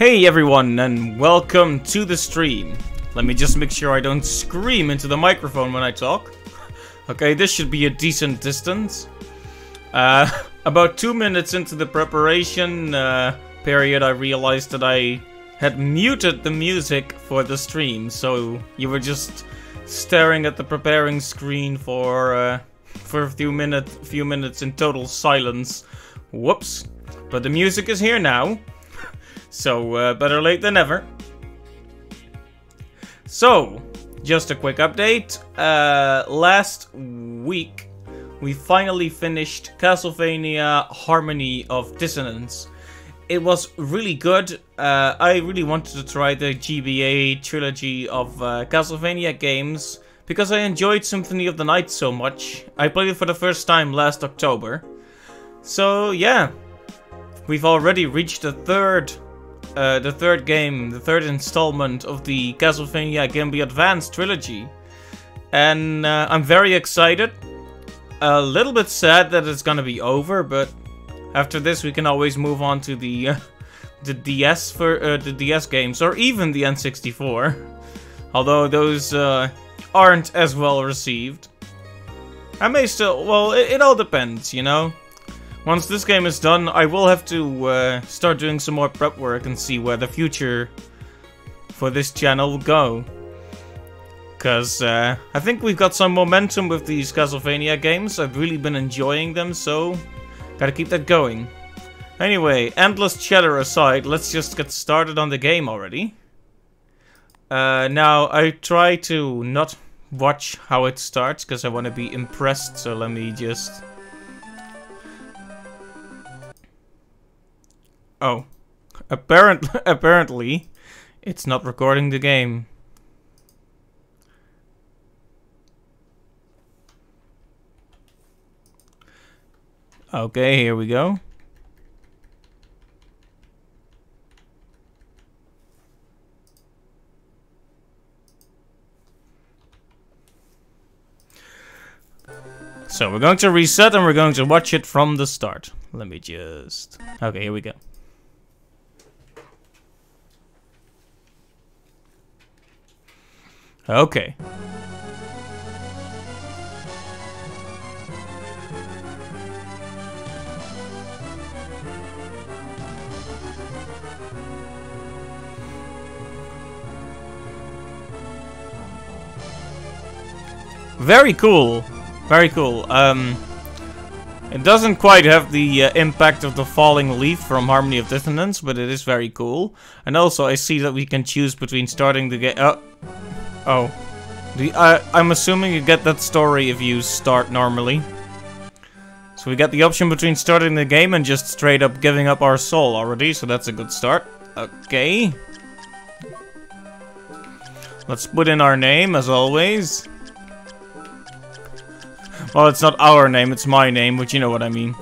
Hey everyone, and welcome to the stream. Let me just make sure I don't scream into the microphone when I talk. Okay, this should be a decent distance. About 2 minutes into the preparation period, I realized that I had muted the music for the stream, so you were just staring at the preparing screen for a few minutes in total silence. Whoops. But the music is here now. So, better late than never. So, just a quick update. Last week, we finally finished Castlevania Harmony of Dissonance. It was really good. I really wanted to try the GBA trilogy of Castlevania games because I enjoyed Symphony of the Night so much. I played it for the first time last October. So, yeah. We've already reached the third game, the third installment of the Castlevania Game Boy Advance trilogy. And I'm very excited. A little bit sad that it's gonna be over, but after this we can always move on to the DS for the DS games, or even the N64. Although those aren't as well received. I may still, well, it all depends, you know? Once this game is done, I will have to start doing some more prep work and see where the future for this channel will go. Because I think we've got some momentum with these Castlevania games. I've really been enjoying them, so gotta keep that going. Anyway, endless chatter aside, let's just get started on the game already. Now, I try to not watch how it starts, because I want to be impressed, so let me just... Oh, apparently, it's not recording the game. Okay, here we go. So we're going to reset and we're going to watch it from the start. Let me just... Okay, here we go. Okay. Very cool. Very cool. It doesn't quite have the impact of the falling leaf from Harmony of Dissonance, but it is very cool. And also, I see that we can choose between starting the game... Oh. I'm assuming you get that story if you start normally. So we get the option between starting the game and just straight up giving up our soul already, so that's a good start. Okay. Let's put in our name, as always. Well, it's not our name, it's my name, but you know what I mean.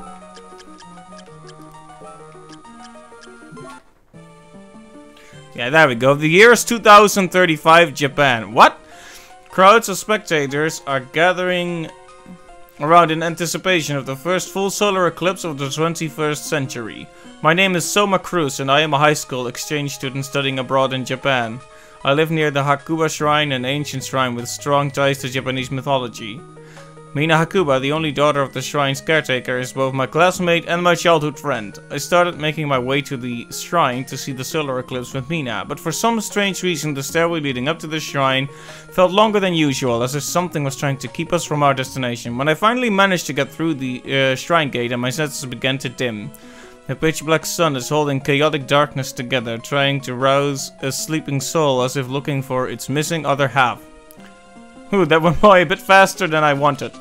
Yeah, there we go. The year is 2035, Japan. What? Crowds of spectators are gathering around in anticipation of the first full solar eclipse of the 21st century. My name is Soma Cruz, and I am a high school exchange student studying abroad in Japan. I live near the Hakuba Shrine, an ancient shrine with strong ties to Japanese mythology. Mina Hakuba, the only daughter of the shrine's caretaker, is both my classmate and my childhood friend. I started making my way to the shrine to see the solar eclipse with Mina, but for some strange reason the stairway leading up to the shrine felt longer than usual, as if something was trying to keep us from our destination. When I finally managed to get through the shrine gate and my senses began to dim, the pitch black sun is holding chaotic darkness together, trying to rouse a sleeping soul as if looking for its missing other half. Ooh, that went by a bit faster than I wanted.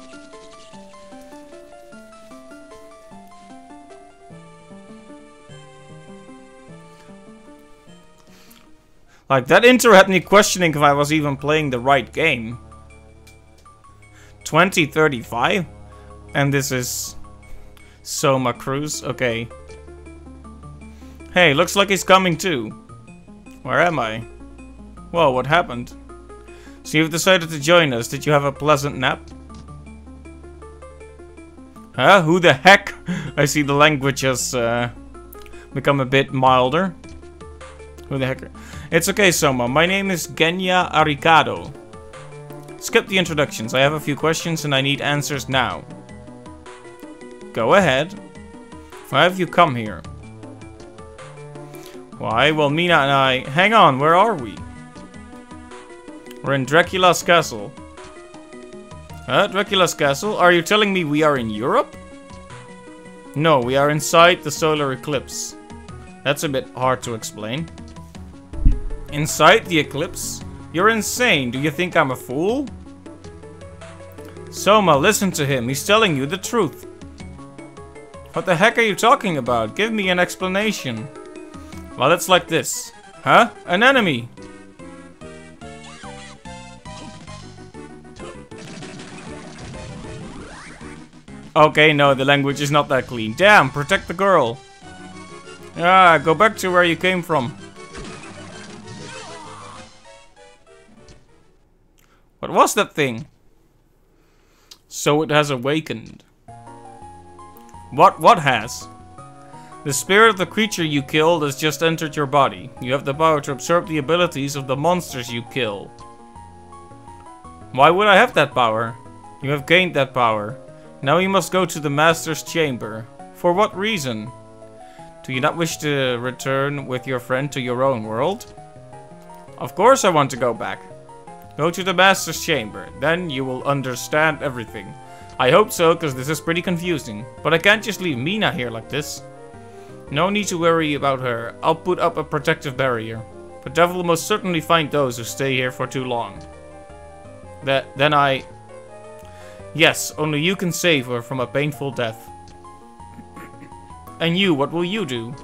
Like, that intro had me questioning if I was even playing the right game. 2035? And this is... Soma Cruz? Okay. Hey, looks like he's coming too. Where am I? Whoa, what happened? So you've decided to join us. Did you have a pleasant nap? Huh? Who the heck? I see the language has become a bit milder. Who the heck? It's okay, Soma. My name is Genya Arikado. Skip the introductions. I have a few questions and I need answers now. Go ahead. Why have you come here? Why? Well, Mina and I... Hang on, where are we? We're in Dracula's castle. Dracula's castle? Are you telling me we are in Europe? No, we are inside the solar eclipse. That's a bit hard to explain. Inside the eclipse? You're insane. Do you think I'm a fool? Soma, listen to him. He's telling you the truth. What the heck are you talking about? Give me an explanation. Well, it's like this. Huh? An enemy! Okay, no, the language is not that clean. Damn, protect the girl. Ah, go back to where you came from. What was that thing? So it has awakened. What has? The spirit of the creature you killed has just entered your body. You have the power to absorb the abilities of the monsters you kill. Why would I have that power? You have gained that power. Now you must go to the Master's chamber. For what reason? Do you not wish to return with your friend to your own world? Of course I want to go back. Go to the Master's chamber. Then you will understand everything. I hope so, because this is pretty confusing. But I can't just leave Mina here like this. No need to worry about her. I'll put up a protective barrier. But Devil will most certainly find those who stay here for too long. Then I... Yes, only you can save her from a painful death. And you, what will you do?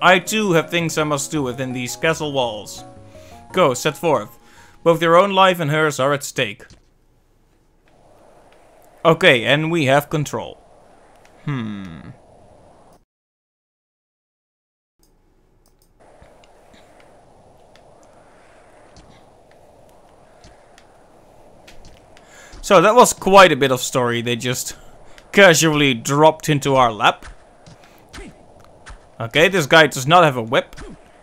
I too have things I must do within these castle walls. Go, set forth. Both your own life and hers are at stake. Okay, and we have control. So that was quite a bit of story they just casually dropped into our lap. Okay, this guy does not have a whip.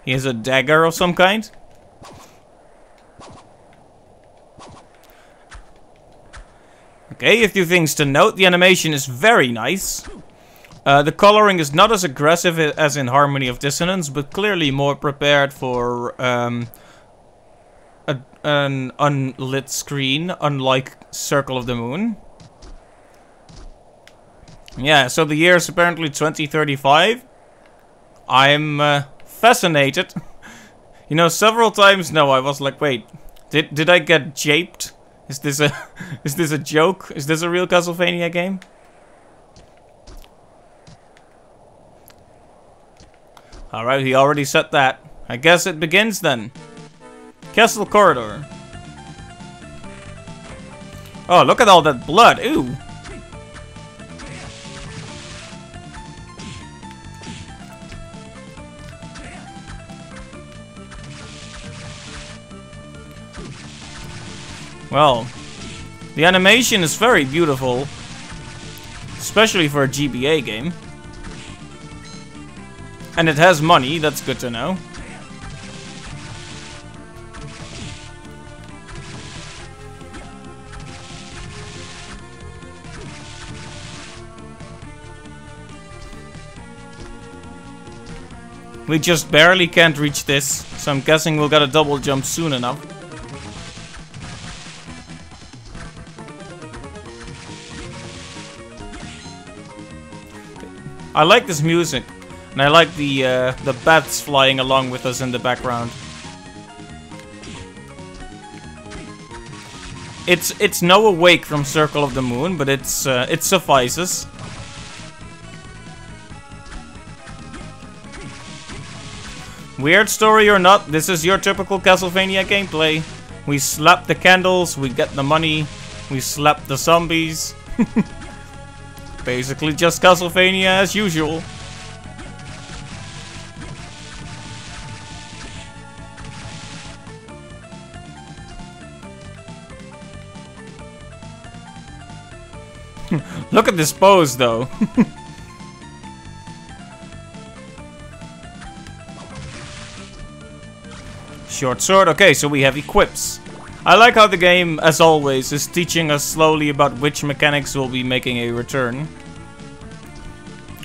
He has a dagger of some kind. Okay, a few things to note. The animation is very nice. The coloring is not as aggressive as in Harmony of Dissonance, but clearly more prepared for an unlit screen, unlike Circle of the Moon. Yeah, so the year is apparently 2035. I'm fascinated. You know, several times now I was like, wait, did I get japed? Is this a joke? Is this a real Castlevania game? Alright, he already said that. I guess it begins then. Castle corridor. Oh, look at all that blood. Ooh. Well, the animation is very beautiful, especially for a GBA game. And it has money, that's good to know. We just barely can't reach this, so I'm guessing we'll get a double jump soon enough. I like this music, and I like the bats flying along with us in the background. It's no Awake from Circle of the Moon, but it suffices. Weird story or not, this is your typical Castlevania gameplay. We slap the candles, we get the money, we slap the zombies. Basically just Castlevania as usual. Look at this pose though. Short sword. Okay, so we have equips. I like how the game, as always, is teaching us slowly about which mechanics will be making a return.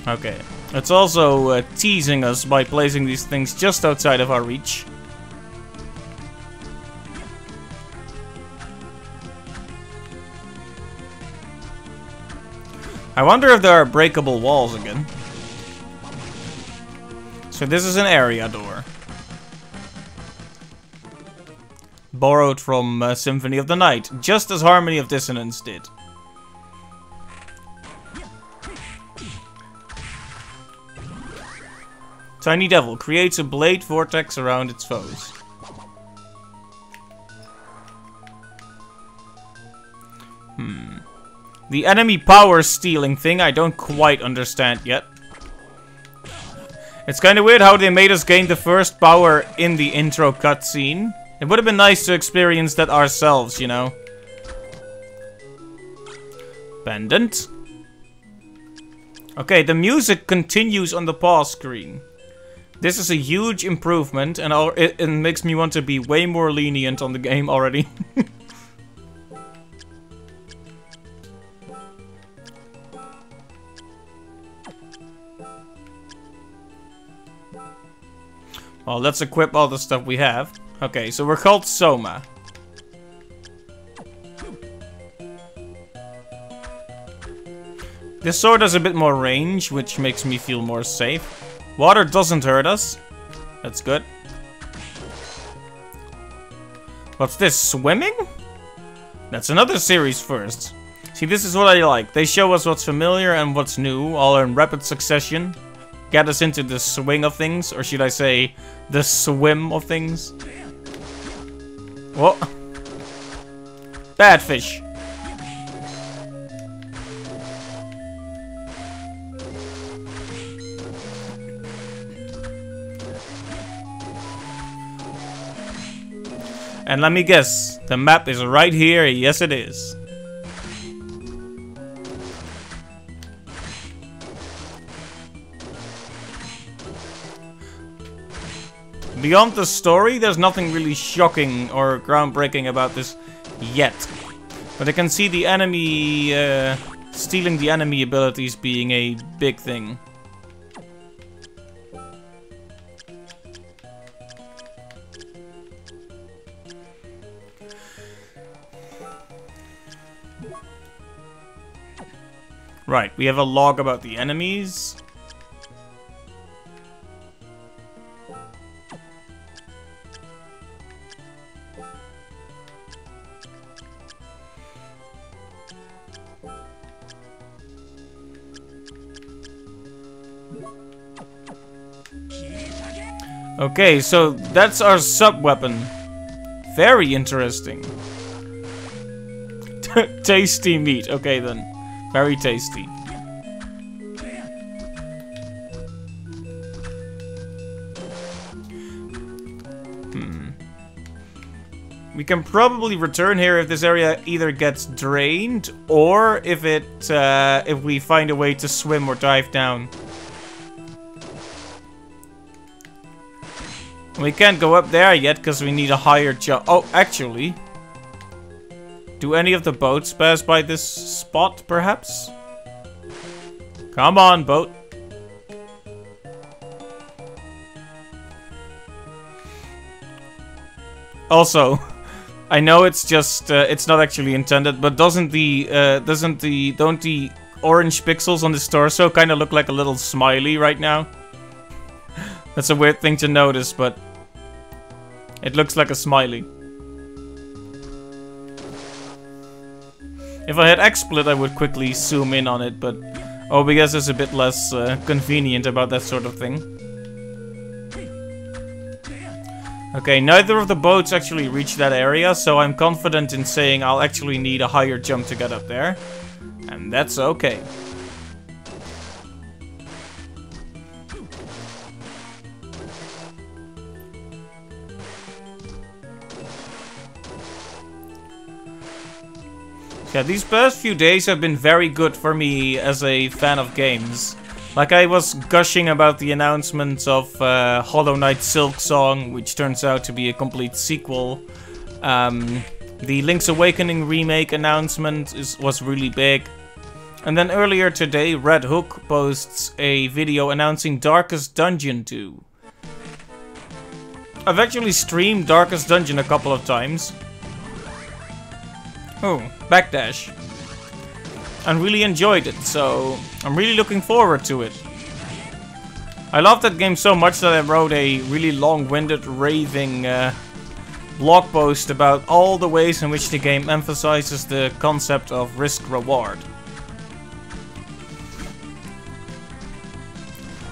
Okay. It's also teasing us by placing these things just outside of our reach. I wonder if there are breakable walls again. So this is an area door. Borrowed from Symphony of the Night, just as Harmony of Dissonance did. Tiny Devil creates a blade vortex around its foes. The enemy power stealing thing I don't quite understand yet. It's kind of weird how they made us gain the first power in the intro cutscene. It would have been nice to experience that ourselves, you know. Pendant. Okay, the music continues on the pause screen. This is a huge improvement, and it makes me want to be way more lenient on the game already. Well, let's equip all the stuff we have. Okay, so we're called Soma. This sword has a bit more range, which makes me feel more safe. Water doesn't hurt us. That's good. What's this? Swimming? That's another series first. See, this is what I like. They show us what's familiar and what's new, all in rapid succession. Get us into the swing of things, or should I say, the swim of things. What? Bad fish. And let me guess, the map is right here. Yes, it is. Beyond the story, there's nothing really shocking or groundbreaking about this yet. But I can see the enemy, stealing the enemy abilities being a big thing. Right, we have a log about the enemies. Okay, so that's our sub-weapon. Very interesting. Tasty meat. Okay then. Very tasty. We can probably return here if this area either gets drained or if if we find a way to swim or dive down. We can't go up there yet because we need a higher jump. Oh, actually. Do any of the boats pass by this spot, perhaps? Come on, boat. Also, I know it's just, it's not actually intended, but don't the orange pixels on his torso kind of look like a little smiley right now? That's a weird thing to notice, but it looks like a smiley. If I had XSplit, I would quickly zoom in on it, but OBS is a bit less convenient about that sort of thing. Okay, neither of the boats actually reach that area, so I'm confident in saying I'll actually need a higher jump to get up there. And that's okay. Yeah, these past few days have been very good for me as a fan of games. Like I was gushing about the announcement of Hollow Knight Silk Song, which turns out to be a complete sequel. The Link's Awakening remake announcement was really big. And then earlier today, Red Hook posts a video announcing Darkest Dungeon 2. I've actually streamed Darkest Dungeon a couple of times. Oh, backdash. And really enjoyed it, so I'm really looking forward to it. I love that game so much that I wrote a really long-winded, raving blog post about all the ways in which the game emphasizes the concept of risk-reward.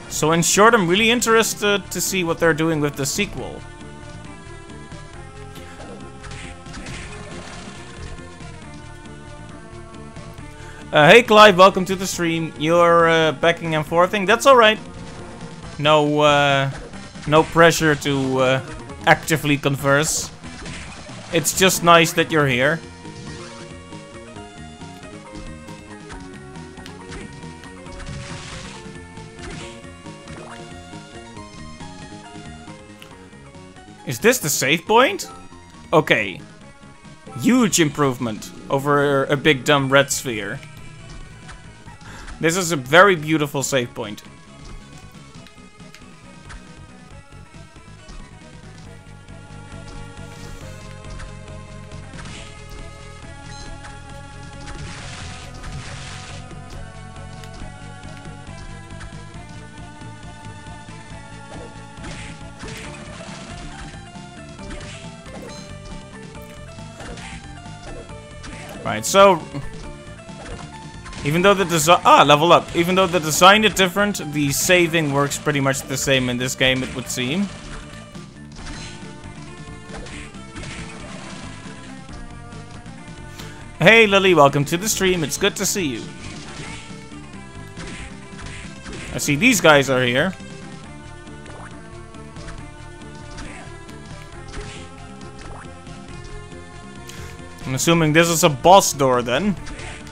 So in short, I'm really interested to see what they're doing with the sequel. Hey Clive, welcome to the stream. You're backing and forthing. That's alright. No pressure to actively converse. It's just nice that you're here. Is this the save point? Okay. Huge improvement over a big dumb red sphere. This is a very beautiful save point. Right, so even though the design level up. Even though the design is different, the saving works pretty much the same in this game, it would seem. Hey Lily, welcome to the stream. It's good to see you. I see these guys are here. I'm assuming this is a boss door then.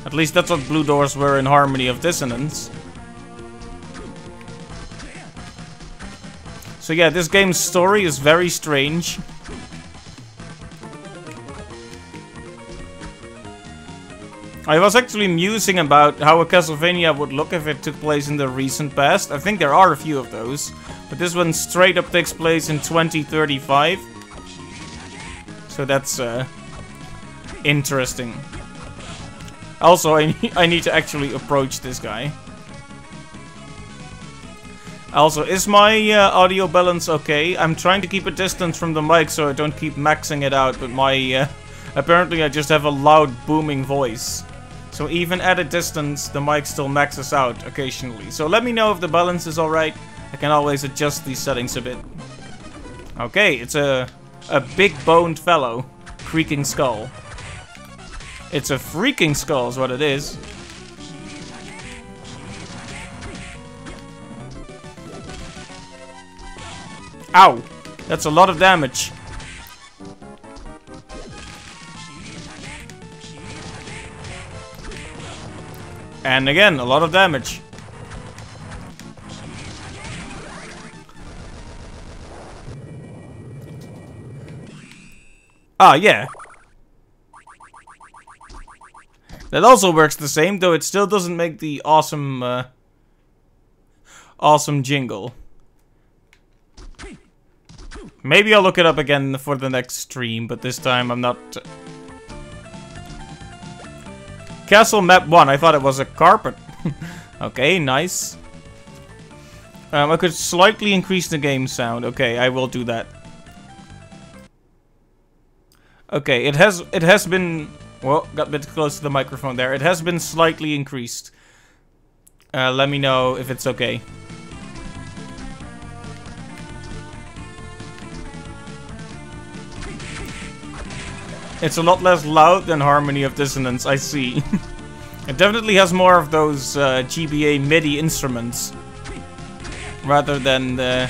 At least that's what blue doors were in Harmony of Dissonance. So yeah, this game's story is very strange. I was actually musing about how a Castlevania would look if it took place in the recent past. I think there are a few of those. But this one straight up takes place in 2035. So that's interesting. Also, I need to actually approach this guy. Also, is my audio balance okay? I'm trying to keep a distance from the mic so I don't keep maxing it out, but my apparently I just have a loud booming voice. So even at a distance, the mic still maxes out occasionally. So let me know if the balance is alright. I can always adjust these settings a bit. Okay, it's a big boned fellow. Creaking skull. It's a freaking skull is what it is. Ow! That's a lot of damage. And again, a lot of damage. Ah, yeah. That also works the same, though it still doesn't make the awesome, awesome jingle. Maybe I'll look it up again for the next stream, but this time I'm not... Castle map 1, I thought it was a carpet. Okay, nice. I could slightly increase the game sound. Okay, I will do that. Okay, it has been... Well, got a bit close to the microphone there. It has been slightly increased. Let me know if it's okay. It's a lot less loud than Harmony of Dissonance, I see. It definitely has more of those GBA MIDI instruments. Rather than the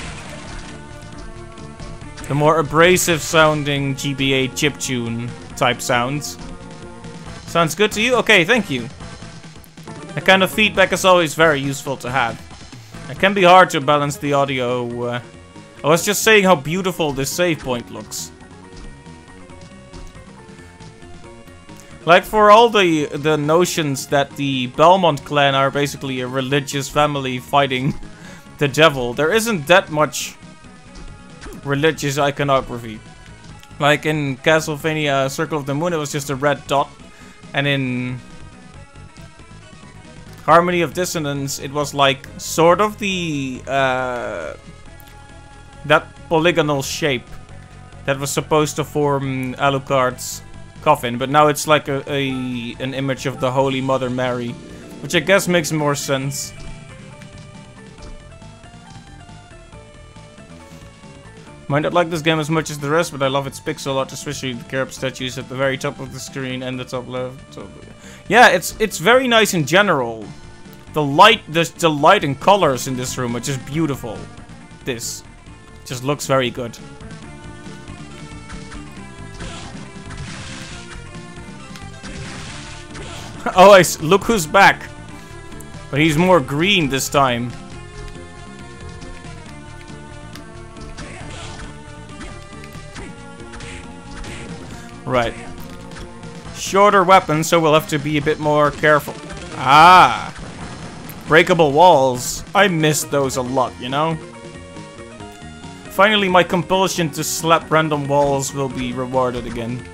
more abrasive sounding GBA chiptune type sounds. Sounds good to you? Okay, thank you. That kind of feedback is always very useful to have. It can be hard to balance the audio. I was just saying how beautiful this save point looks. Like, for all the notions that the Belmont clan are basically a religious family fighting the devil, there isn't that much religious iconography. Like in Castlevania Circle of the Moon, it was just a red dot. And in Harmony of Dissonance, it was like sort of the that polygonal shape that was supposed to form Alucard's coffin, but now it's like an image of the Holy Mother Mary, which I guess makes more sense. Might not like this game as much as the rest, but I love its pixel art, especially the Carib statues at the very top of the screen and the top left. Yeah, it's very nice in general. The light and colors in this room are just beautiful. This just looks very good. Oh, look who's back. But he's more green this time. Right. Shorter weapons, so we'll have to be a bit more careful. Ah! Breakable walls. I missed those a lot, you know? Finally, my compulsion to slap random walls will be rewarded again.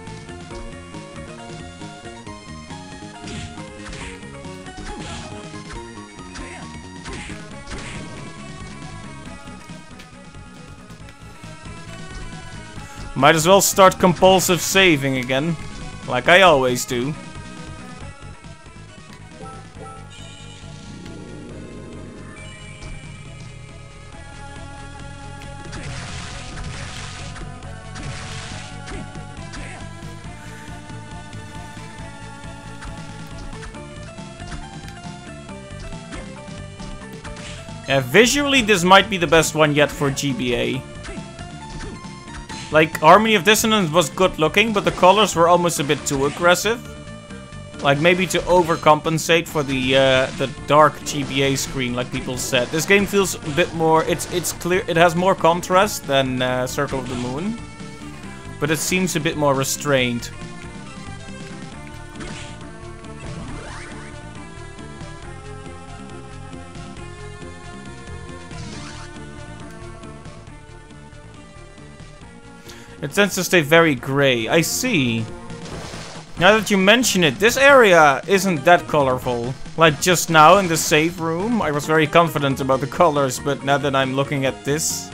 Might as well start compulsive saving again, like I always do. Yeah, visually this might be the best one yet for GBA. Like, Harmony of Dissonance was good looking, but the colors were almost a bit too aggressive. Like, maybe to overcompensate for the dark GBA screen, like people said. This game feels a bit more, it's clear, it has more contrast than Circle of the Moon. But it seems a bit more restrained. It tends to stay very grey. I see. Now that you mention it, this area isn't that colorful. Like just now in the save room, I was very confident about the colors, but now that I'm looking at this...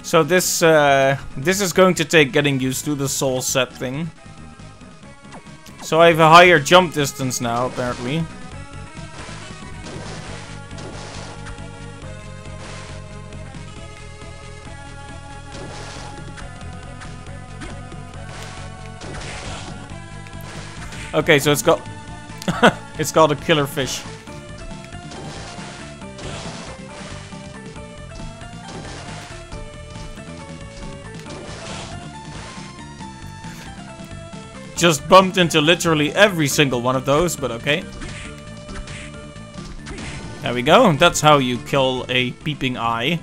So this is going to take getting used to, the soul set thing. So I have a higher jump distance now, apparently. Okay, so it's got it's called a killer fish. Just bumped into literally every single one of those, but okay. There we go. That's how you kill a peeping eye.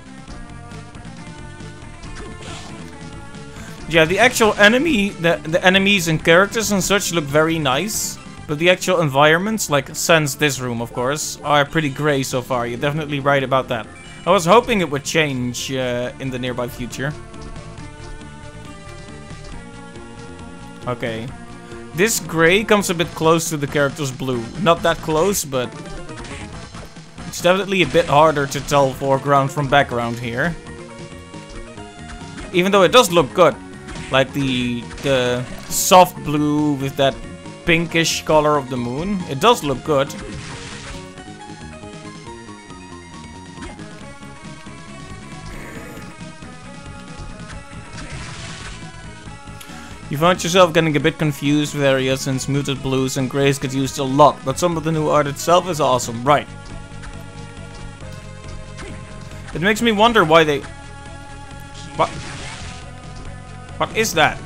Yeah, the actual enemy, the enemies and characters and such look very nice. But the actual environments, like sans this room, of course, are pretty grey so far. You're definitely right about that. I was hoping it would change in the nearby future. Okay. This grey comes a bit close to the character's blue. Not that close, but it's definitely a bit harder to tell foreground from background here. Even though it does look good. Like the soft blue with that pinkish color of the moon. It does look good. You found yourself getting a bit confused with areas since muted blues and greys get used a lot, but some of the new art itself is awesome, right? It makes me wonder why they... What? What is that?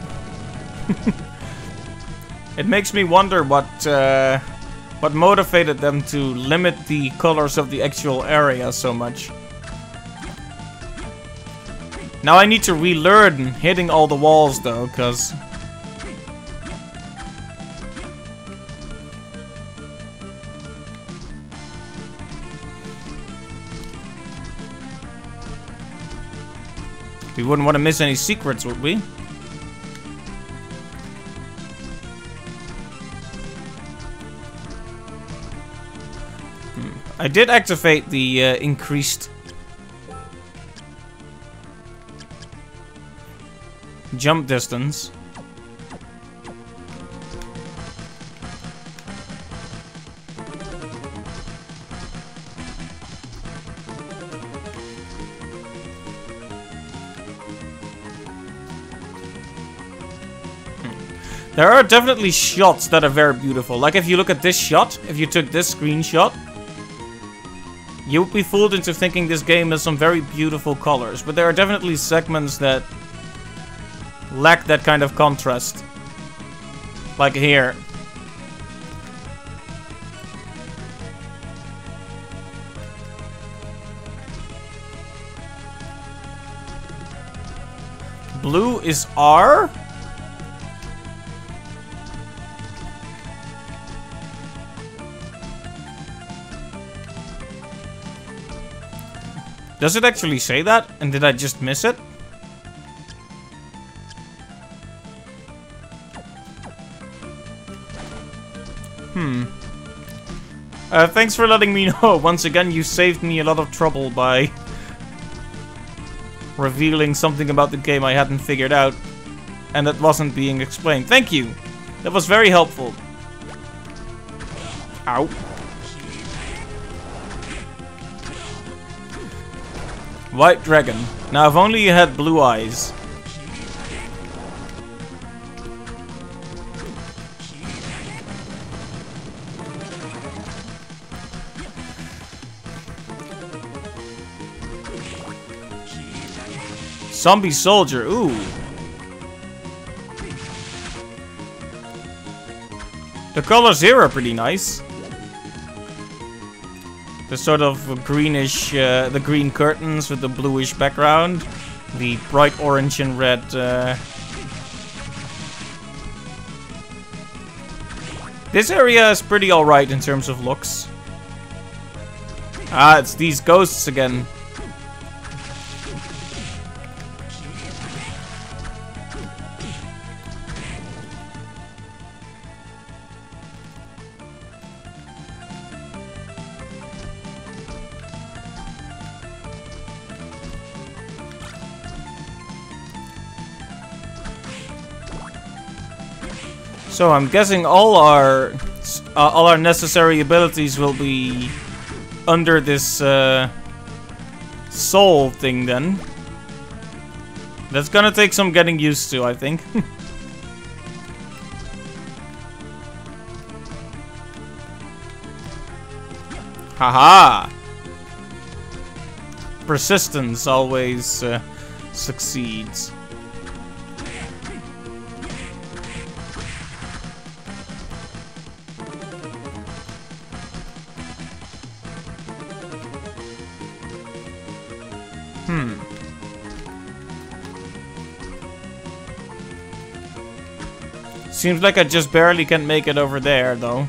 It makes me wonder what motivated them to limit the colors of the actual area so much. Now I need to relearn hitting all the walls though, cause we wouldn't want to miss any secrets, would we? I did activate the increased jump distance. There are definitely shots that are very beautiful. Like if you look at this shot, if you took this screenshot, you would be fooled into thinking this game has some very beautiful colors. But there are definitely segments that lack that kind of contrast. Like here. Blue is R? Does it actually say that? And did I just miss it? Thanks for letting me know. Once again, you saved me a lot of trouble by revealing something about the game I hadn't figured out and that wasn't being explained. Thank you. That was very helpful. Ow. White dragon. Now, if only you had blue eyes. Zombie soldier. Ooh. The colors here are pretty nice. The sort of greenish, the green curtains with the bluish background. The bright orange and red. This area is pretty alright in terms of looks. Ah, it's these ghosts again. So I'm guessing all our necessary abilities will be under this soul thing then. That's gonna take some getting used to, I think. Haha! Persistence always succeeds. Seems like I just barely can make it over there, though.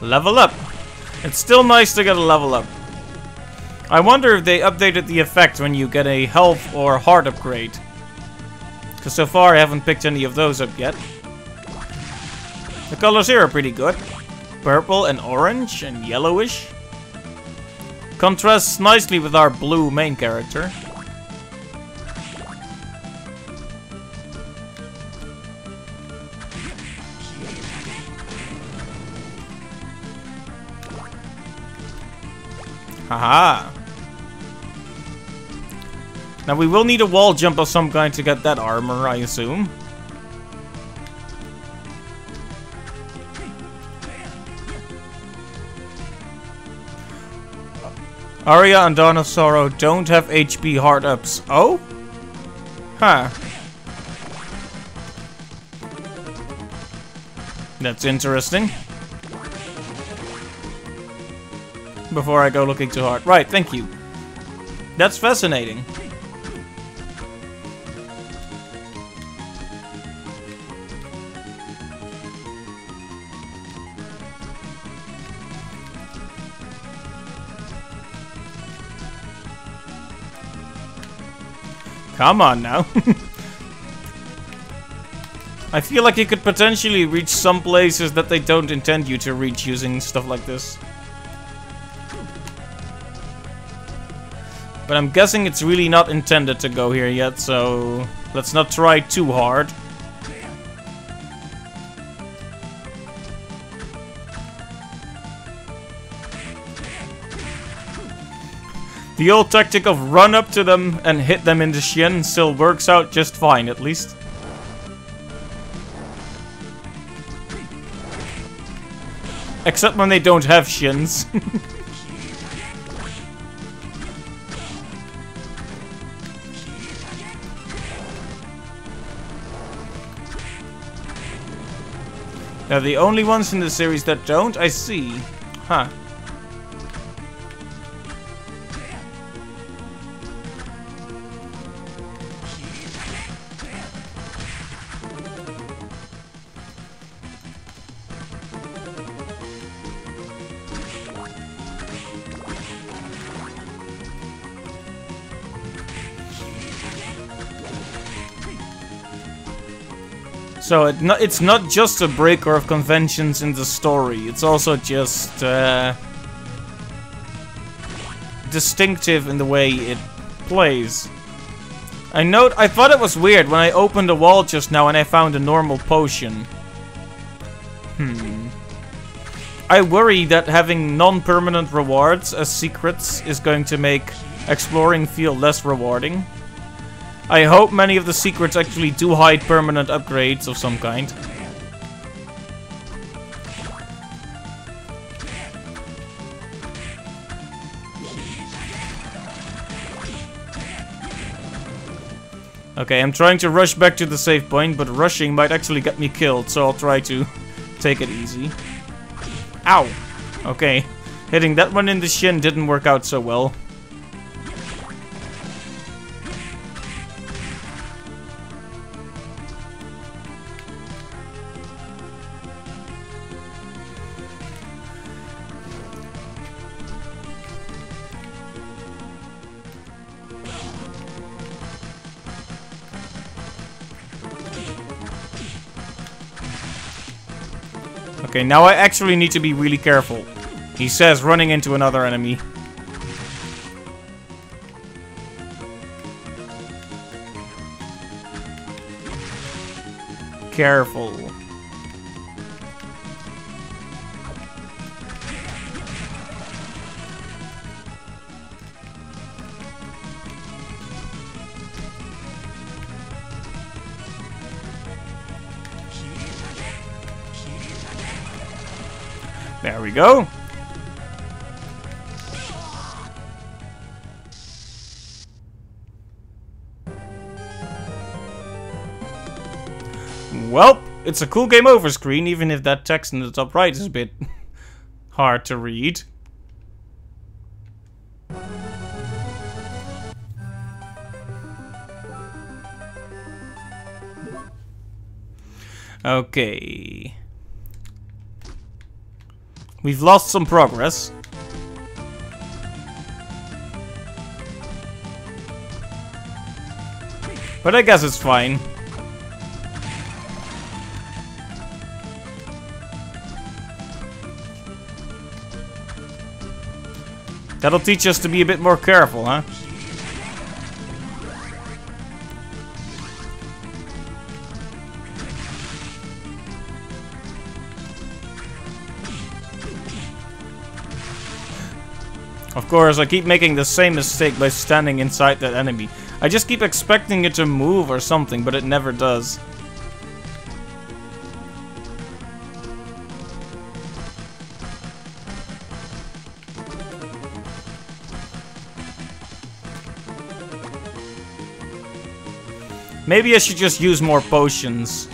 Level up. It's still nice to get a level up. I wonder if they updated the effect when you get a health or heart upgrade. Because so far I haven't picked any of those up yet. The colors here are pretty good. Purple and orange and yellowish. Contrasts nicely with our blue main character. Haha. Now we will need a wall jump of some kind to get that armor, I assume. Aria and Dawn of Sorrow don't have HP hard ups. Oh? Huh. That's interesting. Before I go looking too hard. Right, thank you. That's fascinating. Come on now. I feel like you could potentially reach some places that they don't intend you to reach using stuff like this. But I'm guessing it's really not intended to go here yet, so let's not try too hard. The old tactic of run up to them and hit them in the shin still works out just fine, at least. Except when they don't have shins. They're the only ones in the series that don't? I see. Huh. So it's not just a breaker of conventions in the story, it's also just distinctive in the way it plays. I thought it was weird when I opened a wall just now and I found a normal potion. I worry that having non-permanent rewards as secrets is going to make exploring feel less rewarding. I hope many of the secrets actually do hide permanent upgrades of some kind. Okay, I'm trying to rush back to the save point, but rushing might actually get me killed, so I'll try to take it easy. Ow! Okay, hitting that one in the shin didn't work out so well. Okay, now I actually need to be really careful. He says running into another enemy. Careful. There we go. Well, it's a cool game over screen, even if that text in the top right is a bit hard to read. Okay. We've lost some progress. But I guess it's fine. That'll teach us to be a bit more careful, huh? Of course, I keep making the same mistake by standing inside that enemy. I just keep expecting it to move or something, but it never does. Maybe I should just use more potions.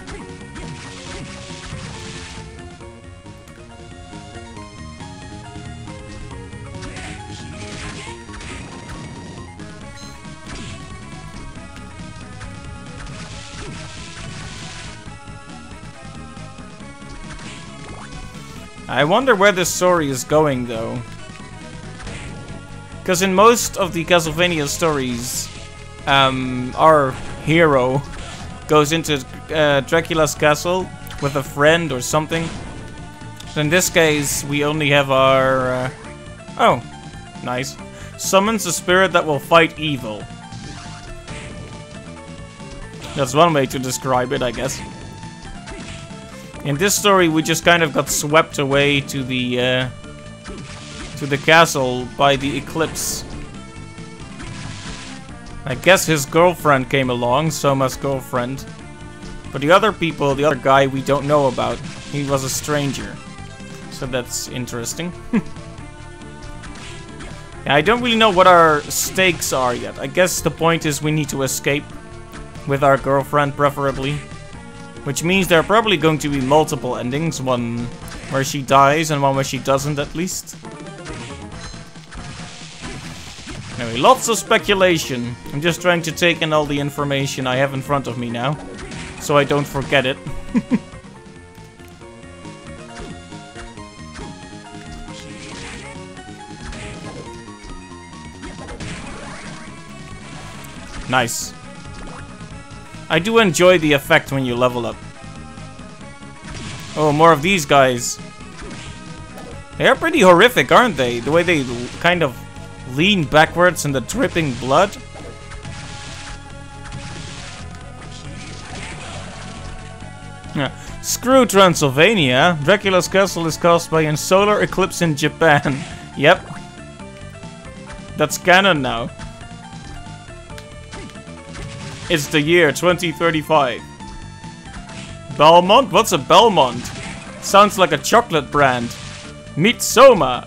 I wonder where this story is going, though. Because in most of the Castlevania stories, our hero goes into Dracula's castle with a friend or something. So in this case, we only have our... oh, nice. Summons a spirit that will fight evil. That's one way to describe it, I guess. In this story, we just kind of got swept away to the castle by the eclipse. I guess his girlfriend came along, Soma's girlfriend. But the other people, the other guy we don't know about, he was a stranger. So that's interesting. Yeah, I don't really know what our stakes are yet. I guess the point is we need to escape with our girlfriend, preferably. Which means there are probably going to be multiple endings. One where she dies and one where she doesn't, at least. Anyway, lots of speculation. I'm just trying to take in all the information I have in front of me now. So I don't forget it. Nice. I do enjoy the effect when you level up. Oh, more of these guys. They are pretty horrific, aren't they? The way they kind of lean backwards in the dripping blood. Yeah. Screw Transylvania. Dracula's castle is caused by a solar eclipse in Japan. Yep. That's canon now. It's the year 2035. Belmont? What's a Belmont? Sounds like a chocolate brand. Meet Soma.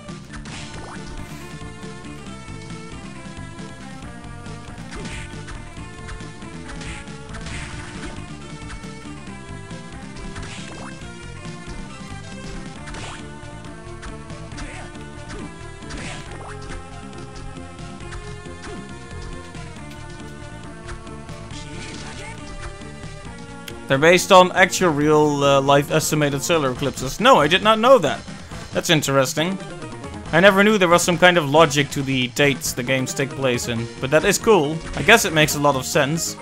They're based on actual real life estimated solar eclipses. No, I did not know that. That's interesting. I never knew there was some kind of logic to the dates the games take place in. But that is cool. I guess it makes a lot of sense.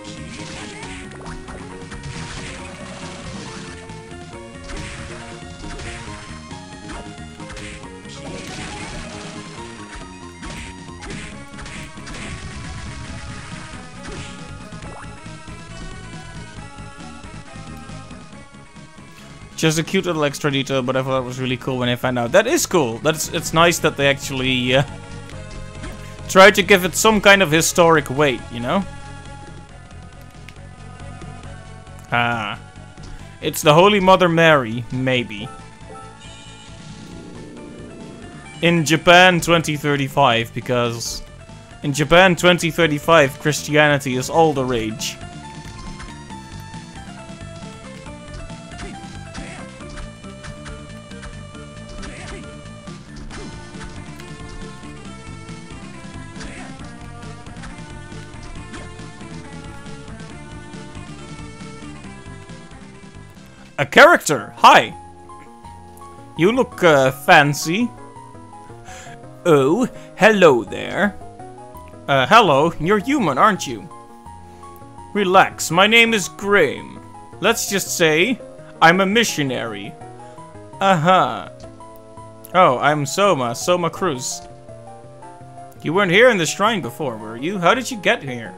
Just a cute little extra detail, but I thought it was really cool when I found out. That is cool. It's nice that they actually try to give it some kind of historic weight, you know? Ah. It's the Holy Mother Mary, maybe. In Japan 2035, because in Japan 2035, Christianity is all the rage. A character! Hi! You look fancy. Oh, hello there. Hello, you're human, aren't you? Relax, my name is Graham. Let's just say, I'm a missionary. Uh-huh. Oh, I'm Soma Cruz. You weren't here in the shrine before, were you? How did you get here?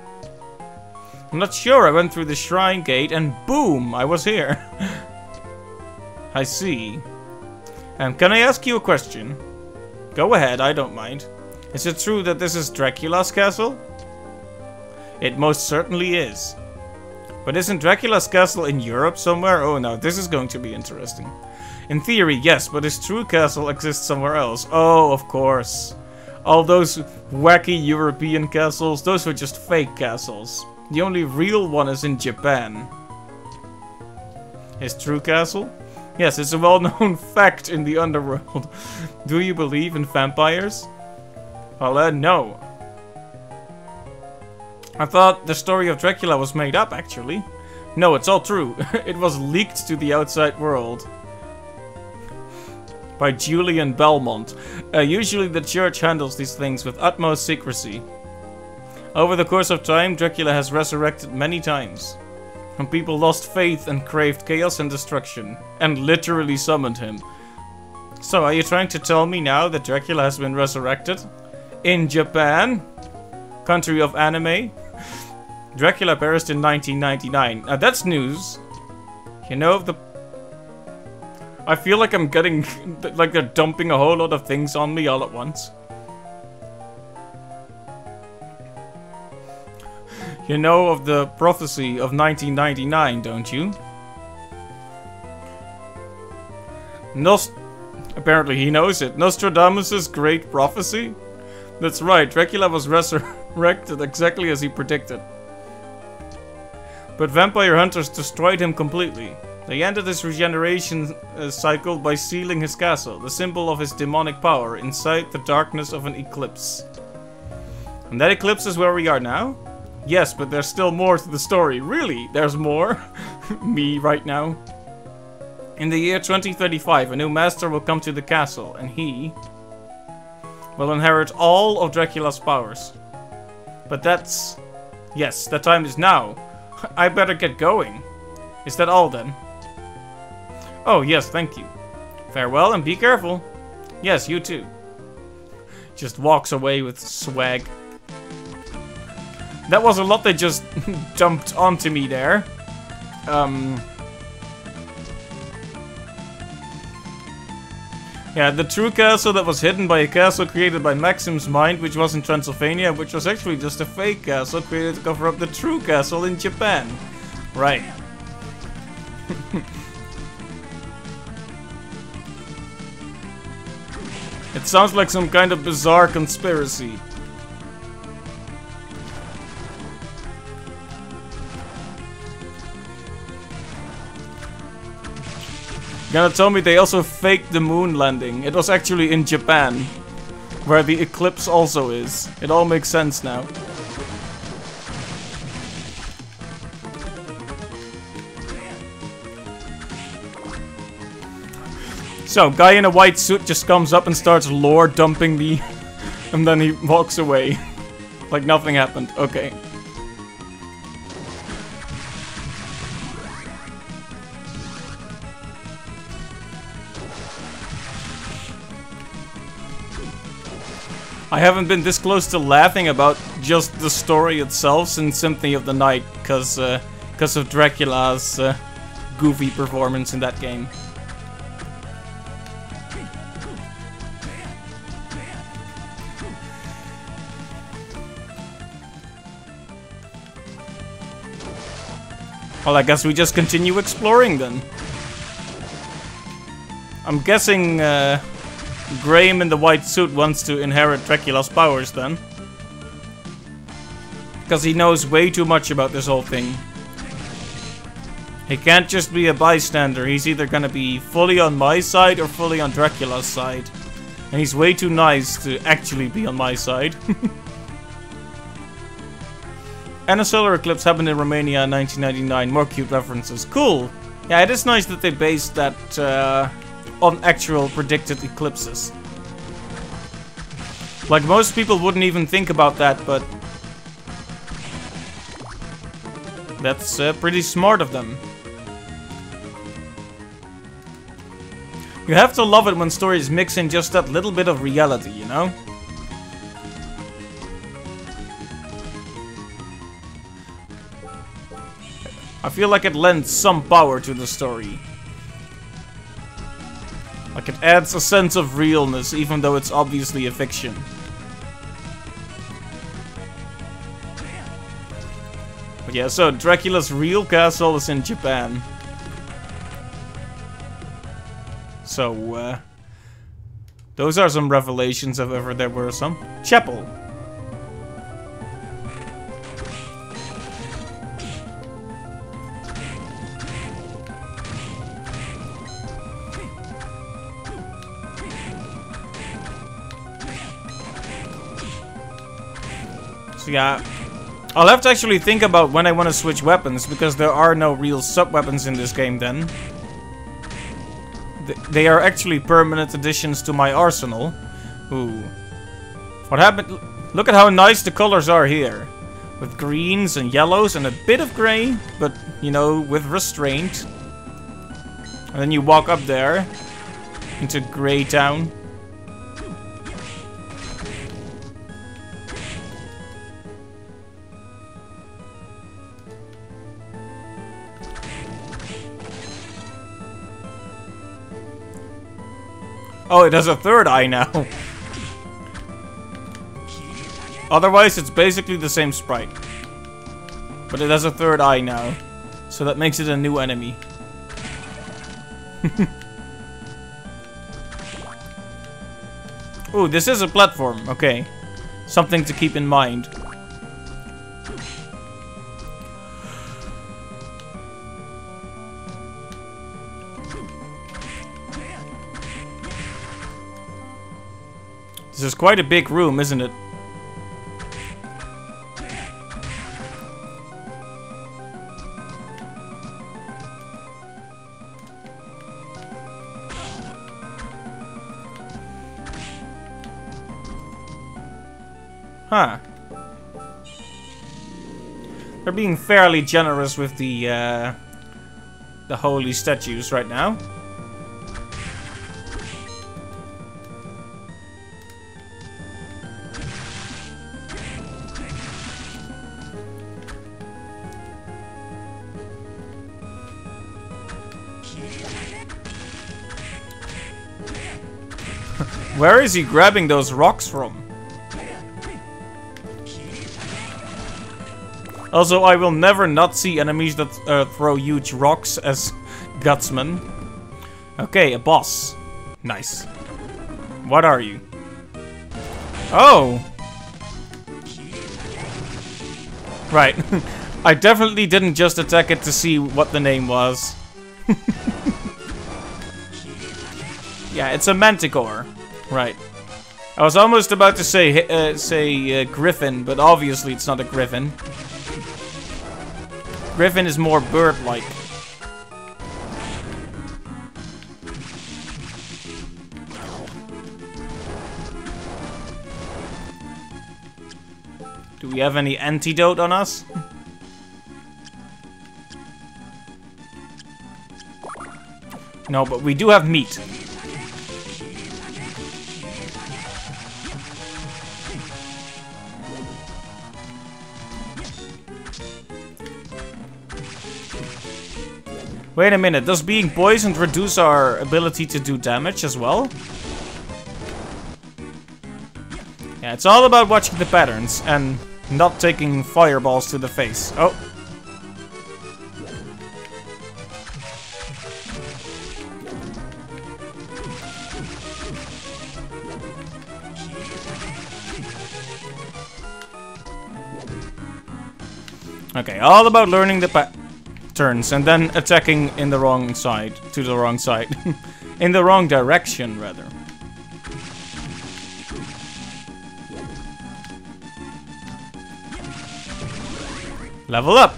I'm not sure, I went through the shrine gate and boom, I was here. I see. Can I ask you a question? Go ahead, I don't mind. Is it true that this is Dracula's castle? It most certainly is. But isn't Dracula's castle in Europe somewhere? Oh no, this is going to be interesting. In theory, yes, but his true castle exists somewhere else. Oh, of course. All those wacky European castles, those were just fake castles. The only real one is in Japan. His true castle? Yes, it's a well-known fact in the underworld. Do you believe in vampires? Well, no. I thought the story of Dracula was made up, actually. No, it's all true. It was leaked to the outside world. By Julian Belmont. Usually the church handles these things with utmost secrecy. Over the course of time, Dracula has resurrected many times. And people lost faith and craved chaos and destruction. And literally summoned him. So, are you trying to tell me now that Dracula has been resurrected? In Japan? Country of anime? Dracula perished in 1999. Now that's news. You know, I feel like I'm getting... like they're dumping a whole lot of things on me all at once. You know of the prophecy of 1999, don't you? Apparently he knows it. Nostradamus' great prophecy? That's right, Dracula was resurrected exactly as he predicted. But vampire hunters destroyed him completely. They ended his regeneration cycle by sealing his castle, the symbol of his demonic power, inside the darkness of an eclipse. And that eclipse is where we are now? Yes, but there's still more to the story. Really? There's more? Me right now. In the year 2035, a new master will come to the castle, and he will inherit all of Dracula's powers. But that's... yes, that time is now. I better get going. Is that all then? Oh, yes, thank you. Farewell and be careful. Yes, you too. Just walks away with swag. That was a lot they just dumped onto me there. Yeah, the true castle that was hidden by a castle created by Maxim's mind, which was in Transylvania, which was actually just a fake castle created to cover up the true castle in Japan. Right. It sounds like some kind of bizarre conspiracy. Gonna tell me they also faked the moon landing. It was actually in Japan, where the eclipse also is. It all makes sense now. So, guy in a white suit just comes up and starts lore dumping me, and then he walks away. Like nothing happened. Okay. I haven't been this close to laughing about just the story itself since Symphony of the Night, because of Dracula's goofy performance in that game. Well, I guess we just continue exploring then. I'm guessing Graham in the white suit wants to inherit Dracula's powers then. Because he knows way too much about this whole thing. He can't just be a bystander. He's either gonna be fully on my side or fully on Dracula's side. And he's way too nice to actually be on my side. And a solar eclipse happened in Romania in 1999. More cute references. Cool! Yeah, it is nice that they based that on actual predicted eclipses. Like, most people wouldn't even think about that, but that's pretty smart of them. You have to love it when stories mix in just that little bit of reality, you know? I feel like it lends some power to the story. Like, it adds a sense of realness, even though it's obviously a fiction. But yeah, so Dracula's real castle is in Japan. So, those are some revelations if ever there were some. Chapel. So yeah, I'll have to actually think about when I want to switch weapons, because there are no real sub-weapons in this game then. They are actually permanent additions to my arsenal. Ooh. What happened? Look at how nice the colors are here. With greens and yellows and a bit of grey, but, you know, with restraint. And then you walk up there into Grey Town. Oh, it has a third eye now. Otherwise, it's basically the same sprite. But it has a third eye now. So that makes it a new enemy. Ooh, this is a platform. Okay. Something to keep in mind. This is quite a big room, isn't it? Huh. They're being fairly generous with the holy statues right now. Where is he grabbing those rocks from? Also, I will never not see enemies that throw huge rocks as gutsmen. Okay, a boss. Nice. What are you? Oh! Right. I definitely didn't just attack it to see what the name was. Yeah, it's a manticore. Right. I was almost about to say griffin, but obviously it's not a griffin. Griffin is more bird-like. Do we have any antidote on us? No, but we do have meat. Wait a minute, does being poisoned reduce our ability to do damage as well? Yeah, it's all about watching the patterns and not taking fireballs to the face. Oh. Okay, all about learning the patterns and then attacking in the wrong side, to the wrong side. In the wrong direction, rather. Level up!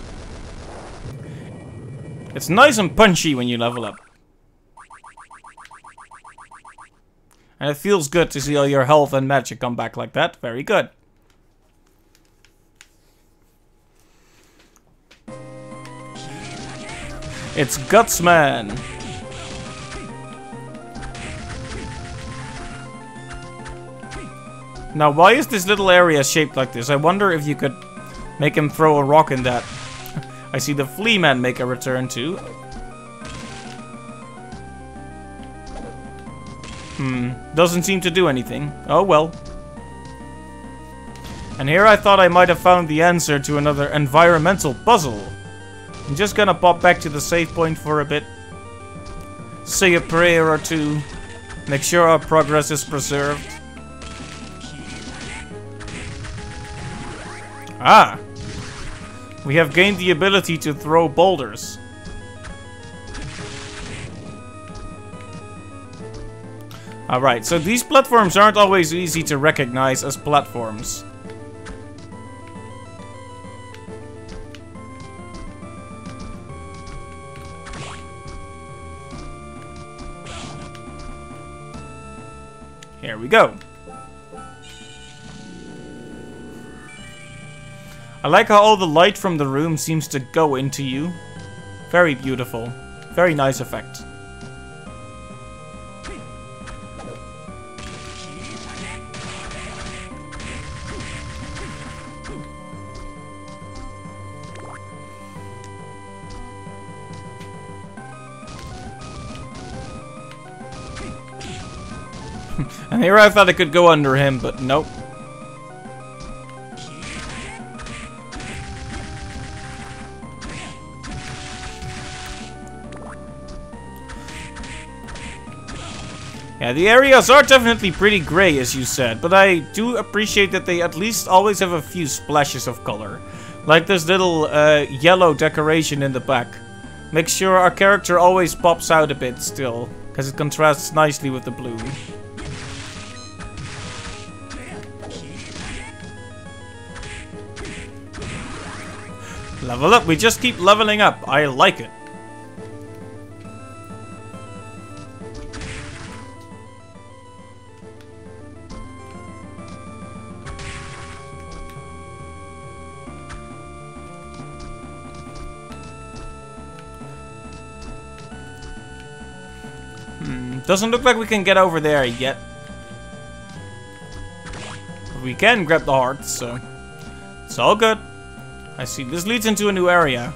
It's nice and punchy when you level up. And it feels good to see all your health and magic come back like that. Very good. It's Gutsman! Now, why is this little area shaped like this? I wonder if you could make him throw a rock in that. I see the Flea Man make a return too. Doesn't seem to do anything. Oh well. And here I thought I might have found the answer to another environmental puzzle. I'm just gonna pop back to the save point for a bit. Say a prayer or two. Make sure our progress is preserved. Ah! We have gained the ability to throw boulders. Alright, so these platforms aren't always easy to recognize as platforms. Here we go. I like how all the light from the room seems to go into you. Very beautiful. Very nice effect. And here I thought I could go under him, but nope. Yeah, the areas are definitely pretty grey, as you said, but I do appreciate that they at least always have a few splashes of color. Like this little yellow decoration in the back. Make sure our character always pops out a bit still, because it contrasts nicely with the blue. Level up, we just keep leveling up. I like it. Doesn't look like we can get over there yet. But we can grab the hearts, so it's all good. I see. This leads into a new area.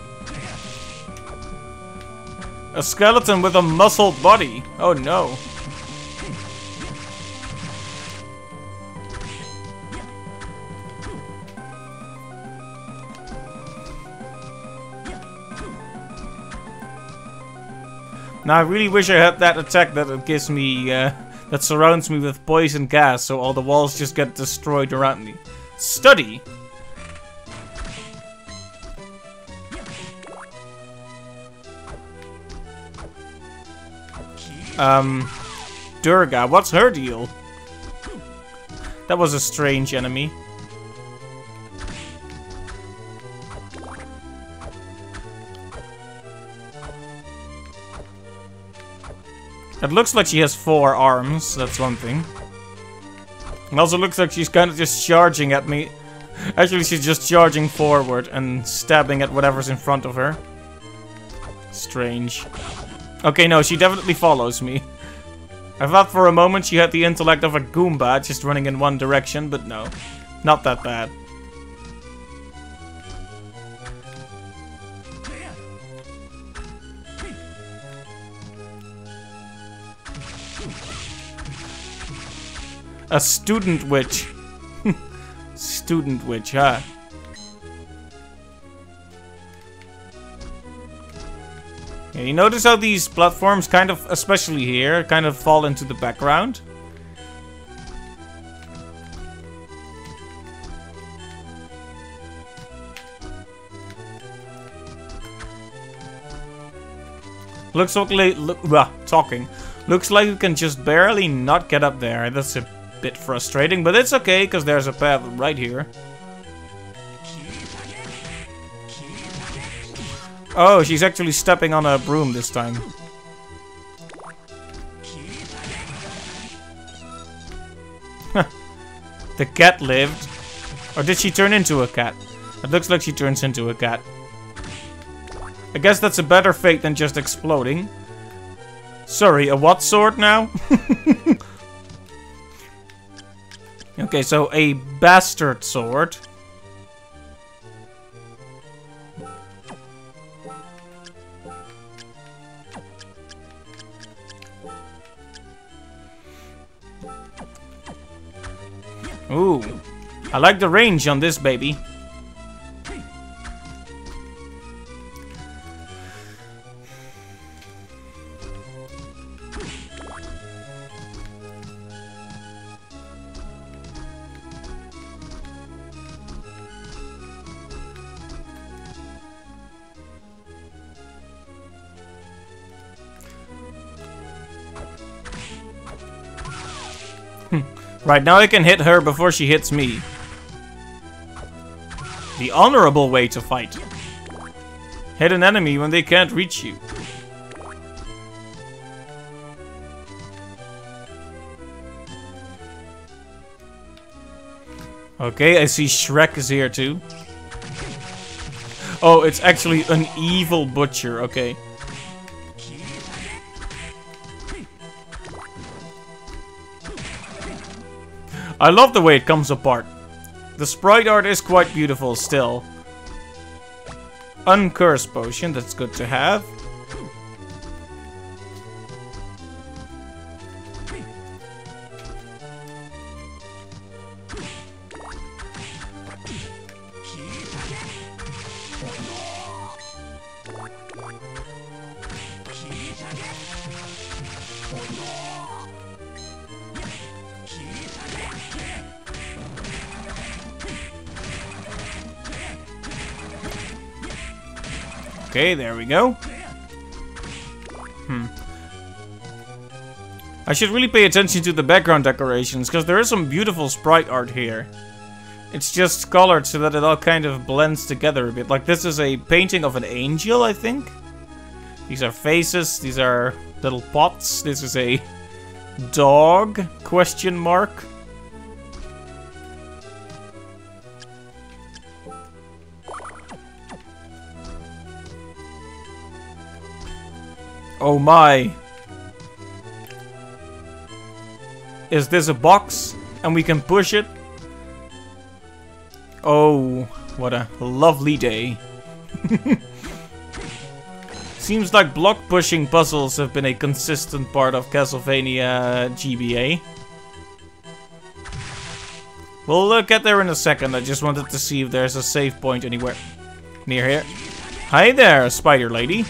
A skeleton with a muscled body. Oh no. Now I really wish I had that attack that gives me, that surrounds me with poison gas, so all the walls just get destroyed around me. Study. Durga, what's her deal? That was a strange enemy. It looks like she has 4 arms, that's one thing. It also looks like she's kind of just charging at me. Actually, she's just charging forward and stabbing at whatever's in front of her. Strange. Okay, no, she definitely follows me. I thought for a moment she had the intellect of a Goomba, just running in one direction, but no. Not that bad. A student witch. Student witch, huh? Yeah, you notice how these platforms kind of, especially here, kind of fall into the background? Looks like, talking. Looks like we can just barely not get up there. That's a bit frustrating, but it's okay, because there's a path right here. Oh, she's actually stepping on a broom this time. The cat lived. Or did she turn into a cat? It looks like she turns into a cat. I guess that's a better fate than just exploding. Sorry, a what sword now? Okay, so a bastard sword. Ooh. I like the range on this baby. Right, now I can hit her before she hits me. The honorable way to fight. Hit an enemy when they can't reach you. Okay, I see Shrek is here too. Oh, it's actually an evil butcher, okay. I love the way it comes apart. The sprite art is quite beautiful still. Uncursed potion, that's good to have. Okay, there we go. I should really pay attention to the background decorations, because there is some beautiful sprite art here. It's just colored so that it all kind of blends together a bit. Like, this is a painting of an angel, I think. These are faces, these are little pots. This is a dog, question mark. Oh my. Is this a box? And we can push it? Oh, what a lovely day. Seems like block pushing puzzles have been a consistent part of Castlevania GBA. We'll get there in a second. I just wanted to see if there's a save point anywhere near here. Hi there, spider lady.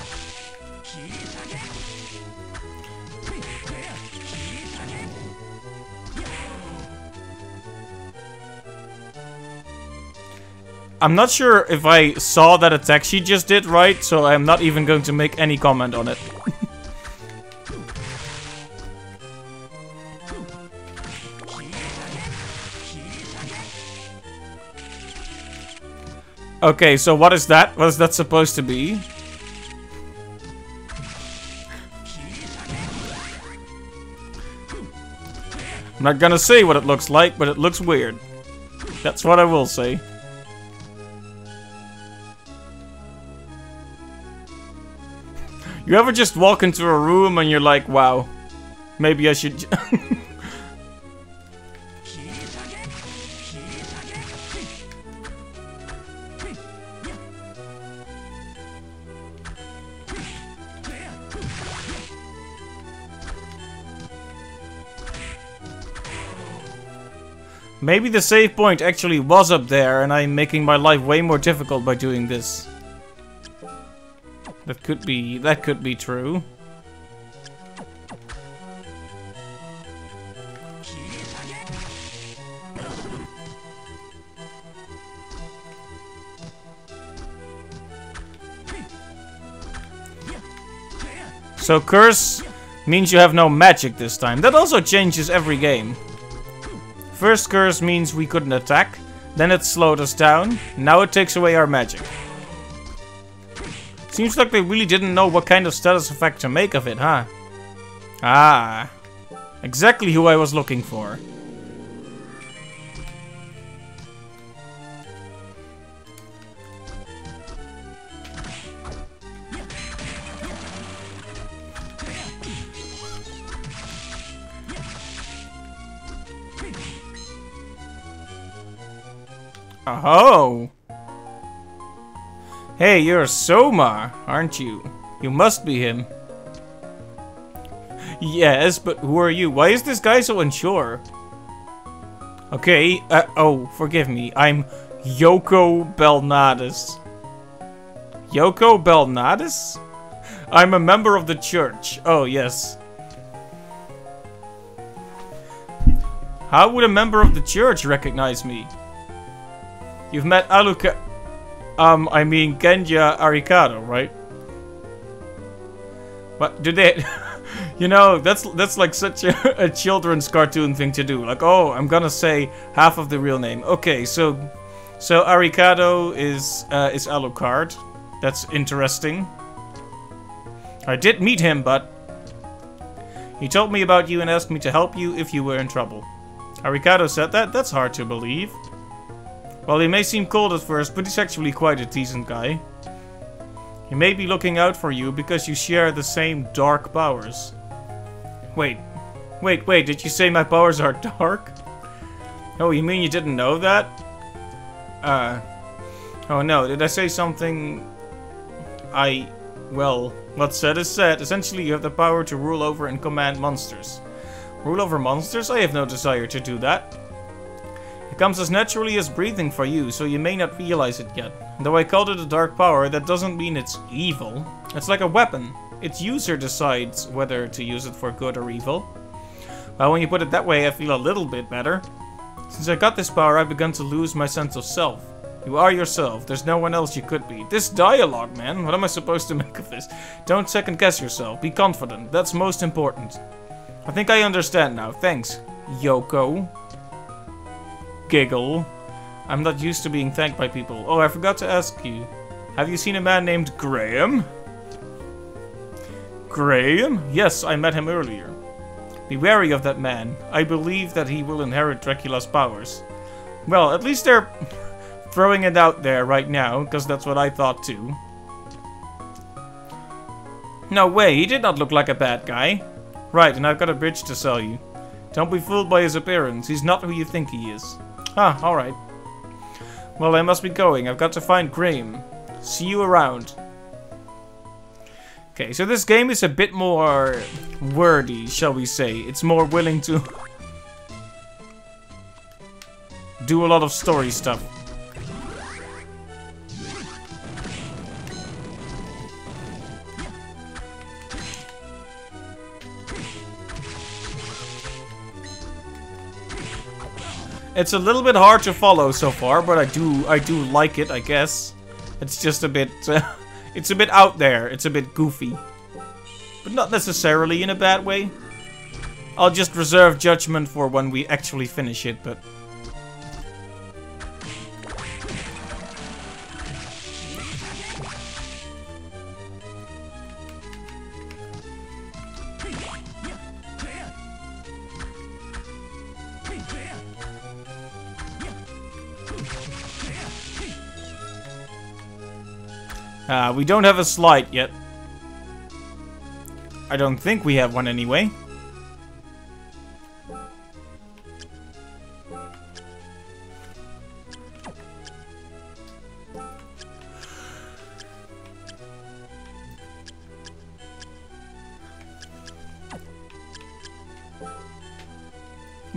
I'm not sure if I saw that attack she just did right, so I'm not even going to make any comment on it. Okay, so what is that? What is that supposed to be? I'm not gonna say what it looks like, but it looks weird. That's what I will say. You ever just walk into a room and you're like, wow, maybe I should... Maybe the save point actually was up there and I'm making my life way more difficult by doing this. That could be true. So curse means you have no magic this time. That also changes every game. First curse means we couldn't attack, then it slowed us down, now it takes away our magic. Seems like they really didn't know what kind of status effect to make of it, huh? Ah, exactly who I was looking for. Oh! Hey, you're Soma, aren't you? You must be him. Yes, but who are you? Why is this guy so unsure? Okay, oh, forgive me. I'm Yoko Belnades. Yoko Belnades? I'm a member of the church. Oh, yes. How would a member of the church recognize me? You've met Aluka... I mean Genja Arikado, right? What, do they... You know, that's like such a children's cartoon thing to do. Like, oh, I'm gonna say half of the real name. Okay, so Arikado is Alucard. That's interesting. I did meet him, but he told me about you and asked me to help you if you were in trouble. Arikado said that? That's hard to believe. Well, he may seem cold at first, but he's actually quite a decent guy. He may be looking out for you because you share the same dark powers. Wait, did you say my powers are dark? Oh, you mean you didn't know that? Oh no, did I say something? Well, what's said is said. Essentially, you have the power to rule over and command monsters. Rule over monsters? I have no desire to do that. It comes as naturally as breathing for you, so you may not realize it yet. Though I called it a dark power, that doesn't mean it's evil. It's like a weapon. Its user decides whether to use it for good or evil. Well, when you put it that way, I feel a little bit better. Since I got this power, I've begun to lose my sense of self. You are yourself. There's no one else you could be. This dialogue, man. What am I supposed to make of this? Don't second guess yourself. Be confident. That's most important. I think I understand now. Thanks, Yoko. Giggle. I'm not used to being thanked by people. Oh, I forgot to ask you. Have you seen a man named Graham? Graham? Yes, I met him earlier. Be wary of that man. I believe that he will inherit Dracula's powers. Well, at least they're throwing it out there right now, because that's what I thought too. No way, he did not look like a bad guy. Right, and I've got a bridge to sell you. Don't be fooled by his appearance. He's not who you think he is. Ah, alright. Well, I must be going. I've got to find Graham. See you around. Okay, so this game is a bit more wordy, shall we say. It's more willing to do a lot of story stuff. It's a little bit hard to follow so far, but I do like it, I guess. It's just a bit it's a bit out there. It's a bit goofy. But not necessarily in a bad way. I'll just reserve judgment for when we actually finish it, but we don't have a slide yet. I don't think we have one anyway.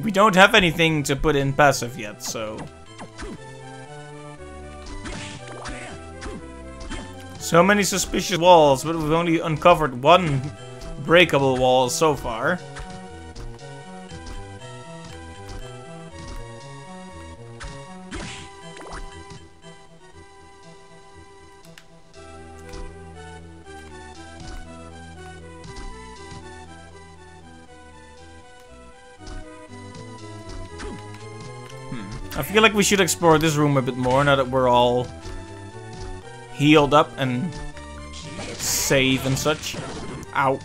We don't have anything to put in passive yet, so... So many suspicious walls, but we've only uncovered one breakable wall so far. I feel like we should explore this room a bit more now that we're all healed up and save and such. Ow.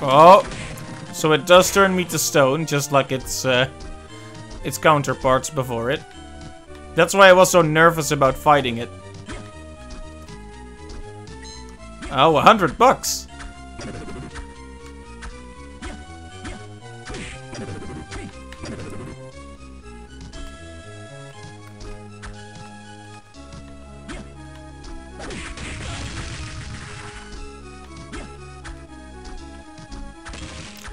Oh, so it does turn me to stone, just like its counterparts before it. That's why I was so nervous about fighting it. Oh, $100.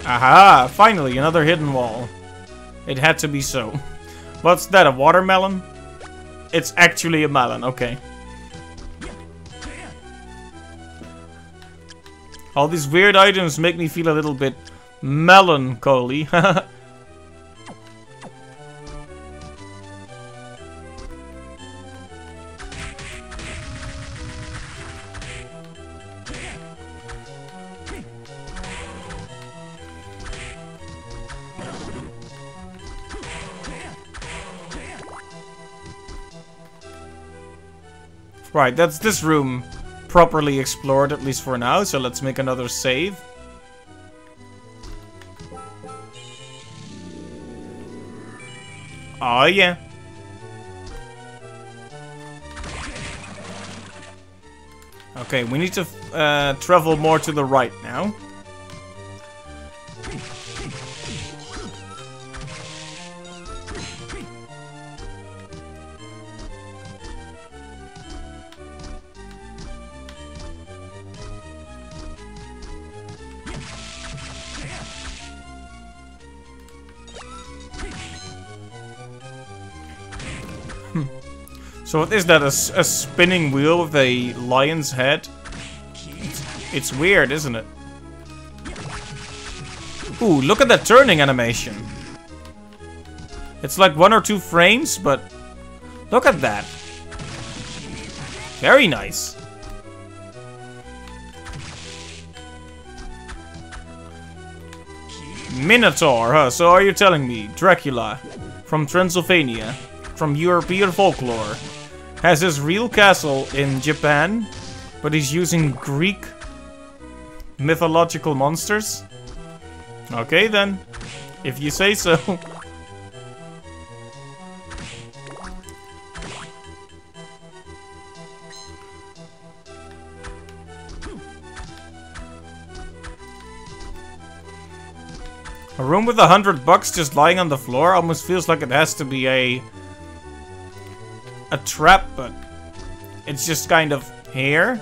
Aha! Finally, another hidden wall. It had to be so. What's that, a watermelon? It's actually a melon, okay. All these weird items make me feel a little bit melancholy. Right, that's this room properly explored, at least for now, so let's make another save. Oh yeah. Okay, we need to travel more to the right now. So what is that, a spinning wheel with a lion's head? It's weird, isn't it? Ooh, look at that turning animation. It's like 1 or 2 frames, but look at that. Very nice. Minotaur, huh? So are you telling me Dracula from Transylvania, from European folklore, has his real castle in Japan, but he's using Greek mythological monsters? Okay then, if you say so. A room with $100 just lying on the floor almost feels like it has to be a trap, but it's just kind of here.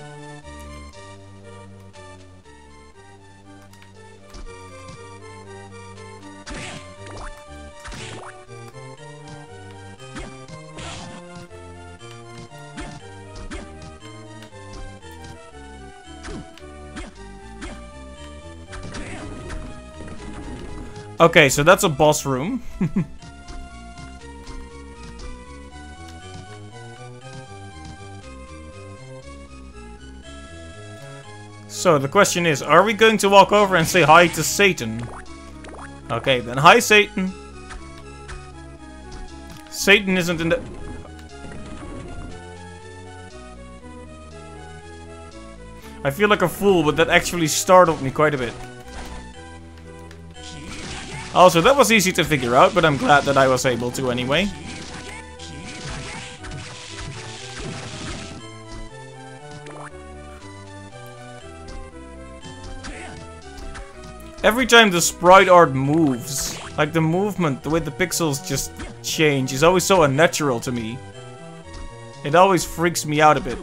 Okay, so that's a boss room. So the question is, are we going to walk over and say hi to Satan? Okay, then hi Satan. Satan isn't in the... I feel like a fool, but that actually startled me quite a bit. Also, that was easy to figure out, but I'm glad that I was able to anyway. Every time the sprite art moves, like the movement, the way the pixels just change, is always so unnatural to me. It always freaks me out a bit.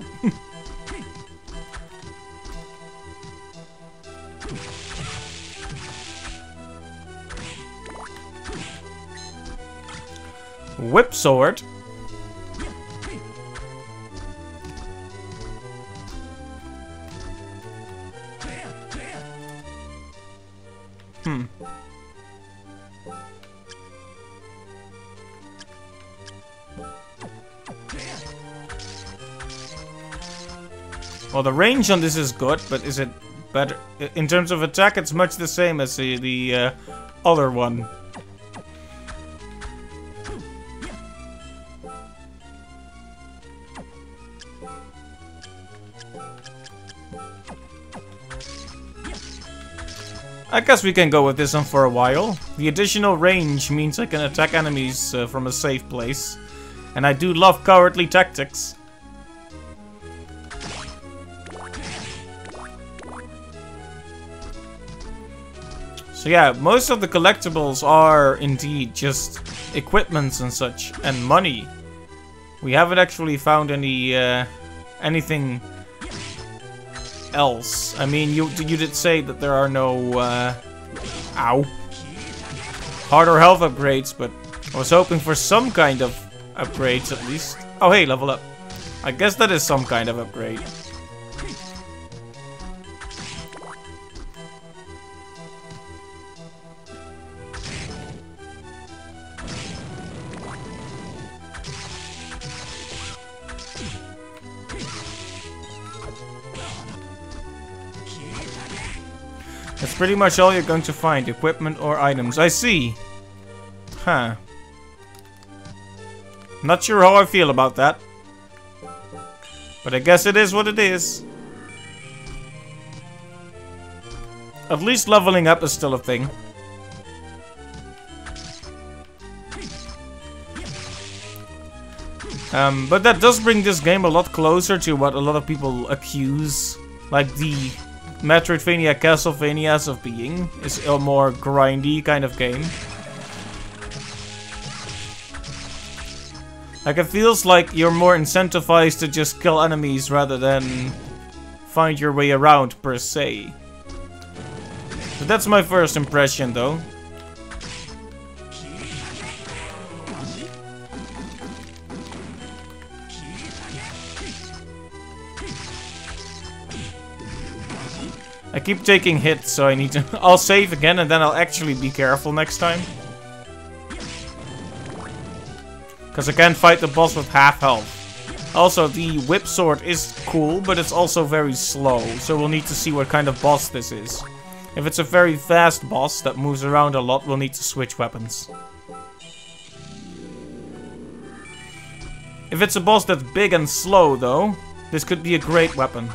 Whip sword. Well, the range on this is good, but is it better? In terms of attack, it's much the same as the other one. I guess we can go with this one for a while. The additional range means I can attack enemies from a safe place. And I do love cowardly tactics. So yeah, most of the collectibles are indeed just equipments and such, and money. We haven't actually found any anything else. I mean, you did say that there are no Ow. Harder health upgrades, but I was hoping for some kind of upgrades at least. Oh hey, level up. I guess that is some kind of upgrade. That's pretty much all you're going to find, equipment or items. I see. Huh. Not sure how I feel about that. But I guess it is what it is. At least leveling up is still a thing. But that does bring this game a lot closer to what a lot of people accuse, like the Metroidvania Castlevanias of being. Is a more grindy kind of game. Like, it feels like you're more incentivized to just kill enemies rather than find your way around, per se. But that's my first impression, though. I keep taking hits, so I need to... I'll save again and then I'll actually be careful next time. Because I can't fight the boss with half health. Also, the whip sword is cool, but it's also very slow. So we'll need to see what kind of boss this is. If it's a very fast boss that moves around a lot, we'll need to switch weapons. If it's a boss that's big and slow, though, this could be a great weapon.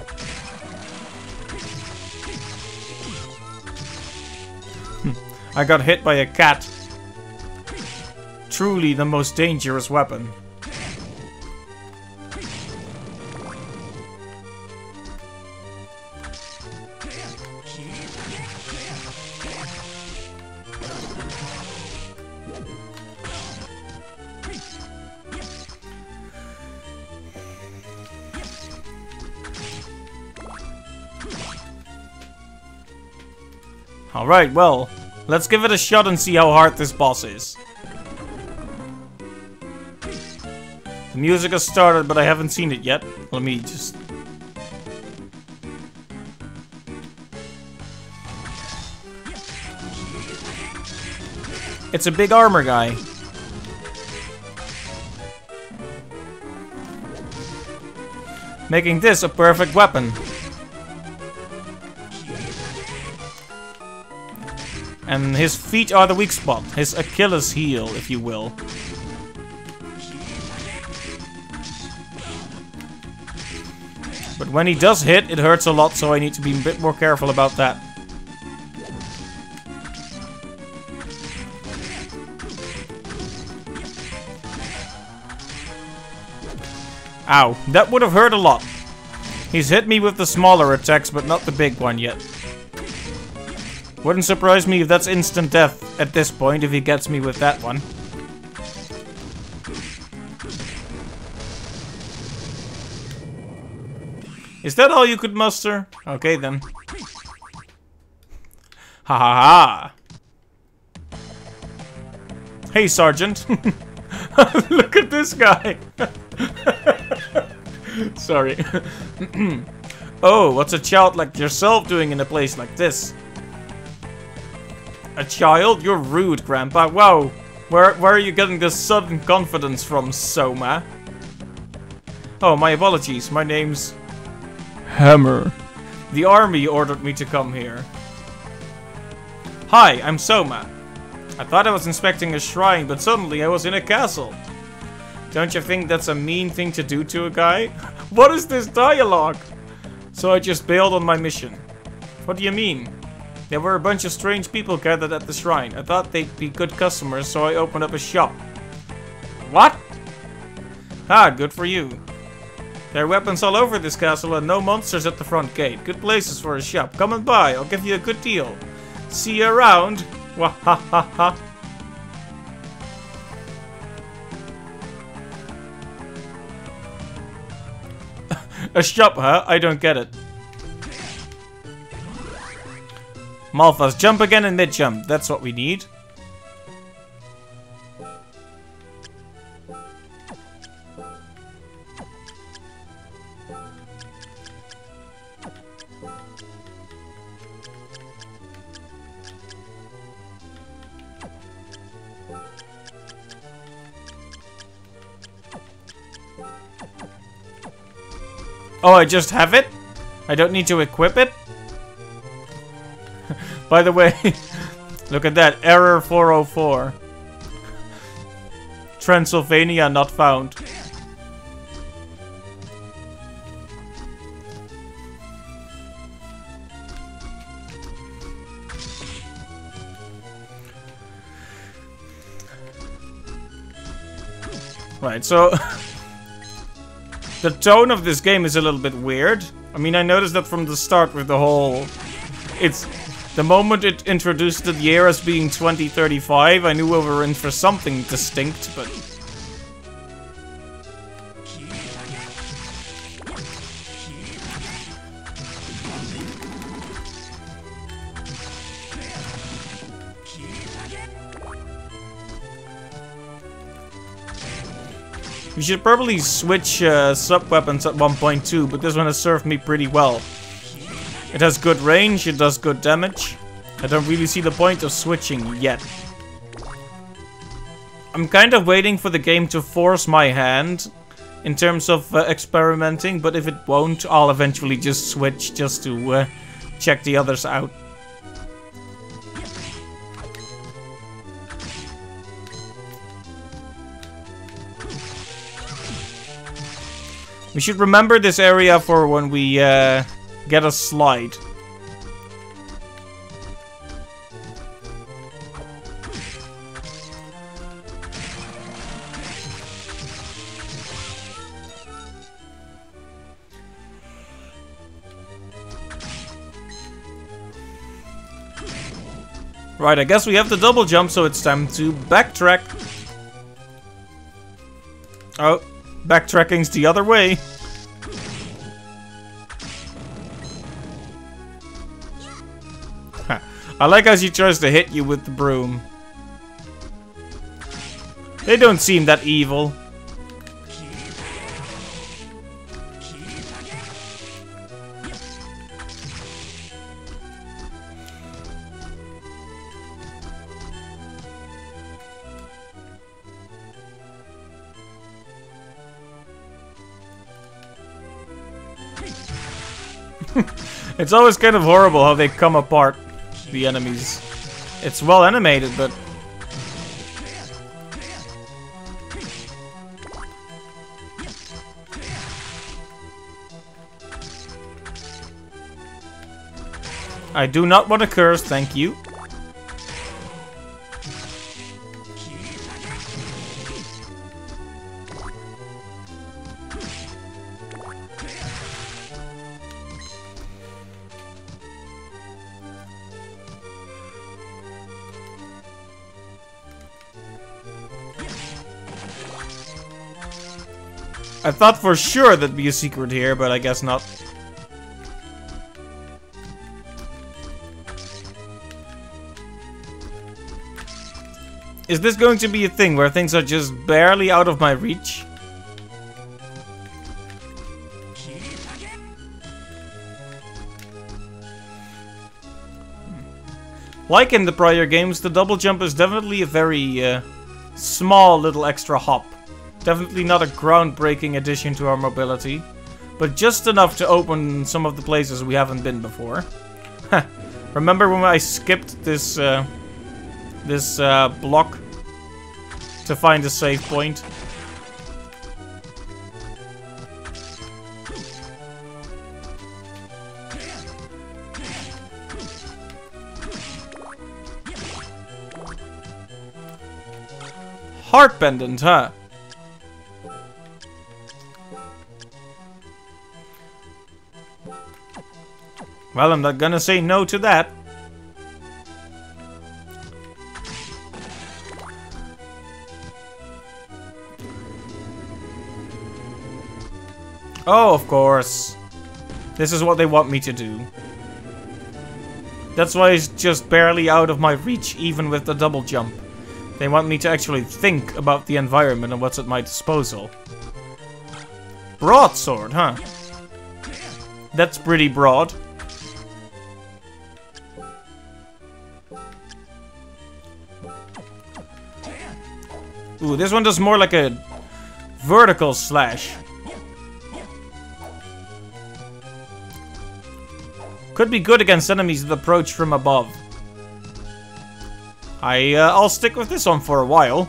I got hit by a cat. Truly the most dangerous weapon. Alright, well, let's give it a shot and see how hard this boss is. The music has started, but I haven't seen it yet. Let me just... It's a big armor guy. Making this a perfect weapon. And his feet are the weak spot. His Achilles heel, if you will. But when he does hit, it hurts a lot, so I need to be a bit more careful about that. Ow, that would have hurt a lot. He's hit me with the smaller attacks, but not the big one yet. Wouldn't surprise me if that's instant death at this point, if he gets me with that one. Is that all you could muster? Okay then. Ha ha ha! Hey, Sergeant! Look at this guy! Sorry. Oh, what's a child like yourself doing in a place like this? A child? You're rude, Grandpa. Wow. Where are you getting this sudden confidence from, Soma? Oh, my apologies. My name's... Hammer. The army ordered me to come here. Hi, I'm Soma. I thought I was inspecting a shrine, but suddenly I was in a castle. Don't you think that's a mean thing to do to a guy? What is this dialogue? So I just bailed on my mission. What do you mean? There were a bunch of strange people gathered at the shrine. I thought they'd be good customers, so I opened up a shop. What? Ah, good for you. There are weapons all over this castle and no monsters at the front gate. Good places for a shop. Come and buy. I'll give you a good deal. See you around. Wah ha ha ha. A shop, huh? I don't get it. Malphas, jump again in mid-jump. That's what we need. Oh, I just have it? I don't need to equip it? By the way, look at that. Error 404. Transylvania not found. Right, so... the tone of this game is a little bit weird. I mean, I noticed that from the start with the whole... It's... The moment it introduced the year as being 2035, I knew we were in for something distinct, but... We should probably switch sub-weapons at one point too, but this one has served me pretty well. It has good range, it does good damage. I don't really see the point of switching yet. I'm kind of waiting for the game to force my hand in terms of experimenting, but if it won't, I'll eventually just switch just to check the others out. We should remember this area for when we get a slide. Right, I guess we have the double jump, so it's time to backtrack. Oh, backtracking's the other way. I like how she tries to hit you with the broom. They don't seem that evil. It's always kind of horrible how they come apart, the enemies. It's well animated, but... I do not want to curse, thank you. I thought for sure there'd be a secret here, but I guess not. Is this going to be a thing where things are just barely out of my reach? Like in the prior games, the double jump is definitely a very small little extra hop. Definitely not a groundbreaking addition to our mobility, but just enough to open some of the places we haven't been before. Remember when I skipped this block to find a save point? Heart pendant, huh? Well, I'm not gonna say no to that. Oh, of course. This is what they want me to do. That's why it's just barely out of my reach, even with the double jump. They want me to actually think about the environment and what's at my disposal. Broadsword, huh? That's pretty broad. Ooh, this one does more like a vertical slash. Could be good against enemies that approach from above. I'll stick with this one for a while.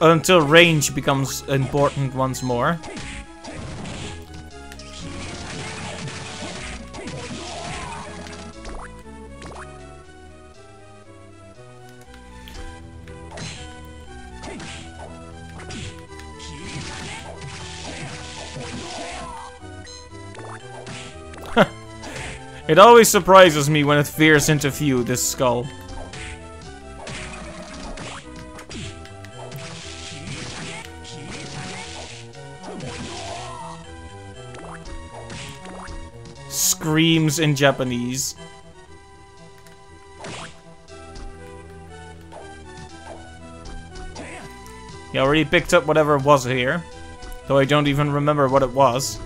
Until range becomes important once more. It always surprises me when it veers into view, this skull. Screams in Japanese. Yeah, I already picked up whatever was here. Though I don't even remember what it was.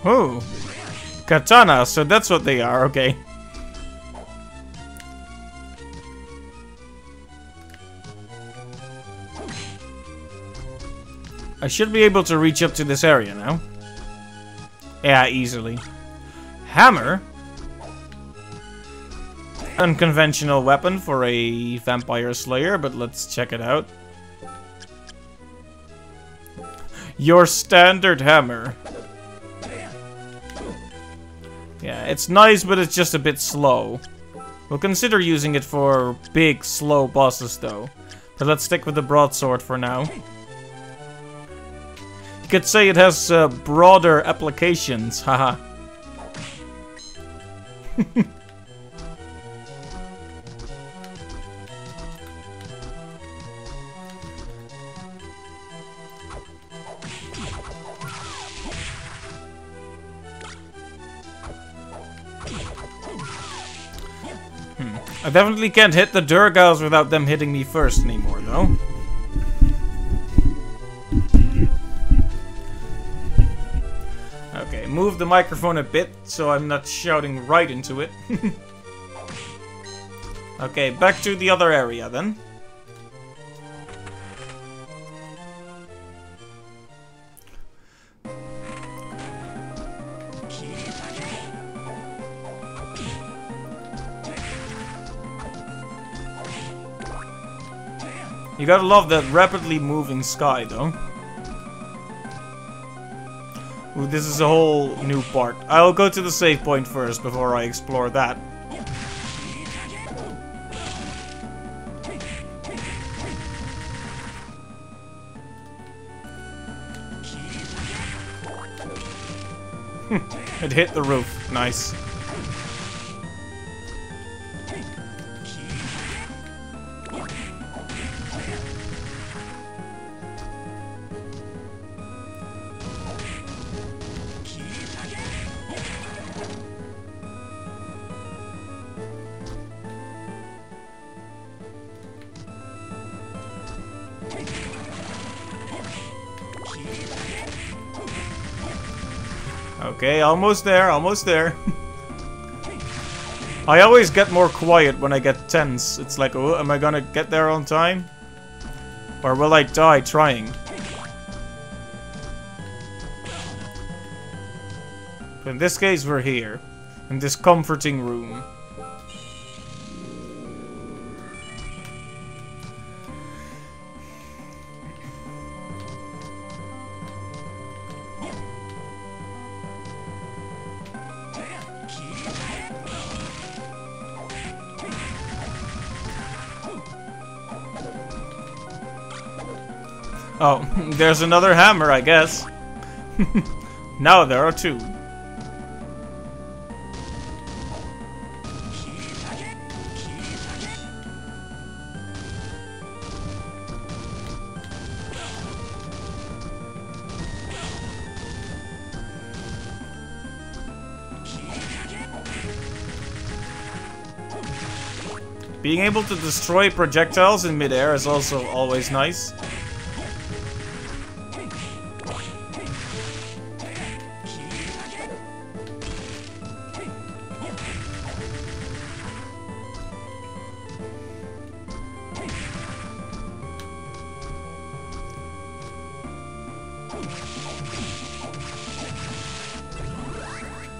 Oh, katana, so that's what they are, okay. I should be able to reach up to this area now. Yeah, easily. Hammer? Unconventional weapon for a vampire slayer, but let's check it out. Your standard hammer. Yeah, it's nice, but it's just a bit slow. We'll consider using it for big, slow bosses, though. But let's stick with the broadsword for now. You could say it has broader applications, haha. I definitely can't hit the Durgals without them hitting me first anymore, though. Okay, move the microphone a bit so I'm not shouting right into it. Okay, back to the other area then. You gotta love that rapidly moving sky, though. Ooh, this is a whole new part. I'll go to the save point first before I explore that. It hit the roof. Nice. Okay, almost there, almost there. I always get more quiet when I get tense. It's like, oh, am I gonna get there on time? Or will I die trying? In this case, we're here. In this comforting room. Oh, there's another hammer, I guess. Now there are two. Being able to destroy projectiles in midair is also always nice.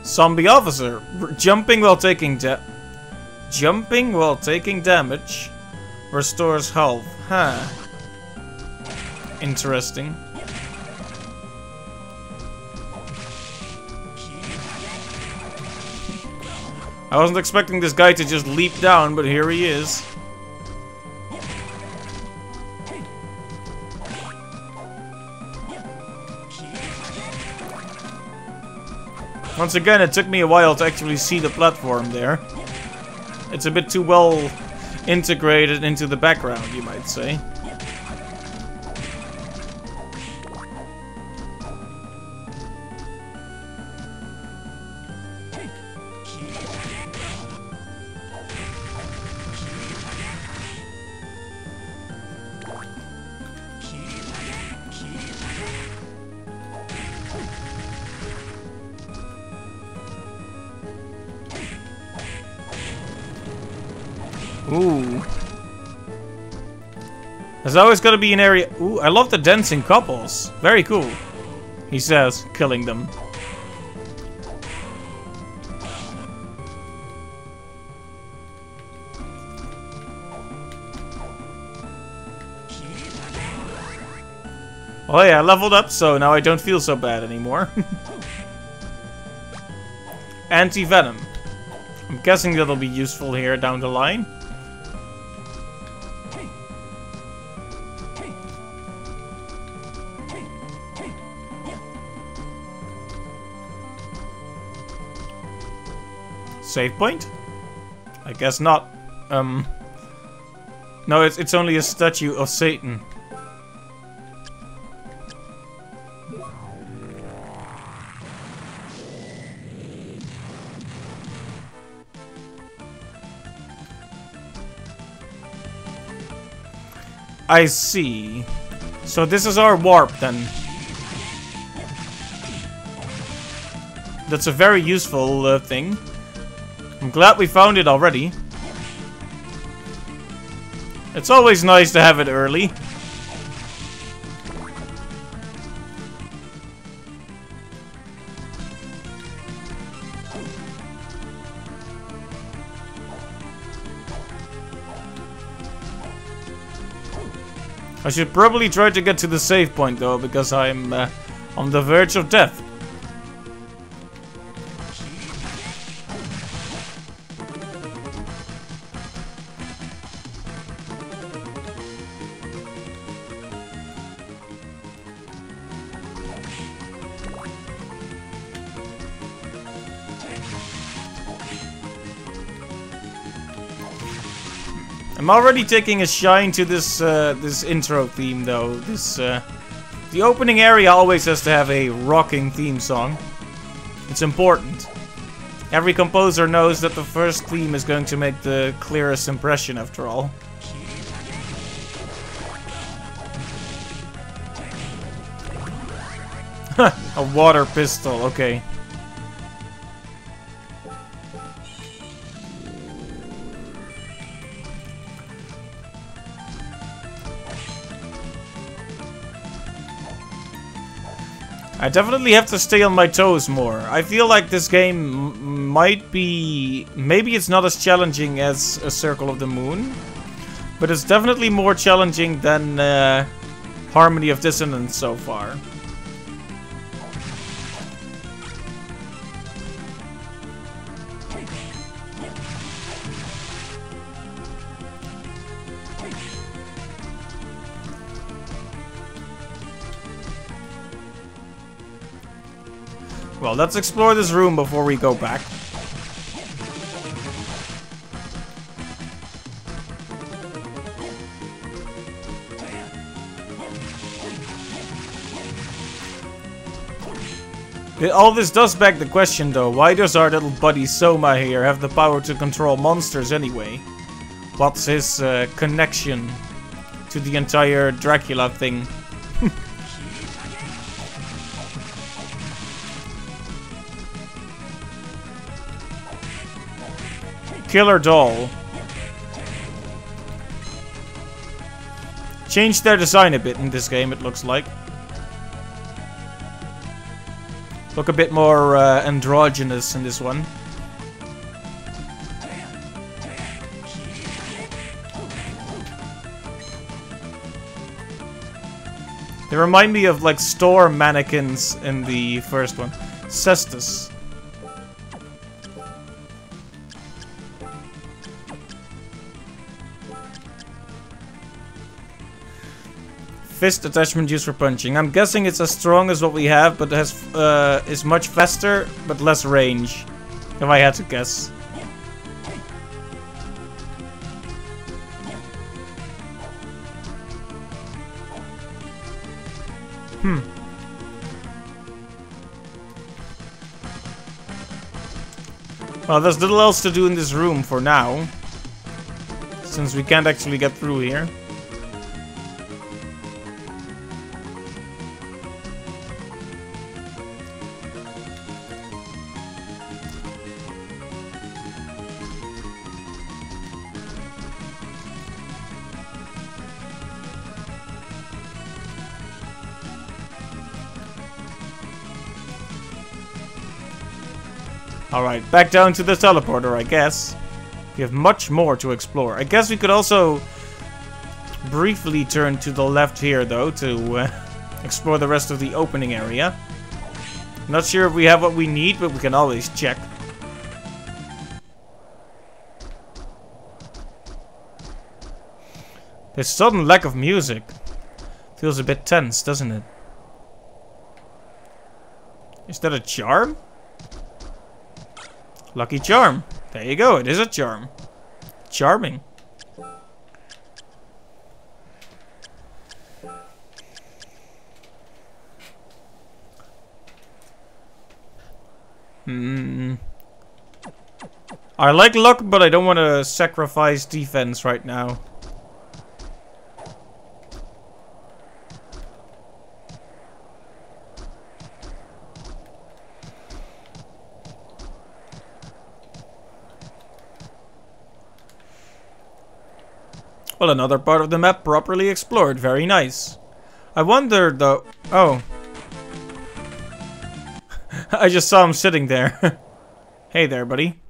Zombie officer, jumping while taking damage restores health. Huh. Interesting. I wasn't expecting this guy to just leap down, but here he is. Once again, it took me a while to actually see the platform there. It's a bit too well integrated into the background, you might say. Ooh. There's always gotta be an area. Ooh, I love the dancing couples. Very cool. He says, killing them. Oh yeah, I leveled up, so now I don't feel so bad anymore. Anti-venom. I'm guessing that'll be useful here down the line. Save point? I guess not. No, it's only a statue of Satan. I see. So this is our warp then. That's a very useful thing. I'm glad we found it already. It's always nice to have it early. I should probably try to get to the save point though, because I'm on the verge of death. I'm already taking a shine to this this intro theme though. This the opening area always has to have a rocking theme song. It's important. Every composer knows that the first theme is going to make the clearest impression after all. A water pistol, okay. I definitely have to stay on my toes more. I feel like this game might be... Maybe it's not as challenging as a Circle of the Moon, but it's definitely more challenging than Harmony of Dissonance so far. Well, let's explore this room before we go back. All this does beg the question though, why does our little buddy Soma here have the power to control monsters anyway? What's his connection to the entire Dracula thing? Killer doll. Changed their design a bit in this game, it looks like. Look a bit more androgynous in this one. They remind me of like store mannequins in the first one. Cestus. Fist attachment used for punching. I'm guessing it's as strong as what we have, but has is much faster, but less range. If I had to guess. Well, there's little else to do in this room for now, since we can't actually get through here. Alright, back down to the teleporter, I guess. We have much more to explore. I guess we could also briefly turn to the left here, though, to explore the rest of the opening area. Not sure if we have what we need, but we can always check. This sudden lack of music feels a bit tense, doesn't it? Is that a charm? Lucky charm. There you go, it is a charm. Charming. I like luck, but I don't want to sacrifice defense right now. Well, another part of the map properly explored. Very nice. I wonder though... Oh. I just saw him sitting there. Hey there, buddy.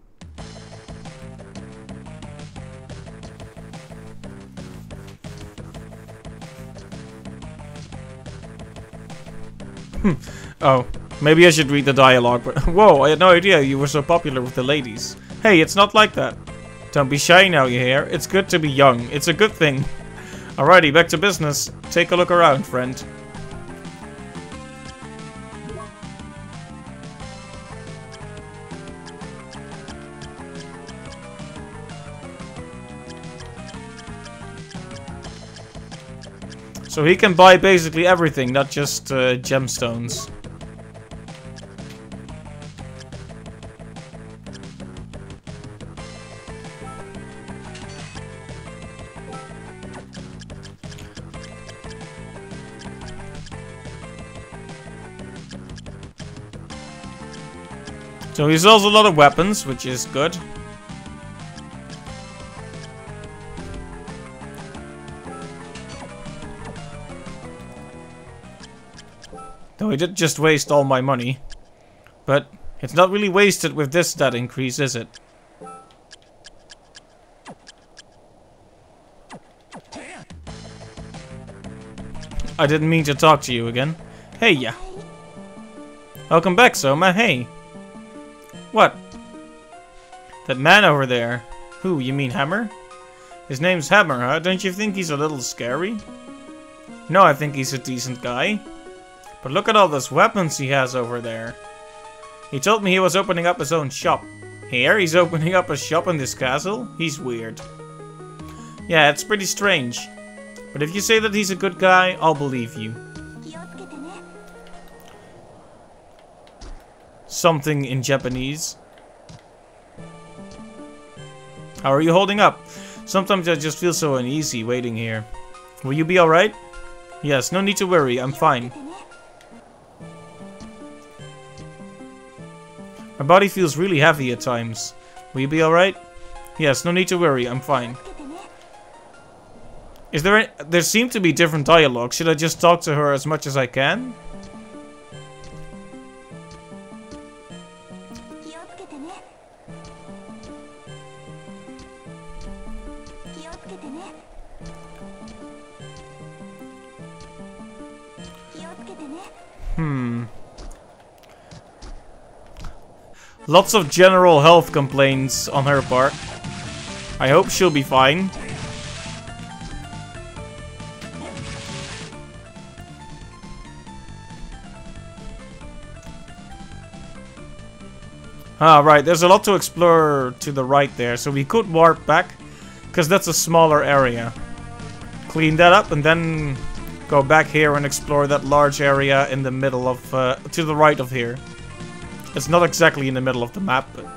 Oh. Maybe I should read the dialogue, but... Whoa, I had no idea you were so popular with the ladies. Hey, it's not like that. Don't be shy now, you hear? It's good to be young. It's a good thing. Alrighty, back to business. Take a look around, friend. So he can buy basically everything, not just gemstones. So he sells a lot of weapons, which is good. Though I did just waste all my money. But it's not really wasted with this stat increase, is it? I didn't mean to talk to you again. Hey, yeah. Welcome back, Soma. Hey. What? That man over there. Who, you mean Hammer? His name's Hammer, huh? Don't you think he's a little scary? No, I think he's a decent guy. But look at all those weapons he has over there. He told me he was opening up his own shop. Here, he's opening up a shop in this castle? He's weird. Yeah, it's pretty strange. But if you say that he's a good guy, I'll believe you. Something in Japanese. How are you holding up? Sometimes I just feel so uneasy waiting here. Will you be alright? Yes, no need to worry, I'm fine. My body feels really heavy at times. Will you be alright? Yes, no need to worry, I'm fine. Is there there seem to be different dialogue. Should I just talk to her as much as I can? Lots of general health complaints on her part. I hope she'll be fine. Ah, right, there's a lot to explore to the right there, so we could warp back, because that's a smaller area. Clean that up and then go back here and explore that large area in the middle of, to the right of here. It's not exactly in the middle of the map, but...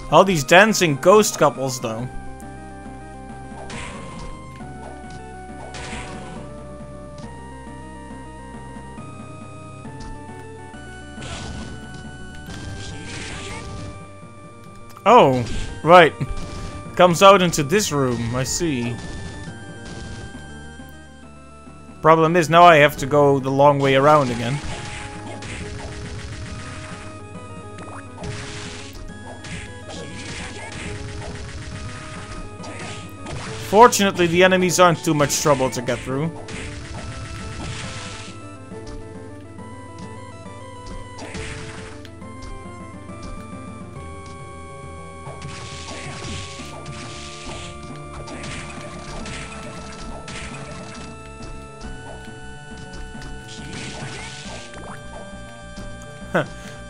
all these dancing ghost couples, though. Oh, right. Comes out into this room, I see. Problem is, now I have to go the long way around again. Fortunately, the enemies aren't too much trouble to get through.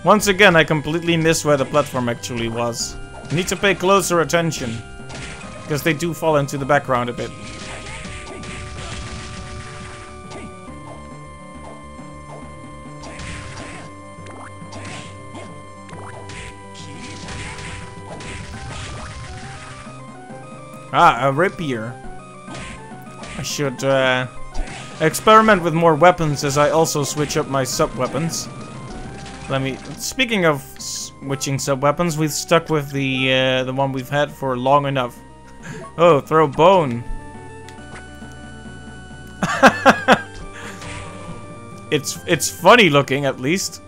Once again, I completely missed where the platform actually was. I need to pay closer attention, because they do fall into the background a bit. Ah, a rapier. I should experiment with more weapons as I also switch up my sub-weapons. Speaking of switching sub-weapons, we've stuck with the one we've had for long enough. Oh, throw bone. It's funny looking, at least.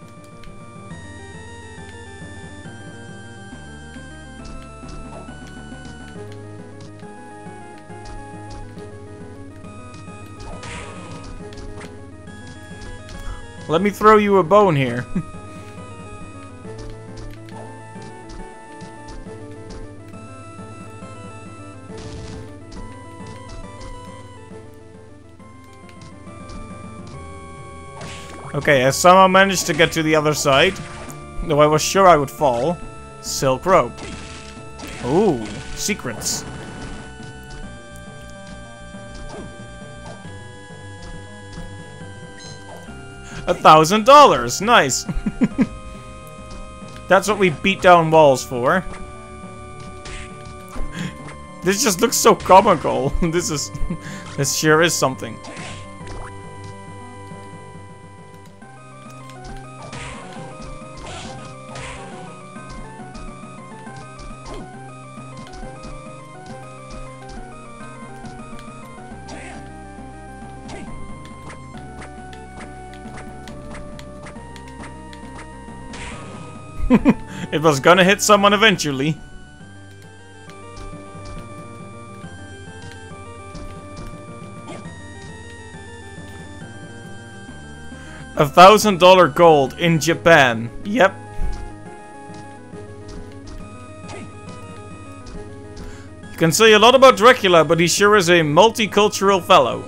Let me throw you a bone here. Okay, I somehow managed to get to the other side, though I was sure I would fall. Silk rope. Ooh, secrets. $1,000! Nice! That's what we beat down walls for. This just looks so comical. This sure is something. It was gonna hit someone eventually. $1,000 gold in Japan. Yep. You can say a lot about Dracula, but he sure is a multicultural fellow.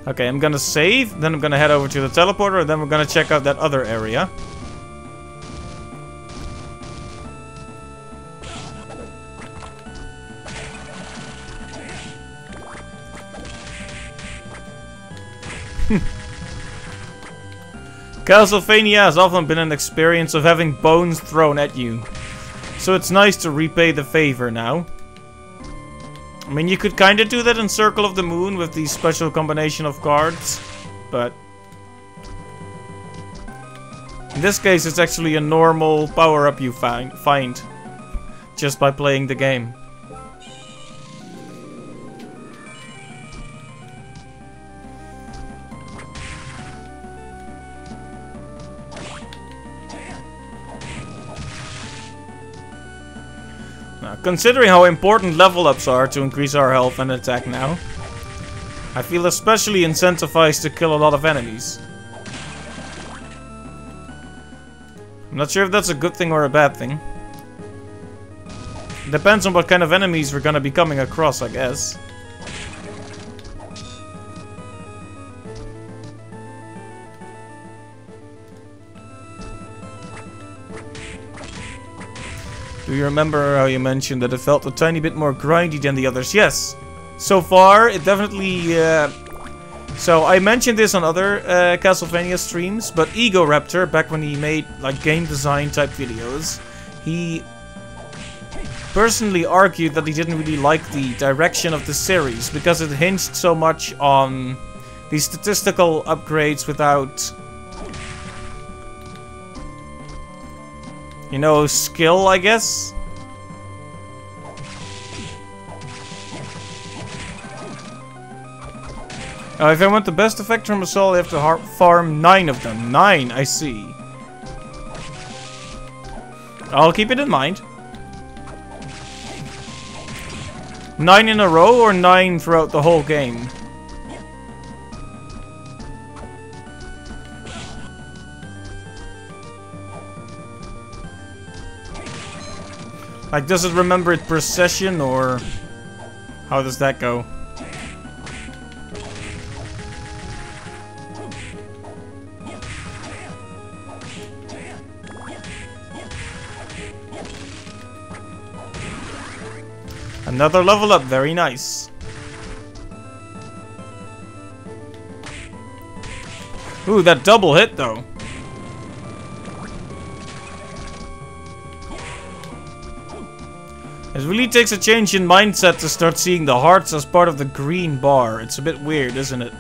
Okay, I'm gonna save, then I'm gonna head over to the teleporter, and then we're gonna check out that other area. Castlevania has often been an experience of having bones thrown at you. So it's nice to repay the favor now. I mean, you could kinda do that in Circle of the Moon with the special combination of cards, but in this case it's actually a normal power-up you find just by playing the game. Considering how important level ups are to increase our health and attack now, I feel especially incentivized to kill a lot of enemies. I'm not sure if that's a good thing or a bad thing. Depends on what kind of enemies we're gonna be coming across, I guess. Do you remember how you mentioned that it felt a tiny bit more grindy than the others? Yes. So far, it definitely... So, I mentioned this on other Castlevania streams, but Ego Raptor, back when he made like game design type videos, he personally argued that he didn't really like the direction of the series because it hinged so much on the statistical upgrades without... you know, skill, I guess? If I want the best effect from a soul, I have to farm 9 of them. 9, I see. I'll keep it in mind. 9 in a row or 9 throughout the whole game? Like, does it remember it per session, or how does that go? Another level up, very nice. Ooh, that double hit though. It really takes a change in mindset to start seeing the hearts as part of the green bar. It's a bit weird, isn't it?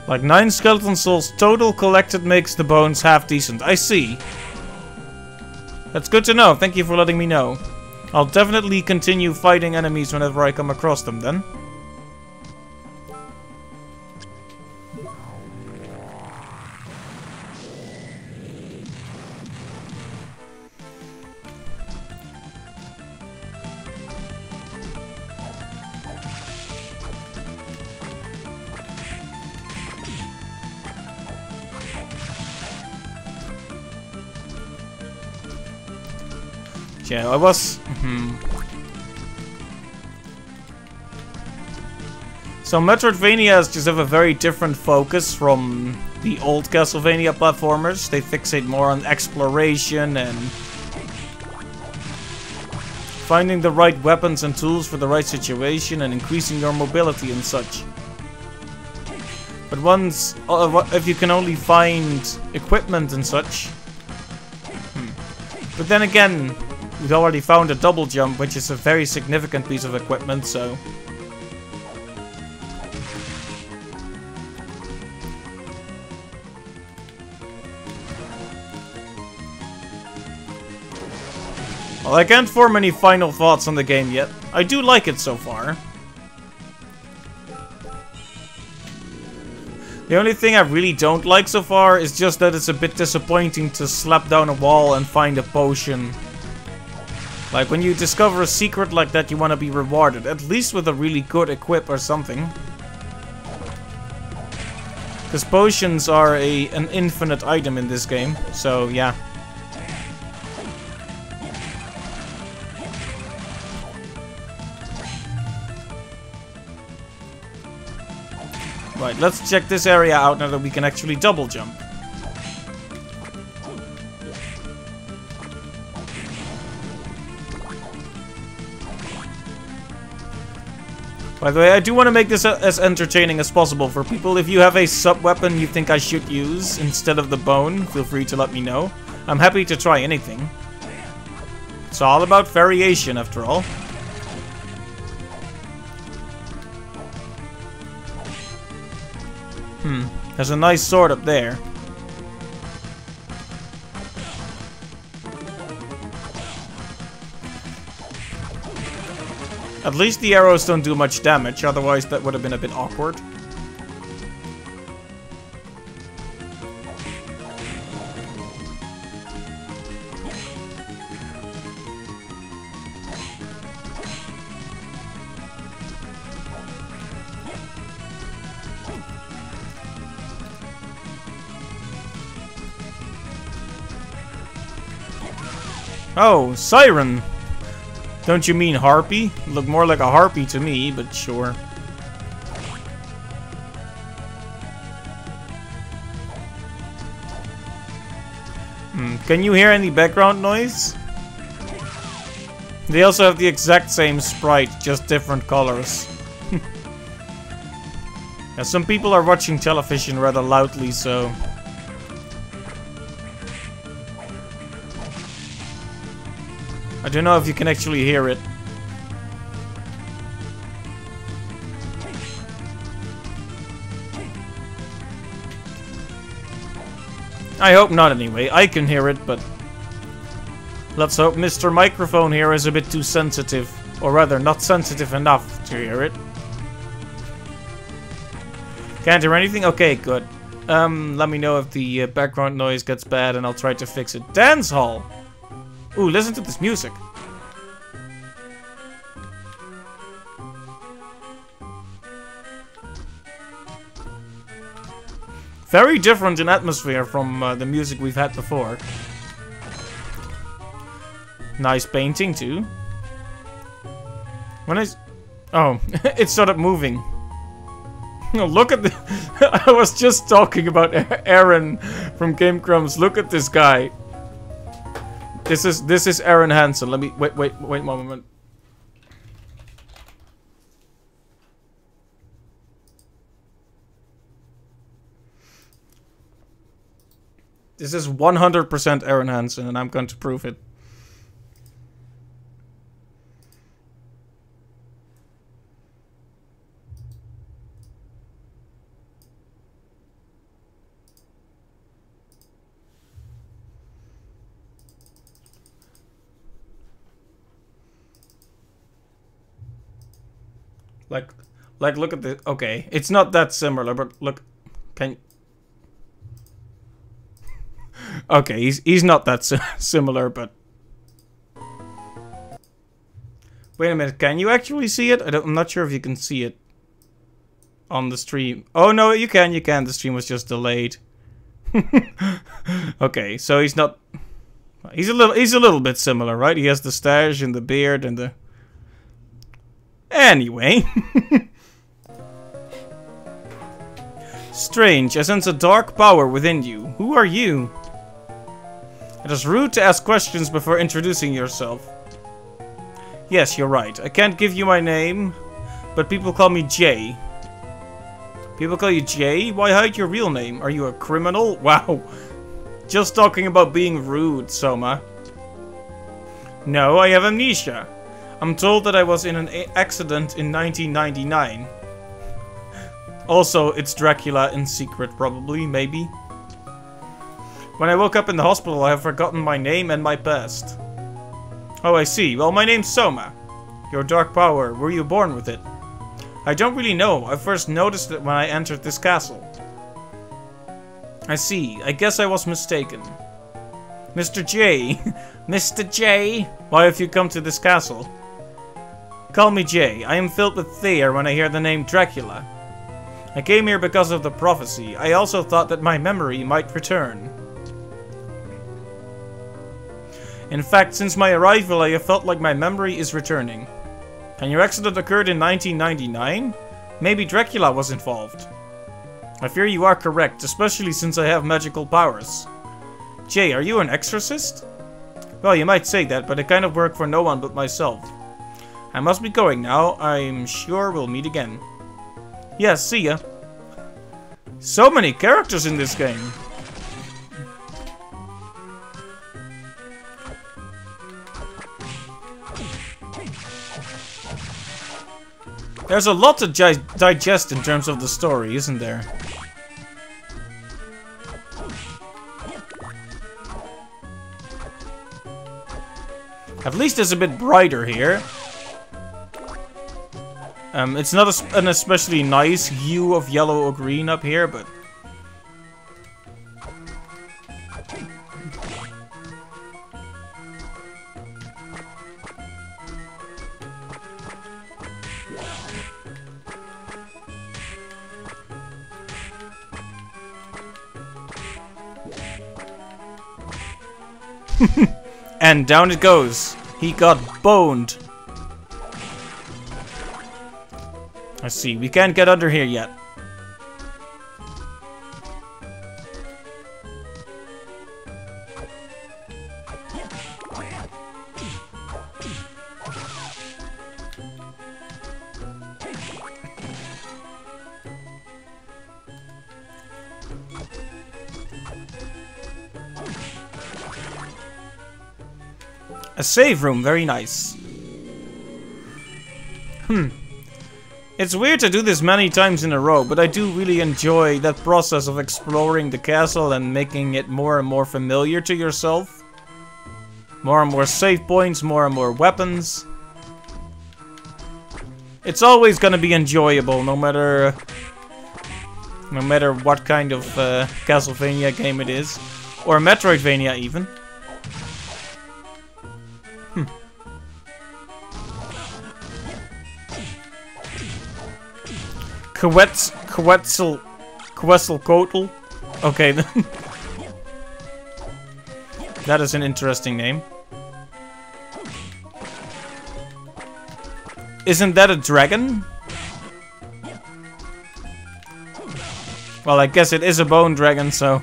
Like 9 skeleton souls total collected makes the bones half decent. I see. That's good to know. Thank you for letting me know. I'll definitely continue fighting enemies whenever I come across them then. Yeah, I was... So Metroidvanias just have a very different focus from the old Castlevania platformers. They fixate more on exploration and finding the right weapons and tools for the right situation and increasing your mobility and such. But once... if you can only find equipment and such... But then again... we've already found a double jump, which is a very significant piece of equipment, so... Well, I can't form any final thoughts on the game yet. I do like it so far. The only thing I really don't like so far is just that it's a bit disappointing to slap down a wall and find a potion. Like, when you discover a secret like that, you want to be rewarded. At least with a really good equip or something. Because potions are an infinite item in this game. So, yeah. Right, let's check this area out now that we can actually double jump. By the way, I do want to make this as entertaining as possible for people. If you have a sub-weapon you think I should use instead of the bone, feel free to let me know. I'm happy to try anything. It's all about variation, after all. There's a nice sword up there. At least the arrows don't do much damage, otherwise that would have been a bit awkward. Oh, Siren! Don't you mean harpy? Look more like a harpy to me, but sure. Can you hear any background noise? They also have the exact same sprite, just different colors. Yeah, some people are watching television rather loudly, so... I don't know if you can actually hear it. I hope not anyway. I can hear it, but... let's hope Mr. Microphone here is a bit too sensitive. Or rather, not sensitive enough to hear it. Can't hear anything? Okay, good. Let me know if the background noise gets bad and I'll try to fix it. Dance hall! Ooh, listen to this music. Very different in atmosphere from the music we've had before. Nice painting too. When oh, it started moving. Look at the... I was just talking about Aaron from Game Crumbs. Look at this guy. This is Aaron Hansen. Let me wait one moment. This is 100% Aaron Hansen, and I'm going to prove it. Like, look at this. Okay, it's not that similar, but look, can. Okay, he's not that similar, but. Wait a minute, can you actually see it? I'm not sure if you can see it on the stream. Oh no, you can. The stream was just delayed. Okay, so he's not. He's a little bit similar, right? He has the stash and the beard and the. Anyway. Strange, I sense a dark power within you. Who are you? It is rude to ask questions before introducing yourself. Yes, you're right. I can't give you my name, but people call me Jay. People call you Jay? Why hide your real name? Are you a criminal? Wow. Just talking about being rude, Soma. No, I have amnesia. I'm told that I was in an accident in 1999. Also, it's Dracula in secret, probably, maybe. When I woke up in the hospital, I have forgotten my name and my past. Oh, I see. Well, my name's Soma. Your dark power, were you born with it? I don't really know. I first noticed it when I entered this castle. I see. I guess I was mistaken. Mr. J, Mr. J, why have you come to this castle? Call me Jay. I am filled with fear when I hear the name Dracula. I came here because of the prophecy. I also thought that my memory might return. In fact, since my arrival, I have felt like my memory is returning. Can your accident occurred in 1999? Maybe Dracula was involved. I fear you are correct, especially since I have magical powers. Jay, are you an exorcist? Well, you might say that, but I kind of work for no one but myself. I must be going now. I'm sure we'll meet again. Yeah, see ya. So many characters in this game. There's a lot to digest in terms of the story, isn't there? At least it's a bit brighter here. It's not an especially nice hue of yellow or green up here, but... And down it goes. He got boned. Let's see, we can't get under here yet. A save room, very nice. It's weird to do this many times in a row, but I do really enjoy that process of exploring the castle and making it more and more familiar to yourself. More and more save points, more and more weapons. It's always gonna be enjoyable, no matter what kind of Castlevania game it is. Or Metroidvania even. Quetzalcoatl. Okay, that is an interesting name. Isn't that a dragon? Well, I guess it is a bone dragon, so...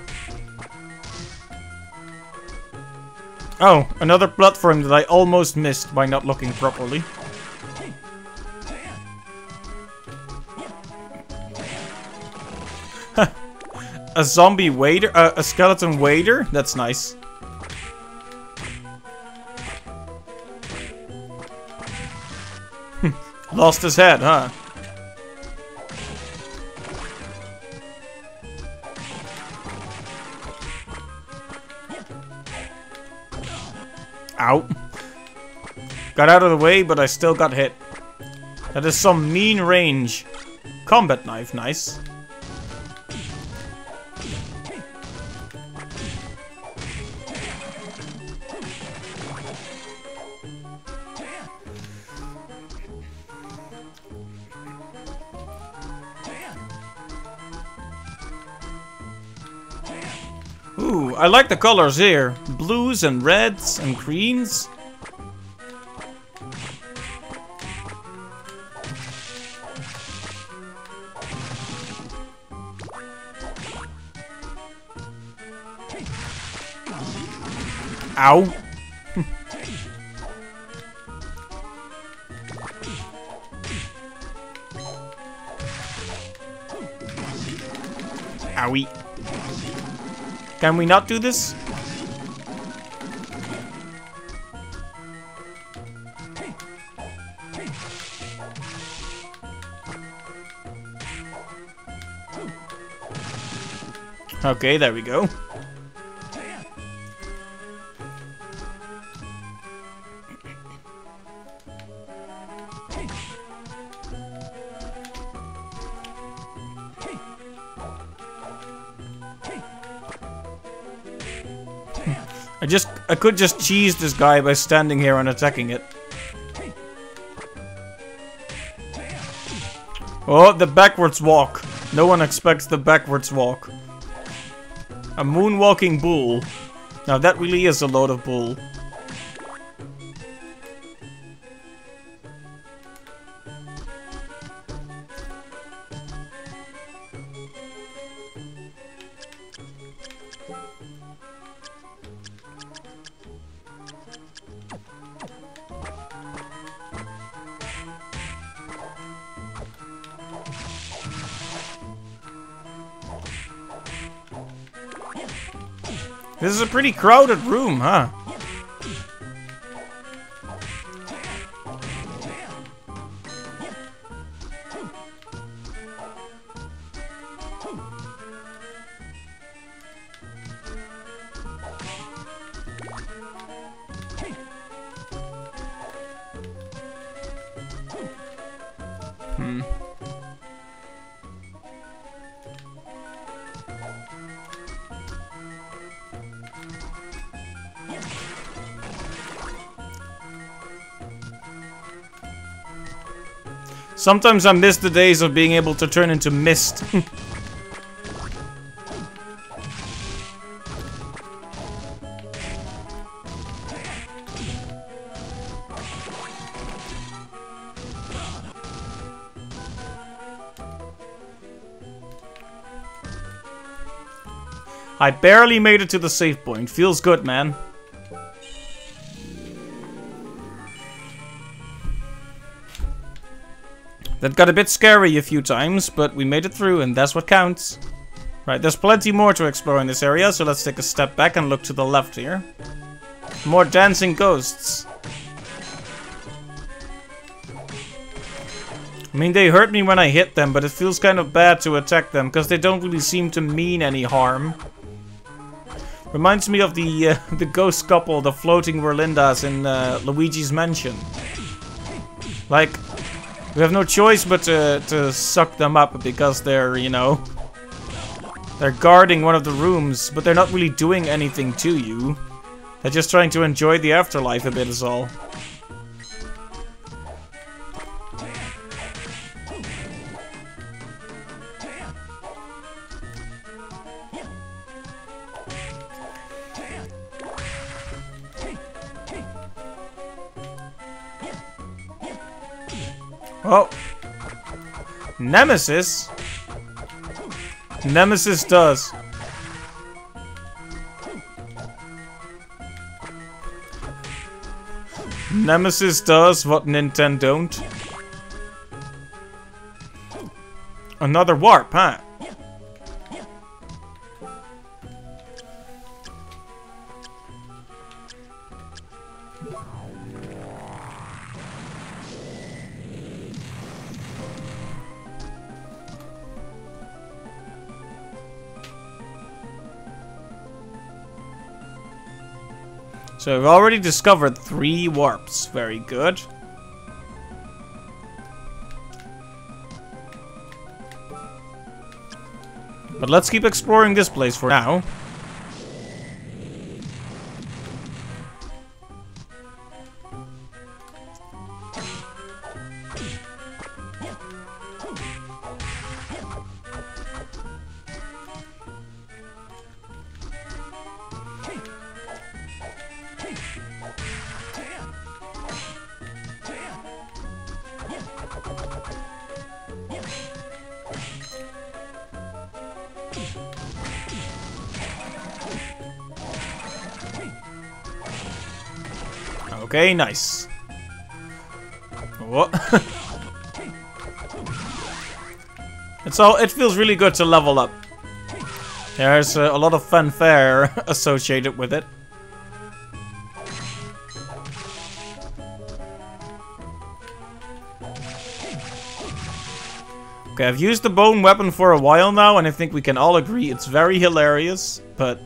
Oh, another platform that I almost missed by not looking properly. A zombie wader? A skeleton wader? That's nice. Lost his head, huh? Ow. Got out of the way, but I still got hit. That is some mean range. Combat knife, nice. Ooh, I like the colors here. Blues and reds and greens. Ow. Owie. Can we not do this? Okay, there we go. I could just cheese this guy by standing here and attacking it. Oh, the backwards walk. No one expects the backwards walk. A moonwalking bull. Now that really is a load of bull. This is a pretty crowded room, huh? Sometimes I miss the days of being able to turn into mist. I barely made it to the save point. Feels good, man. That got a bit scary a few times, but we made it through, and that's what counts. Right, there's plenty more to explore in this area, so let's take a step back and look to the left here. More dancing ghosts. I mean, they hurt me when I hit them, but it feels kind of bad to attack them, because they don't really seem to mean any harm. Reminds me of the ghost couple, the floating Verlindas in Luigi's Mansion. Like, we have no choice but to suck them up because they're, you know, they're guarding one of the rooms, but they're not really doing anything to you. They're just trying to enjoy the afterlife a bit is all. Oh. Nemesis? Nemesis does. Nemesis does what Nintendo don't. Another warp, huh? So we've already discovered 3 warps. Very good. But let's keep exploring this place for now. Okay, nice. What? It feels really good to level up. There's a lot of fanfare associated with it. Okay, I've used the bone weapon for a while now, and I think we can all agree it's very hilarious, but...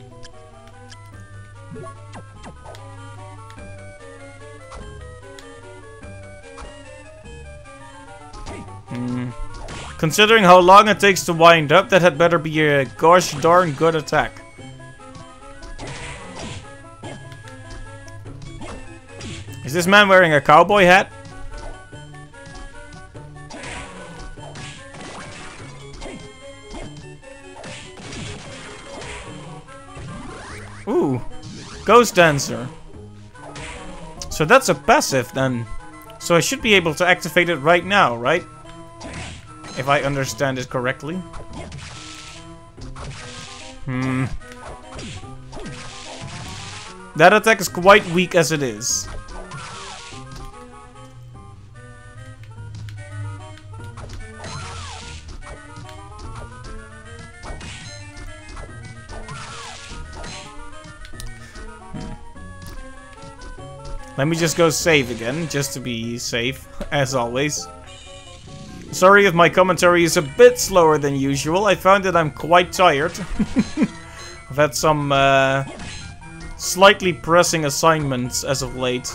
Considering how long it takes to wind up, that had better be a gosh darn good attack. this man wearing a cowboy hat? Ooh, Ghost Dancer. So that's a passive then. So I should be able to activate it right now, right? If I understand it correctly. That attack is quite weak as it is. Let me just go save again, just to be safe, as always. Sorry if my commentary is a bit slower than usual. I found that I'm quite tired. I've had some slightly pressing assignments as of late.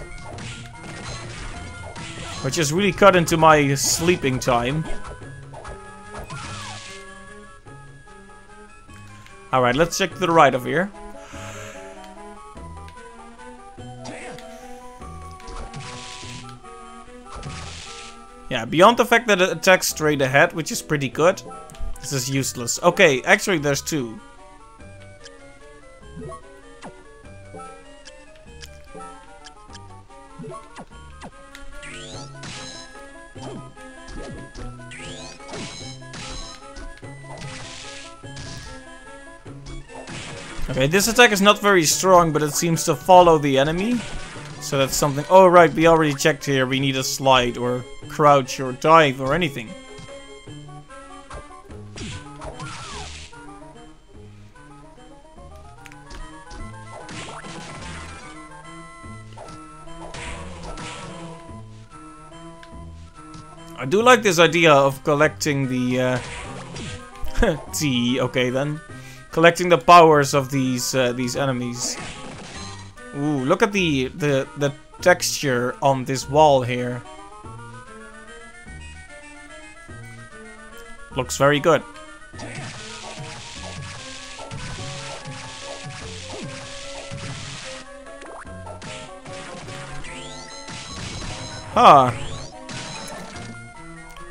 Which has really cut into my sleeping time. Alright, let's check to the right of here. Yeah, beyond the fact that it attacks straight ahead, which is pretty good, this is useless. Okay, actually there's two. Okay, this attack is not very strong, but it seems to follow the enemy. So that's something. Oh, right, we already checked here. We need a slide or crouch or dive or anything. I do like this idea of collecting the okay then. Collecting the powers of these enemies. Ooh, look at the texture on this wall here. Looks very good. Huh.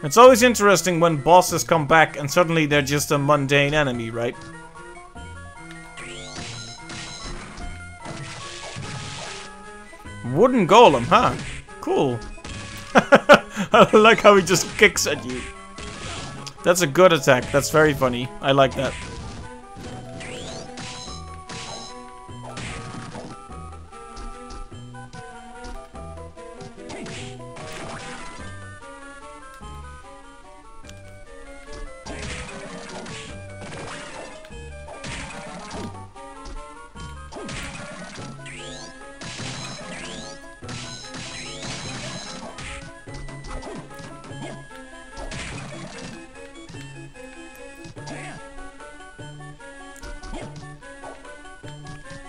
It's always interesting when bosses come back and suddenly they're just a mundane enemy, right? Wooden golem, huh? Cool. I like how he just kicks at you. That's a good attack. That's very funny. I like that.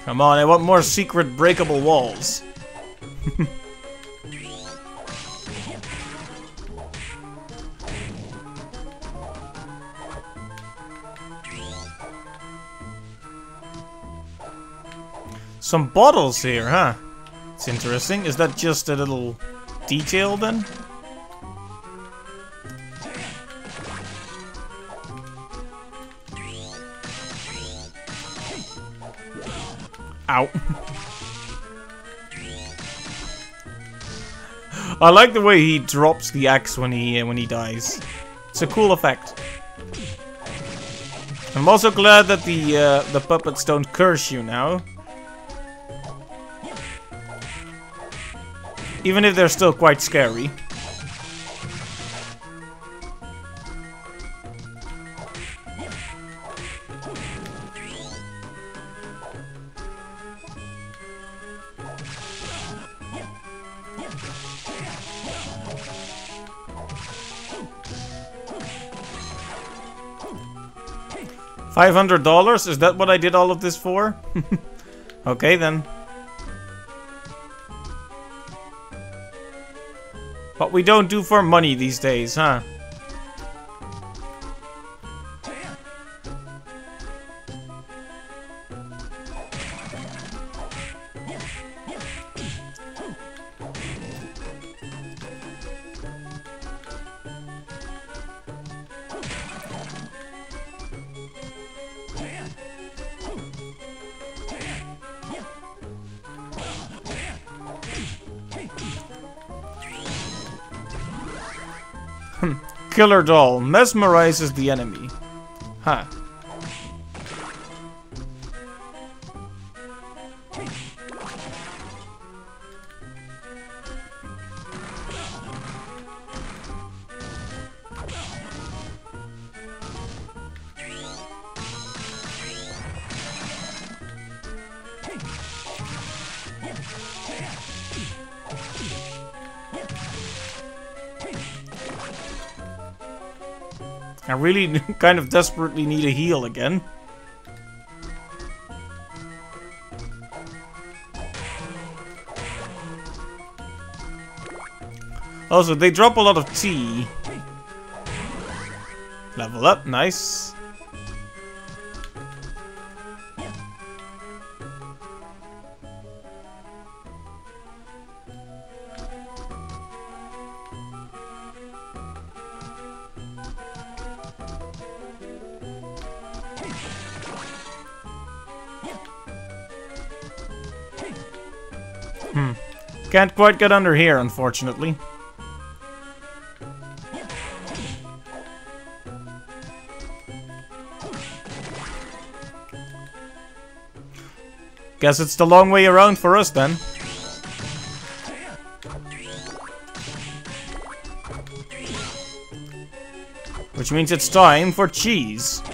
Come on, I want more secret breakable walls. Some bottles here, huh? It's interesting. Is that just a little detail then? Ow. I like the way he drops the axe when he dies. It's a cool effect. I'm also glad that the puppets don't curse you now. Even if they're still quite scary. $500? Is that what I did all of this for? Okay then. What we don't do for money these days, huh? Killer doll mesmerizes the enemy. Huh. I really kind of desperately need a heal again. Also, they drop a lot of tea. Level up, nice. Can't quite get under here, unfortunately. Guess it's the long way around for us then. Which means it's time for cheese.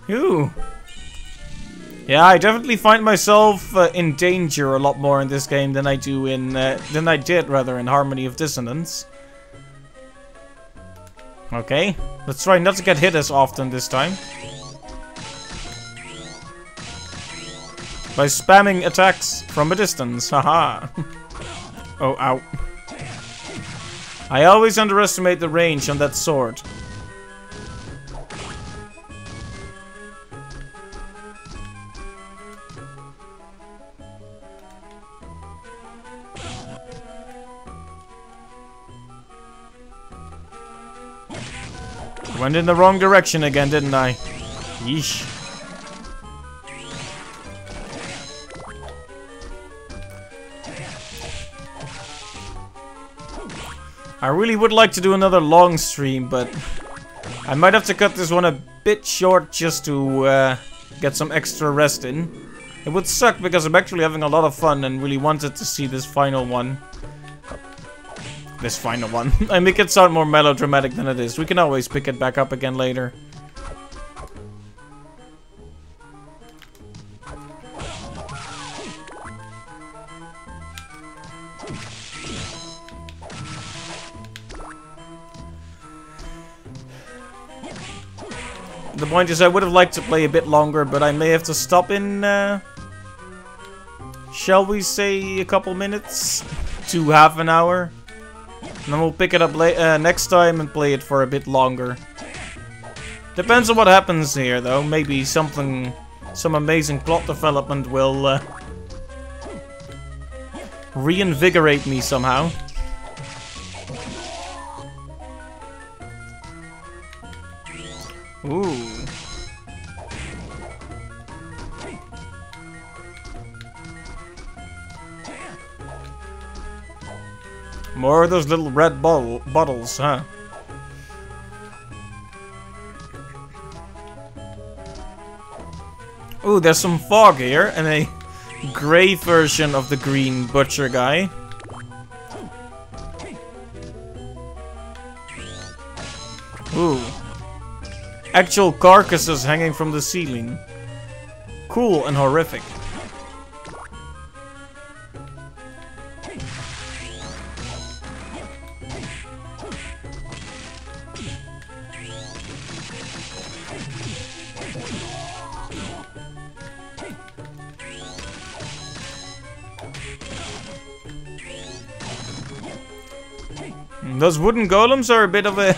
Phew. Yeah, I definitely find myself in danger a lot more in this game than I do in than I did rather in Harmony of Dissonance. Okay, let's try not to get hit as often this time. By spamming attacks from a distance, haha. Oh, ow. I always underestimate the range on that sword. Went in the wrong direction again, didn't I? Yeesh. I really would like to do another long stream, but I might have to cut this one a bit short just to get some extra rest in. It would suck because I'm actually having a lot of fun and really wanted to see this final one. This final one. I make it sound more melodramatic than it is. We can always pick it back up again later. The point is I would have liked to play a bit longer, but I may have to stop in, shall we say a couple minutes to half an hour? And then we'll pick it up next time and play it for a bit longer. Depends on what happens here, though. Maybe some amazing plot development will reinvigorate me somehow. Ooh. More of those little red bottles, huh? Ooh, there's some fog here, and a gray version of the green butcher guy. Ooh. Actual carcasses hanging from the ceiling. Cool and horrific. Those wooden golems are a bit of a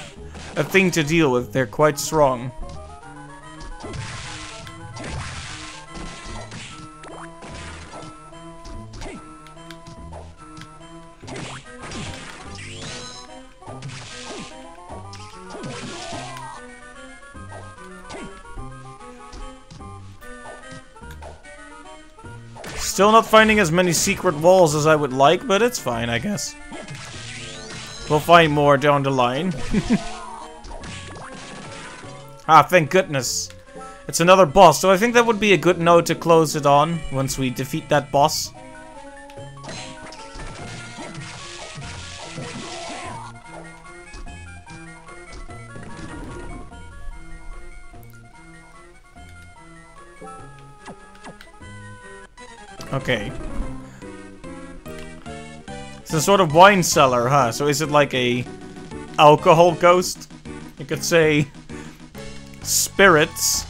thing to deal with. They're quite strong. Still not finding as many secret walls as I would like, but it's fine, I guess. We'll find more down the line. Ah, thank goodness. It's another boss, so I think that would be a good note to close it on once we defeat that boss. Okay. It's a sort of wine cellar, huh? So is it like a alcohol ghost? You could say spirits.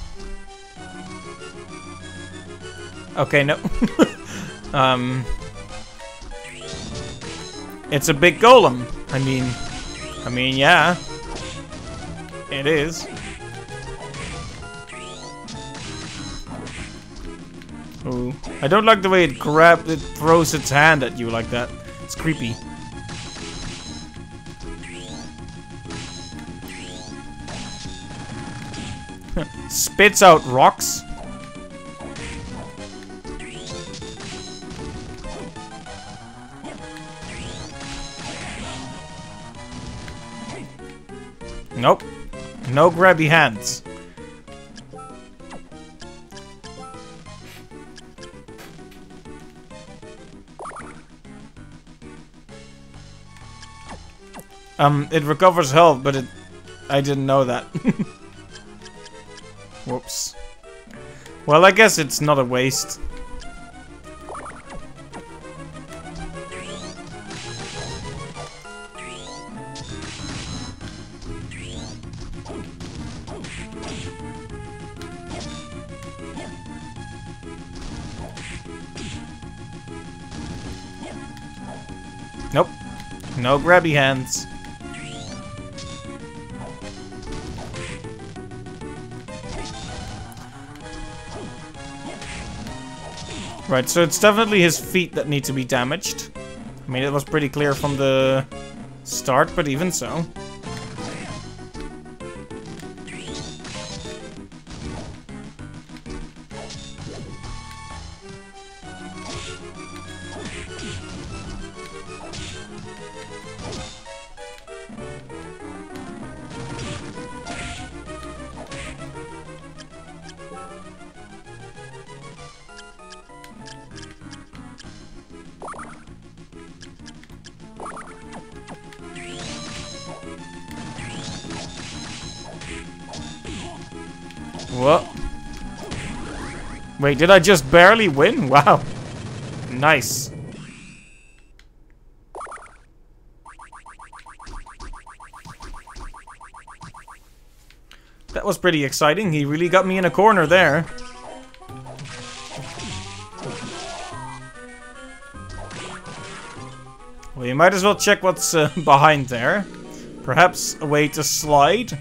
Okay, no. It's a big golem. I mean, yeah. It is. Ooh. I don't like the way it throws its hand at you like that. It's creepy. Spits out rocks. Nope. No grabby hands. It recovers health, but I didn't know that. Whoops. Well, I guess it's not a waste. Nope. No grabby hands. Right, so it's definitely his feet that need to be damaged. I mean, it was pretty clear from the start, but even so. What? Wait, did I just barely win? Wow. Nice. That was pretty exciting. He really got me in a corner there. Well, you might as well check what's behind there. Perhaps a way to slide.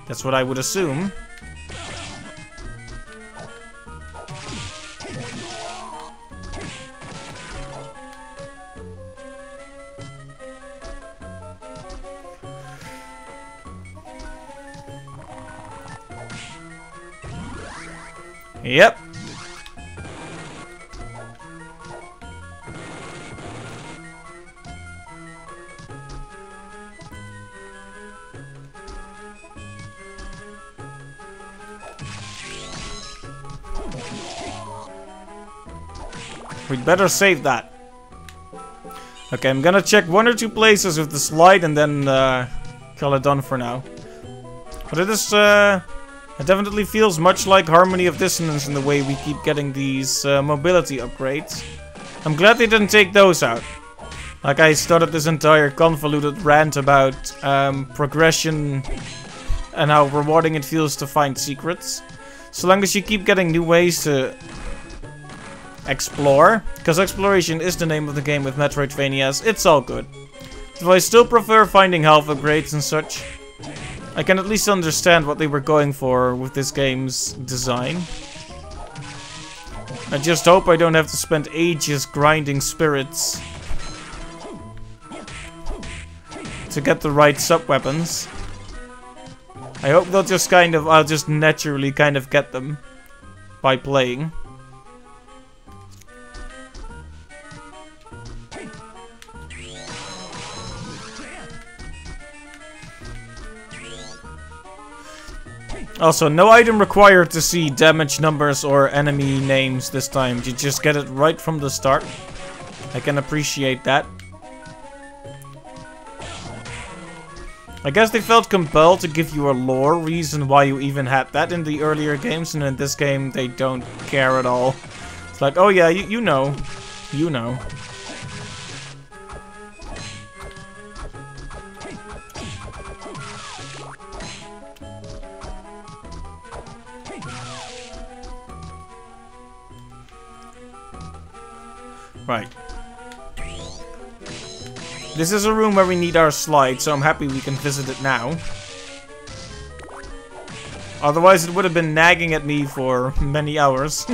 That's what I would assume. Yep. We'd better save that. Okay, I'm gonna check one or two places with the slide and then call it done for now. But it is it definitely feels much like Harmony of Dissonance in the way we keep getting these mobility upgrades. I'm glad they didn't take those out. Like, I started this entire convoluted rant about progression and how rewarding it feels to find secrets. So long as you keep getting new ways to explore, because exploration is the name of the game with Metroidvanias, it's all good. Though I still prefer finding health upgrades and such. I can at least understand what they were going for with this game's design. I just hope I don't have to spend ages grinding spirits to get the right sub-weapons. I hope they'll just I'll just naturally kind of get them by playing. Also, no item required to see damage numbers or enemy names this time. You just get it right from the start. I can appreciate that. I guess they felt compelled to give you a lore reason why you even had that in the earlier games, and in this game they don't care at all. It's like, oh yeah, you know. You know. Right. This is a room where we need our slide, so I'm happy we can visit it now. Otherwise, it would have been nagging at me for many hours.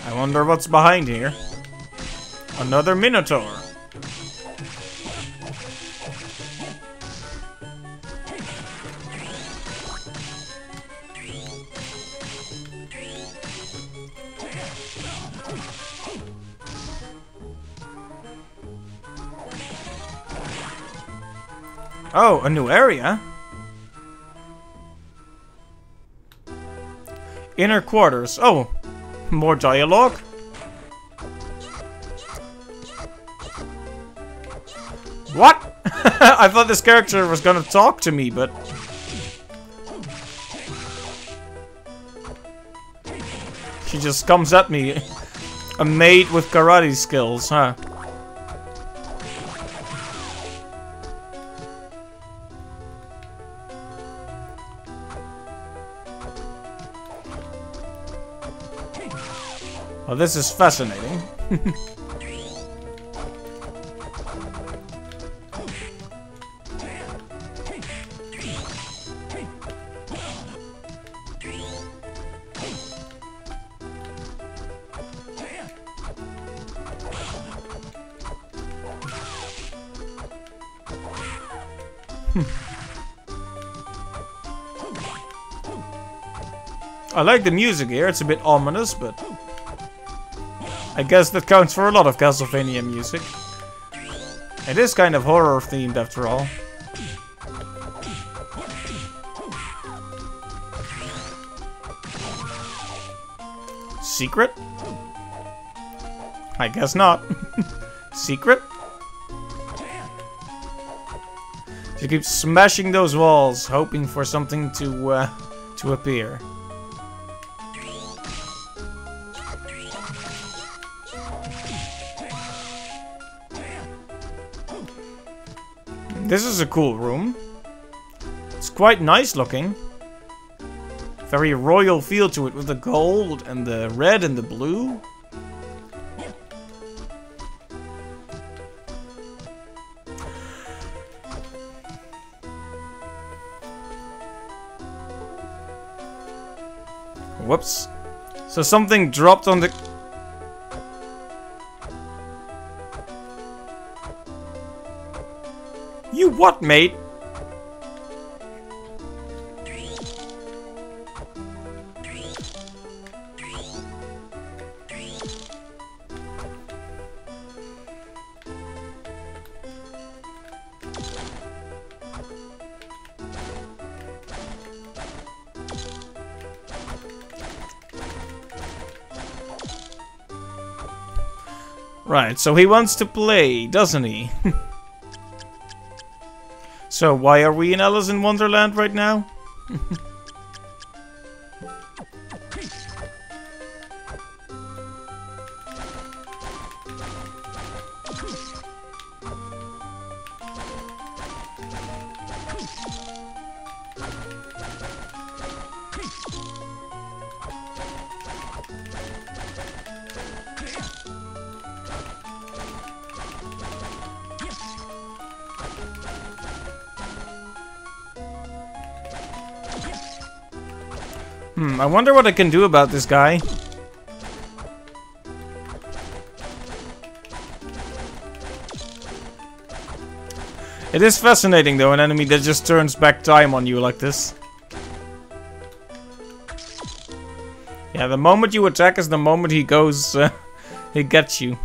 I wonder what's behind here. Another Minotaur. Oh, a new area? Inner quarters. Oh, more dialogue? What? I thought this character was gonna talk to me, but... she just comes at me. A maid with karate skills, huh? Well, this is fascinating. I like the music here, it's a bit ominous, but I guess that counts for a lot of Castlevania music. It is kind of horror themed after all. Secret? I guess not. Secret? She keeps smashing those walls, hoping for something to appear. This is a cool room. It's quite nice looking. Very royal feel to it with the gold and the red and the blue. Whoops. So something dropped on the... You what, mate? Right, so he wants to play, doesn't he? So why are we in Alice in Wonderland right now? I wonder what I can do about this guy. It is fascinating though, an enemy that just turns back time on you like this. Yeah, the moment you attack is the moment he goes, he gets you.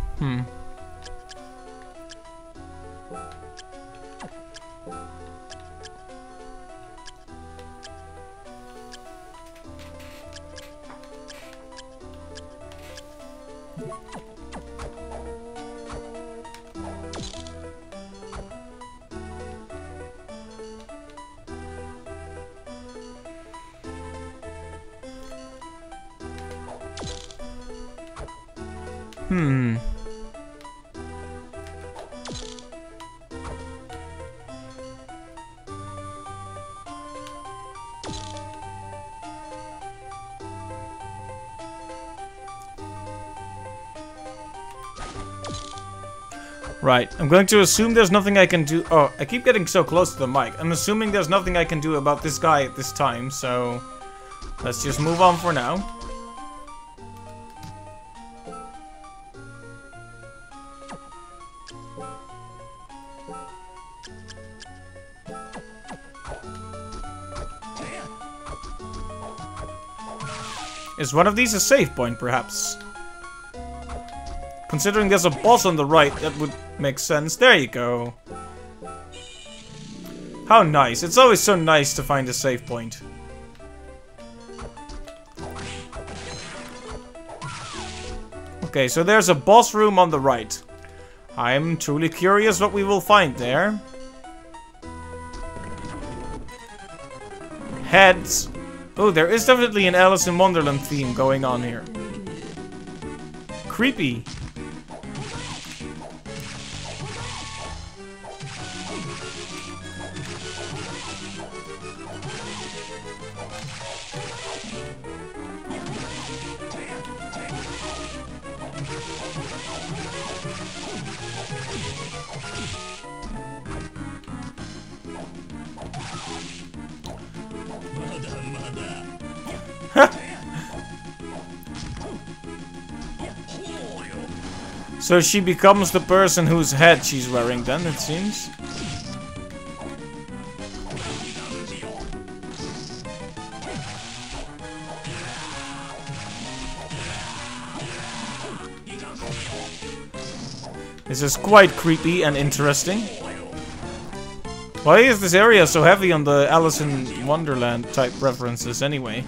Right, I'm going to assume there's nothing I can do. Oh, I keep getting so close to the mic. I'm assuming there's nothing I can do about this guy at this time, so let's just move on for now. Is one of these a save point, perhaps? Considering there's a boss on the right, that would make sense. There you go. How nice. It's always so nice to find a save point. Okay, so there's a boss room on the right. I'm truly curious what we will find there. Heads. Oh, there is definitely an Alice in Wonderland theme going on here. Creepy. So she becomes the person whose head she's wearing then, it seems. This is quite creepy and interesting. Why is this area so heavy on the Alice in Wonderland type references anyway?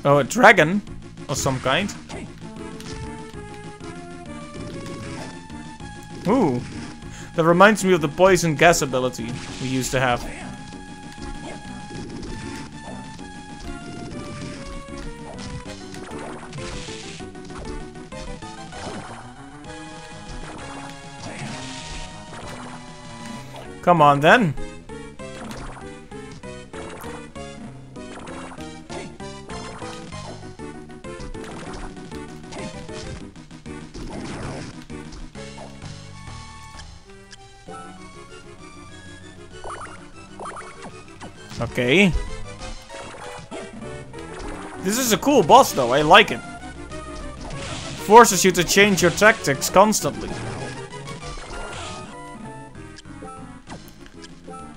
Oh, a dragon of some kind. Ooh, that reminds me of the poison gas ability we used to have. Come on then. Okay. This is a cool boss though, I like it. Forces you to change your tactics constantly.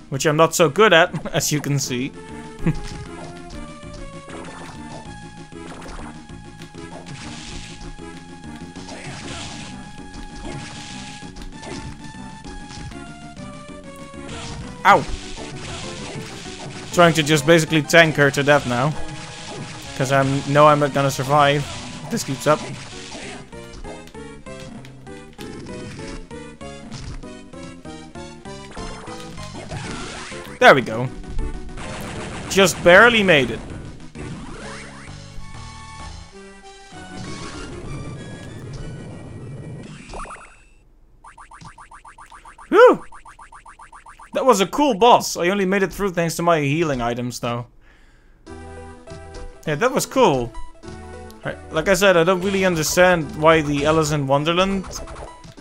Which I'm not so good at, as you can see. Ow! Trying to just basically tank her to death now. Because I know I'm not gonna survive if this keeps up. There we go. Just barely made it. Whew! That was a cool boss. I only made it through thanks to my healing items, though. Yeah, that was cool. Like I said, I don't really understand why the Alice in Wonderland...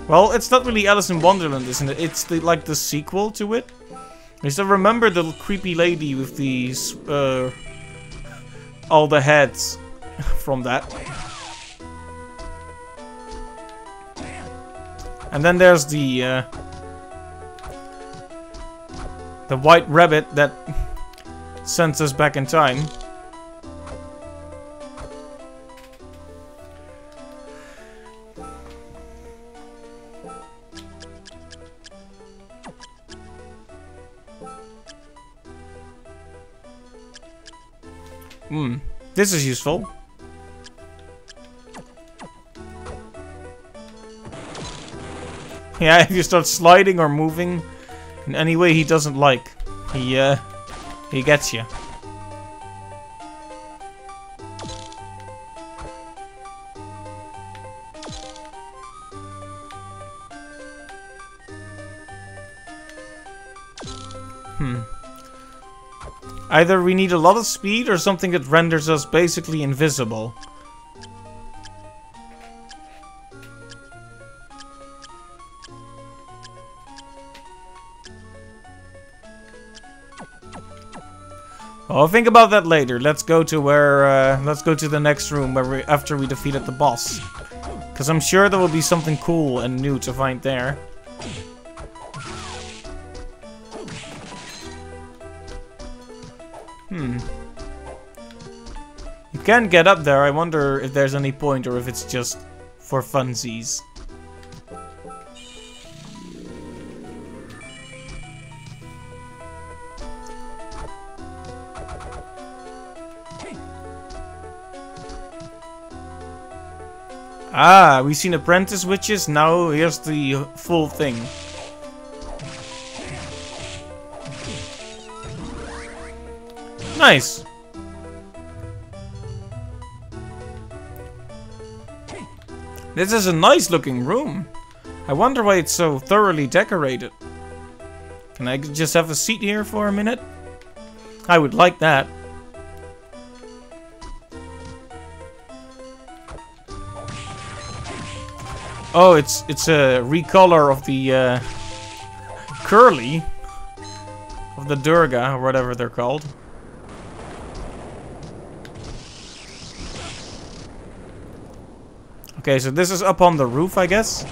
Well, it's not really Alice in Wonderland, isn't it? It's the, like the sequel to it. I still remember the creepy lady with these... all the heads from that. And then there's the white rabbit that sends us back in time. This is useful. Yeah, if you start sliding or moving in any way he doesn't like, he gets you. Either we need a lot of speed or something that renders us basically invisible. I'll think about that later. Let's go to where, let's go to the next room where after we defeated the boss. Because I'm sure there will be something cool and new to find there. You can get up there. I wonder if there's any point or if it's just for funsies. Ah, we've seen apprentice witches. Now here's the full thing. Nice. This is a nice looking room. I wonder why it's so thoroughly decorated. Can I just have a seat here for a minute? I would like that. Oh, it's a recolor of the curly of the Durga or whatever they're called. Okay, so this is up on the roof, I guess.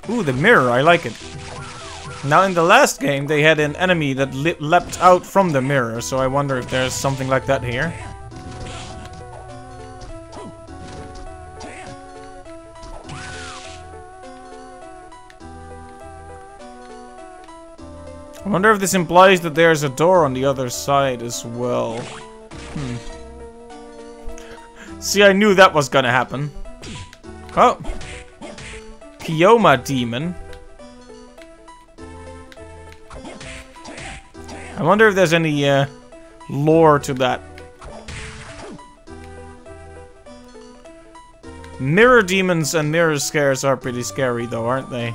Ooh, the mirror, I like it. Now in the last game they had an enemy that leapt out from the mirror, so I wonder if there's something like that here. I wonder if this implies that there's a door on the other side as well. See, I knew that was gonna happen. Oh. Kioma demon. I wonder if there's any lore to that. Mirror demons and mirror scares are pretty scary though, aren't they?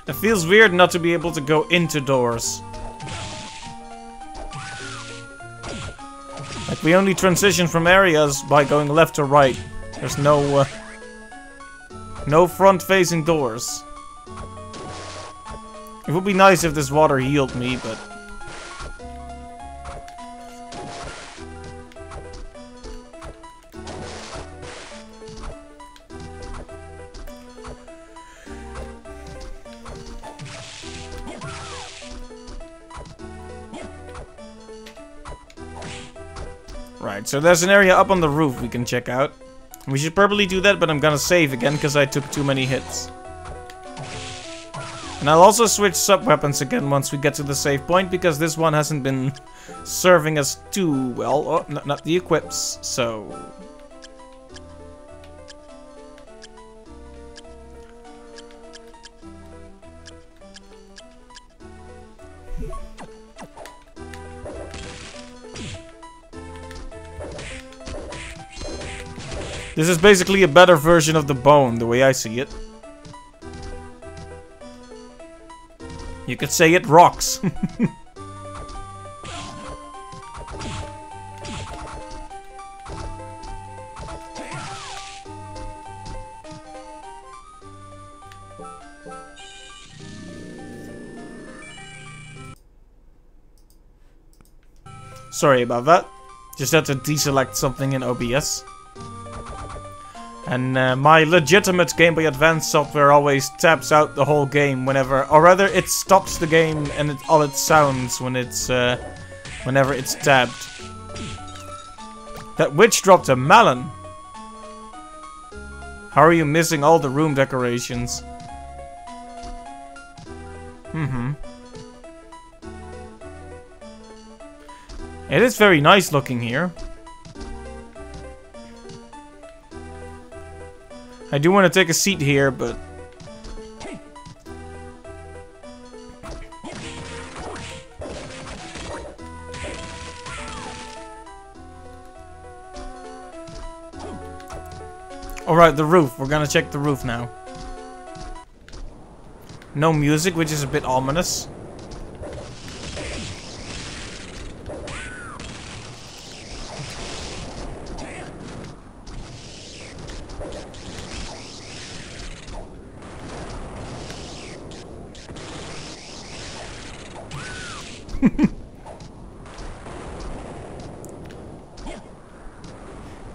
It feels weird not to be able to go into doors. Like, we only transition from areas by going left to right. There's no front-facing doors. It would be nice if this water healed me, but... Right, so there's an area up on the roof we can check out. We should probably do that, but I'm gonna save again because I took too many hits. And I'll also switch sub-weapons again once we get to the save point, because this one hasn't been serving us too well. Oh, not the equips, so... This is basically a better version of the bone, the way I see it. You could say it rocks. Sorry about that. Just had to deselect something in OBS. And my legitimate Game Boy Advance software always taps out the whole game whenever, or rather, it stops the game and all it sounds when it's whenever it's tabbed. That witch dropped a melon. How are you missing all the room decorations? It is very nice looking here. I do want to take a seat here, but... Alright, the roof. We're gonna check the roof now. No music, which is a bit ominous.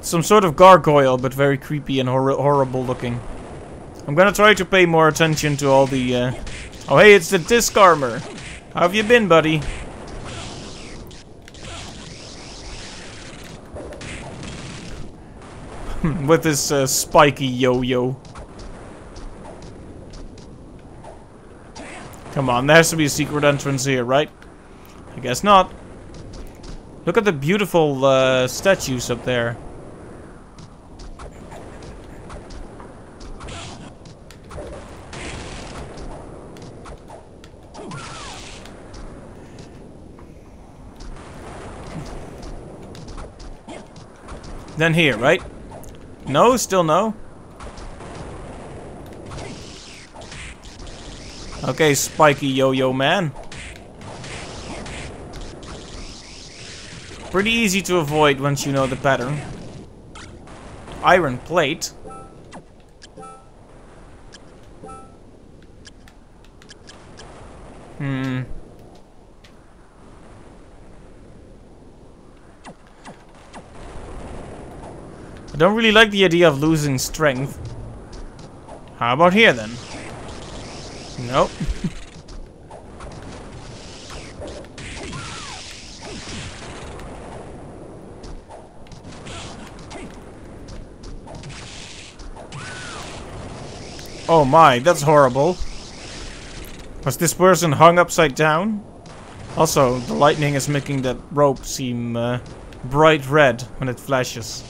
Some sort of gargoyle, but very creepy and horrible looking. I'm gonna try to pay more attention to all the... Oh hey, it's the disc armor! How have you been, buddy? With this spiky yo-yo. Come on, there has to be a secret entrance here, right? I guess not. Look at the beautiful statues up there. Then here, right? No? Still no? Okay, spiky yo-yo man. Pretty easy to avoid once you know the pattern. Iron plate. I don't really like the idea of losing strength. How about here then? Nope. Oh my, that's horrible. Was this person hung upside down? Also, the lightning is making that rope seem bright red when it flashes.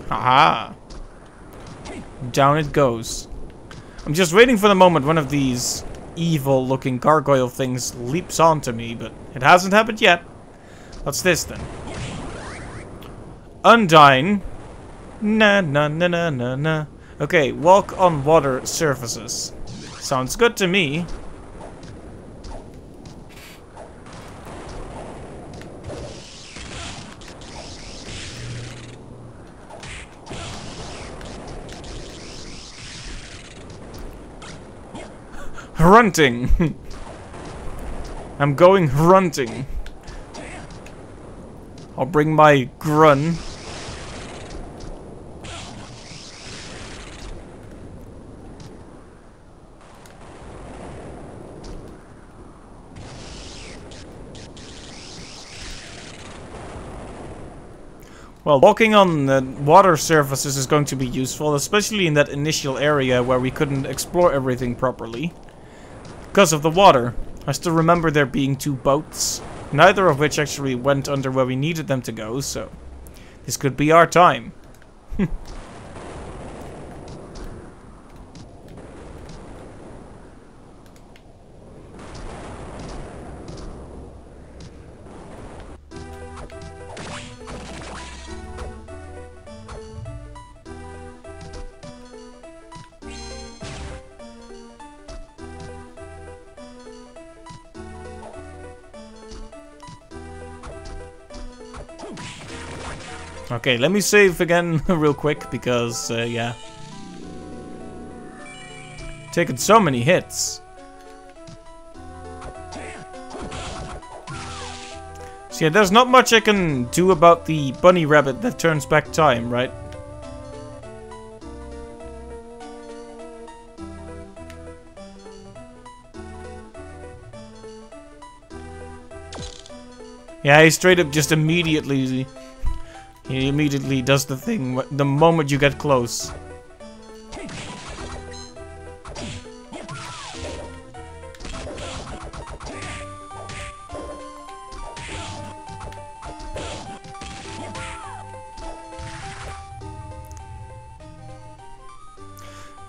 Haha. Down it goes. I'm just waiting for the moment one of these evil-looking gargoyle things leaps onto me, but it hasn't happened yet. What's this then? Undyne. Na na na na na na. Okay, walk on water surfaces. Sounds good to me. Runting. I'm going runting. I'll bring my grun. Well, walking on the water surfaces is going to be useful, especially in that initial area where we couldn't explore everything properly. Because of the water. I still remember there being two boats, neither of which actually went under where we needed them to go, so this could be our time. Okay, let me save again real quick because, yeah. Taking so many hits. So yeah, there's not much I can do about the bunny rabbit that turns back time, right? Yeah, he straight up just immediately... He immediately does the thing the moment you get close.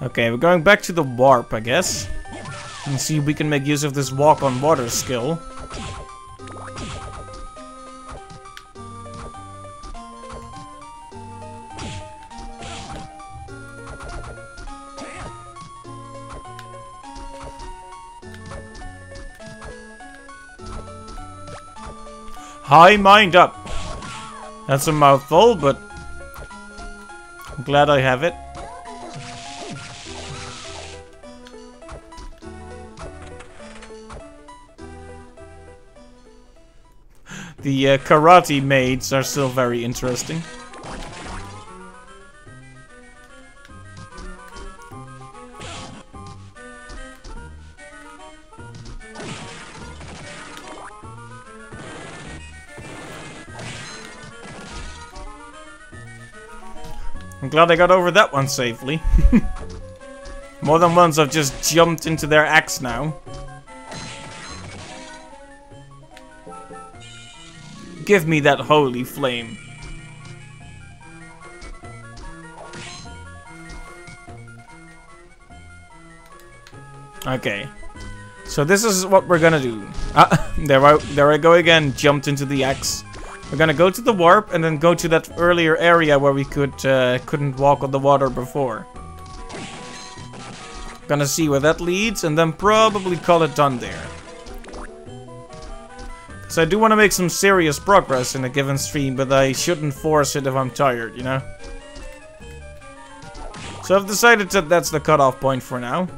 Okay, we're going back to the warp, I guess. And see if we can make use of this walk on water skill. High mind up. That's a mouthful, but I'm glad I have it. The karate maids are still very interesting. I'm glad I got over that one safely. More than once I've just jumped into their axe now. Give me that holy flame. Okay. So this is what we're gonna do. There I go again, jumped into the axe. We're gonna go to the warp and then go to that earlier area where we couldn't walk on the water before. Gonna see where that leads and then probably call it done there. So I do want to make some serious progress in a given stream, but I shouldn't force it if I'm tired, you know? So I've decided that that's the cutoff point for now.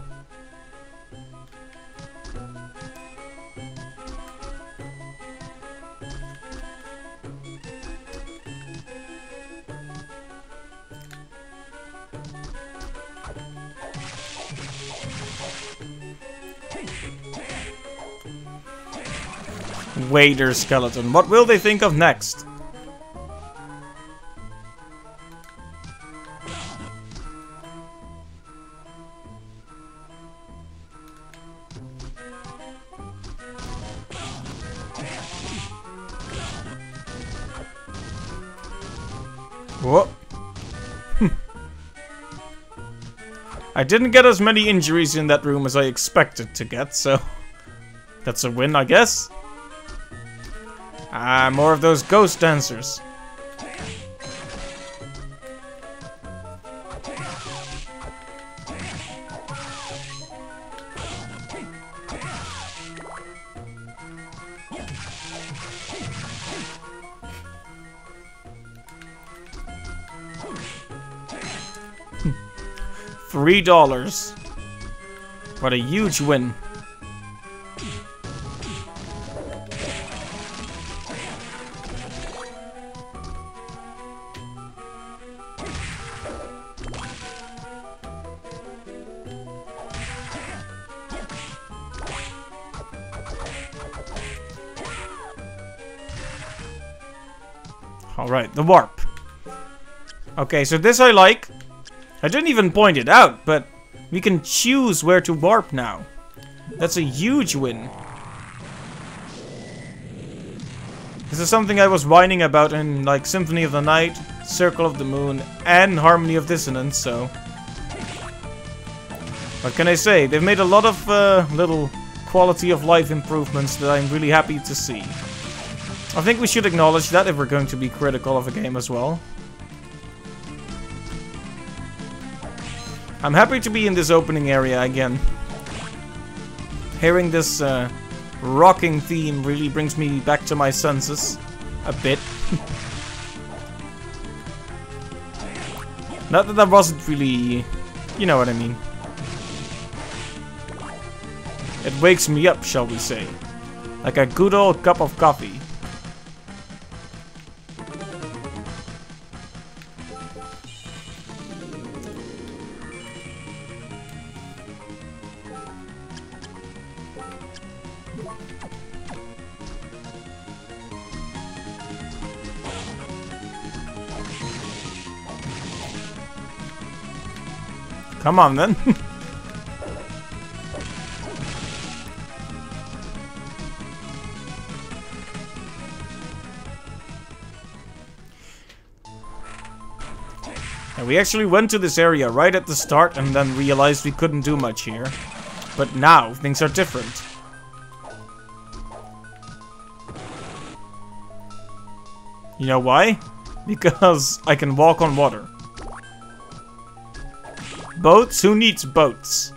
Wader skeleton. What will they think of next? Whoa. I didn't get as many injuries in that room as I expected to get, so that's a win, I guess. Ah, more of those ghost dancers. $3. What a huge win. Alright, the warp. Okay, so this I like. I didn't even point it out, but we can choose where to warp now. That's a huge win. This is something I was whining about in like Symphony of the Night, Circle of the Moon, and Harmony of Dissonance, so... What can I say? They've made a lot of little quality of life improvements that I'm really happy to see. I think we should acknowledge that if we're going to be critical of a game as well. I'm happy to be in this opening area again. Hearing this rocking theme really brings me back to my senses. A bit. Not that wasn't really... You know what I mean. It wakes me up, shall we say. Like a good old cup of coffee. Come on then. And we actually went to this area right at the start and then realized we couldn't do much here. But now things are different. You know why? Because I can walk on water. Boats? Who needs boats?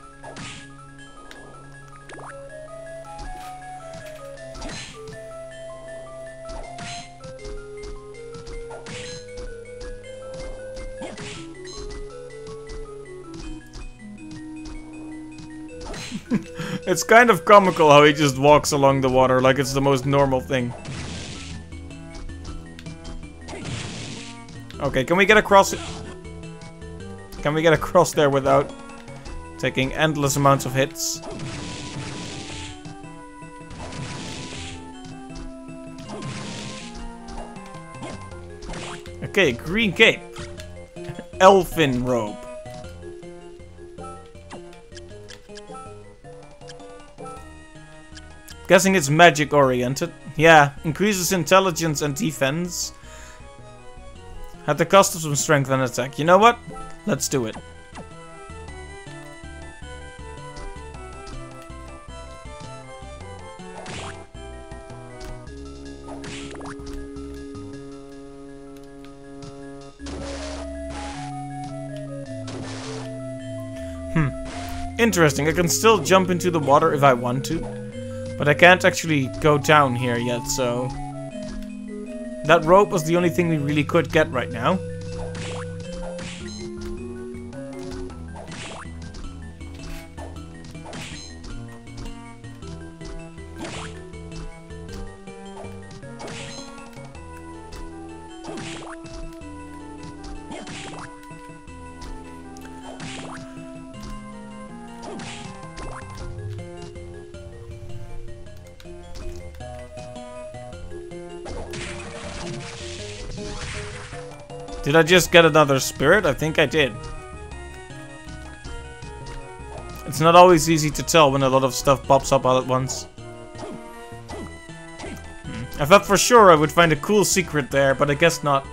It's kind of comical how he just walks along the water like it's the most normal thing. Okay, can we get across it? Can we get across there without taking endless amounts of hits? Okay, green cape. Elfin robe. Guessing it's magic oriented. Yeah, increases intelligence and defense. At the cost of some strength and attack. You know what? Let's do it. Interesting. I can still jump into the water if I want to. But I can't actually go down here yet, so... That rope was the only thing we really could get right now. Did I just get another spirit? I think I did. It's not always easy to tell when a lot of stuff pops up all at once. I thought for sure I would find a cool secret there, but I guess not.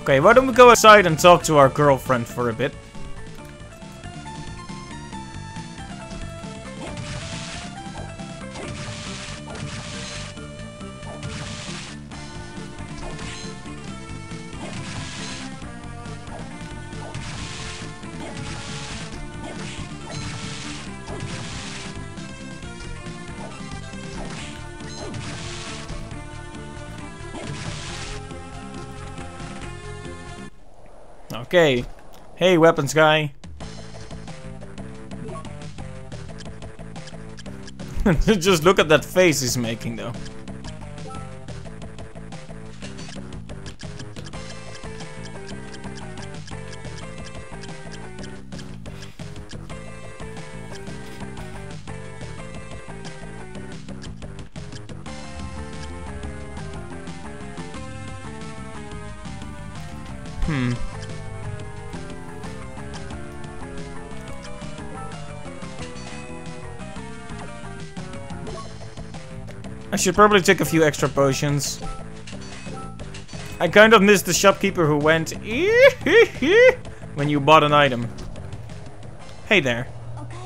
Okay, why don't we go outside and talk to our girlfriend for a bit? Okay. Hey, weapons guy. Just look at that face he's making, though. I should probably take a few extra potions. I kind of missed the shopkeeper who went when you bought an item. Hey there. Okay.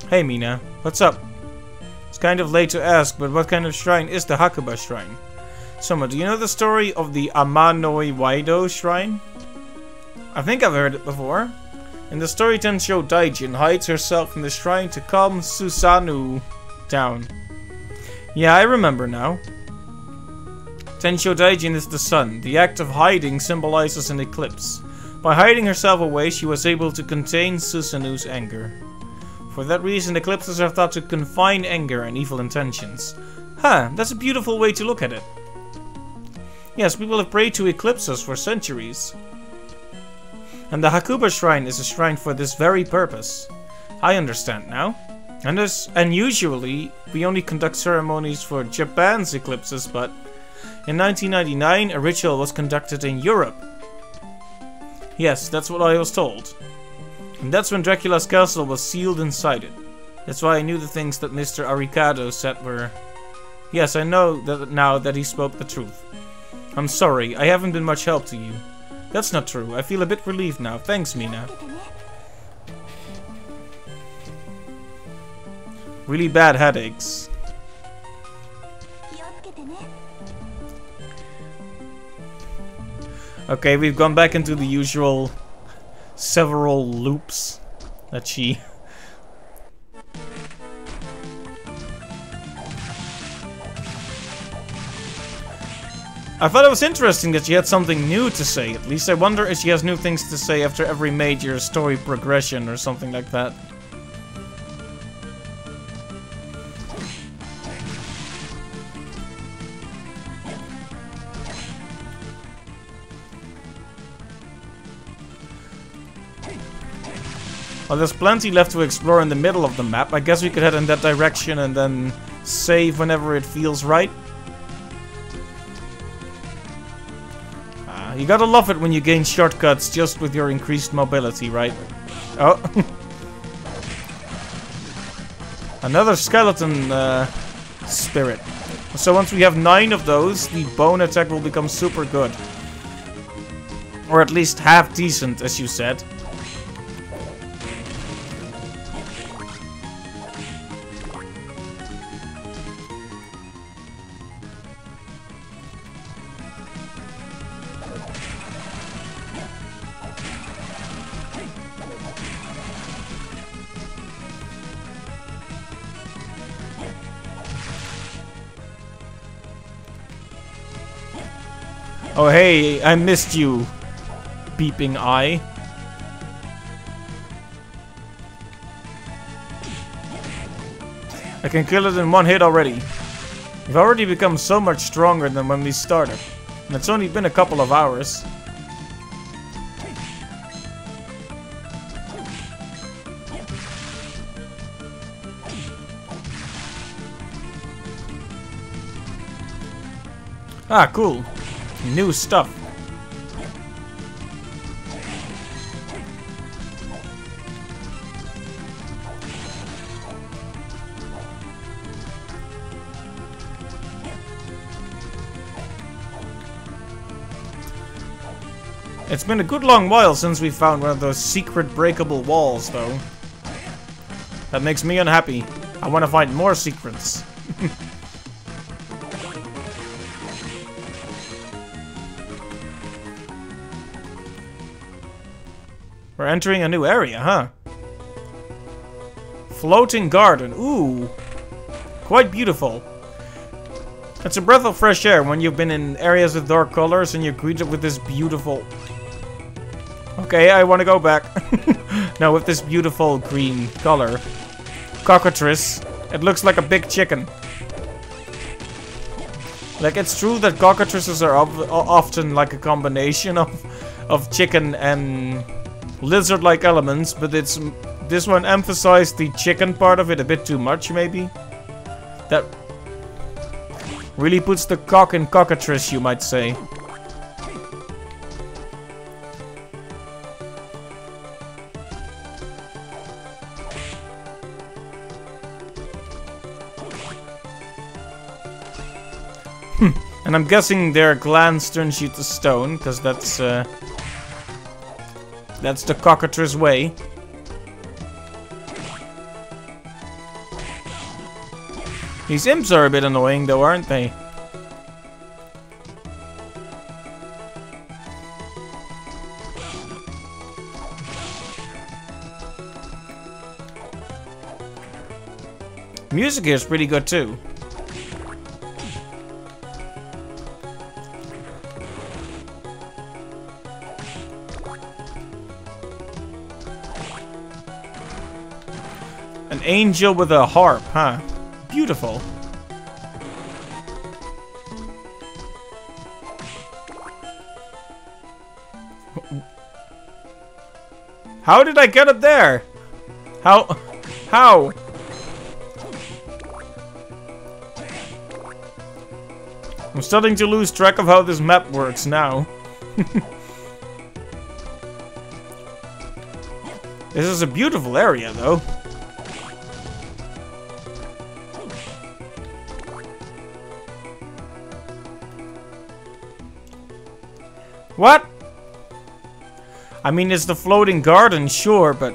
Hey Mina, what's up? It's kind of late to ask, but what kind of shrine is the Hakuba shrine? Soma, do you know the story of the Amanoi Waido shrine? I think I've heard it before. In the story, Tensho Daijin hides herself in the shrine to calm Susanoo down. Yeah, I remember now. Tensho Daijin is the sun. The act of hiding symbolizes an eclipse. By hiding herself away, she was able to contain Susanoo's anger. For that reason, eclipses are thought to confine anger and evil intentions. Huh, that's a beautiful way to look at it. Yes, people have prayed to eclipses for centuries. And the Hakuba Shrine is a shrine for this very purpose. I understand now. And usually, we only conduct ceremonies for Japan's eclipses, but in 1999, a ritual was conducted in Europe. Yes, that's what I was told. And that's when Dracula's castle was sealed inside it. That's why I knew the things that Mr. Arikado said were... Yes, I know that now that he spoke the truth. I'm sorry, I haven't been much help to you. That's not true. I feel a bit relieved now. Thanks, Mina. Really bad headaches. Okay, we've gone back into the usual several loops that she... I thought it was interesting that she had something new to say. At least I wonder if she has new things to say after every major story progression or something like that. Well, there's plenty left to explore in the middle of the map. I guess we could head in that direction and then save whenever it feels right. You gotta love it when you gain shortcuts just with your increased mobility, right? Oh. Another skeleton spirit. So once we have 9 of those, the bone attack will become super good. Or at least half decent, as you said. Oh hey, I missed you, beeping eye. I can kill it in one hit already. We've already become so much stronger than when we started. And it's only been a couple of hours. Ah, cool. New stuff. It's been a good long while since we found one of those secret breakable walls, though. That makes me unhappy. I want to find more secrets. We're entering a new area, huh? Floating garden. Ooh. Quite beautiful. It's a breath of fresh air when you've been in areas with dark colors and you're greeted with this beautiful... Okay, I want to go back. No, with this beautiful green color. Cockatrice. It looks like a big chicken. Like, it's true that cockatrices are often like a combination of chicken and... lizard-like elements, but this one emphasized the chicken part of it a bit too much, maybe? That really puts the cock in cockatrice, you might say. And I'm guessing their glance turns you to stone, because that's the cockatrice way. These imps are a bit annoying though, aren't they? Music here is pretty good too. An angel with a harp, huh? Beautiful. How did I get up there? How? How? I'm starting to lose track of how this map works now. This is a beautiful area, though. What? I mean, it's the floating garden, sure, but...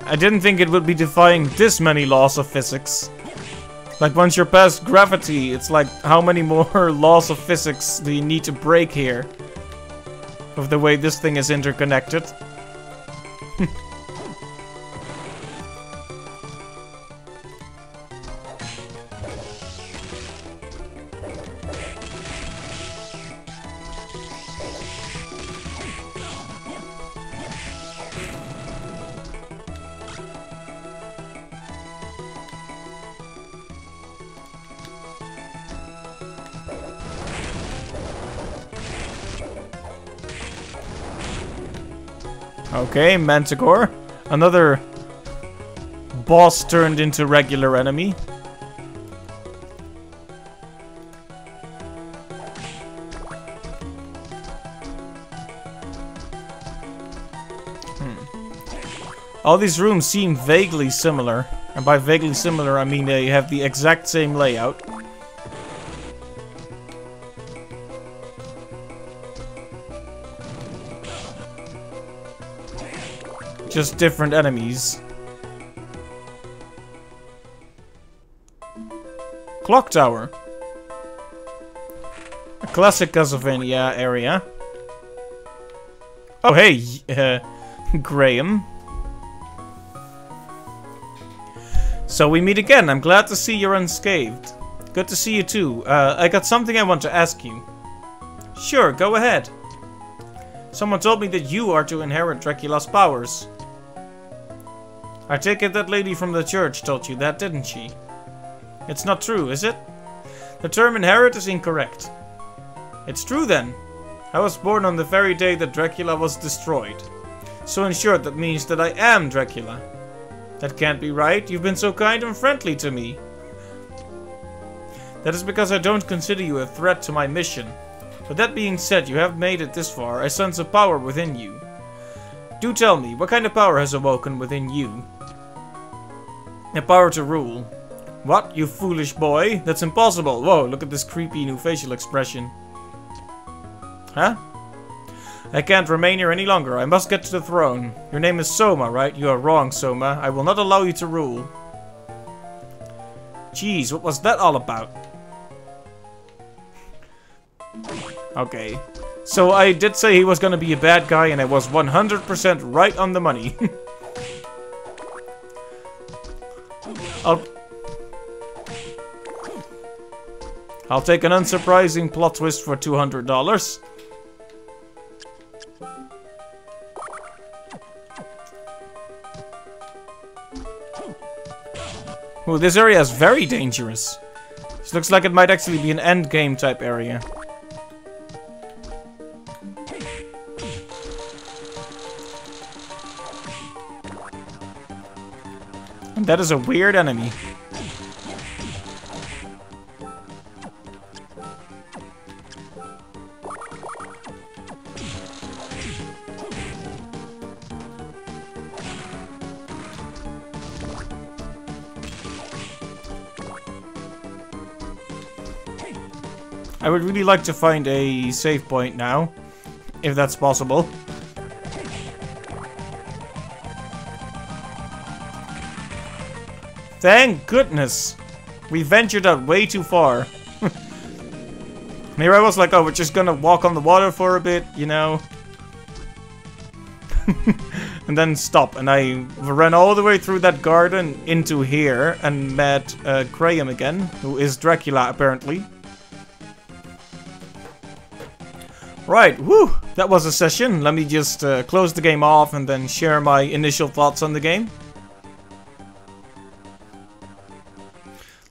I didn't think it would be defying this many laws of physics. Like, once you're past gravity, it's like, how many more laws of physics do you need to break here? Of the way this thing is interconnected. Okay, Manticore. Another boss turned into regular enemy. All these rooms seem vaguely similar. And by vaguely similar, I mean they have the exact same layout. Just different enemies. Clock Tower. A classic Castlevania area. Oh, hey, Graham. So we meet again. I'm glad to see you're unscathed. Good to see you too. I got something I want to ask you. Sure, go ahead. Someone told me that you are to inherit Dracula's powers. I take it that lady from the church told you that, didn't she? It's not true, is it? The term inherit is incorrect. It's true then. I was born on the very day that Dracula was destroyed. So in short, that means that I am Dracula. That can't be right. You've been so kind and friendly to me. That is because I don't consider you a threat to my mission. But that being said, you have made it this far. I sense a power within you. Do tell me, what kind of power has awoken within you? A power to rule. What, you foolish boy? That's impossible. Whoa, look at this creepy new facial expression. Huh? I can't remain here any longer. I must get to the throne. Your name is Soma, right? You are wrong, Soma. I will not allow you to rule. Jeez, what was that all about? Okay. So I did say he was gonna be a bad guy, and I was 100% right on the money. I'll take an unsurprising plot twist for $200. Ooh, this area is very dangerous. This looks like it might actually be an endgame type area. And that is a weird enemy. I would really like to find a save point now, if that's possible. Thank goodness! We ventured out way too far. Here I was like, oh, we're just gonna walk on the water for a bit, you know. And then stop. And I ran all the way through that garden into here and met Graham again, who is Dracula apparently. Right, woo! That was a session. Let me just close the game off and then share my initial thoughts on the game.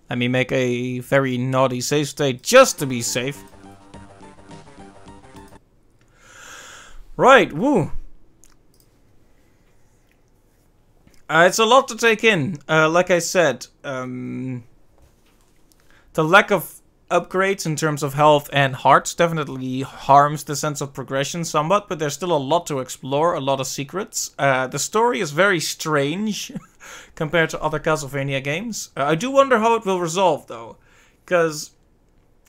Let me make a very naughty save state just to be safe. Right, woo! It's a lot to take in. Like I said, the lack of upgrades in terms of health and hearts definitely harms the sense of progression somewhat, but there's still a lot to explore, a lot of secrets. The story is very strange compared to other Castlevania games. I do wonder how it will resolve though, because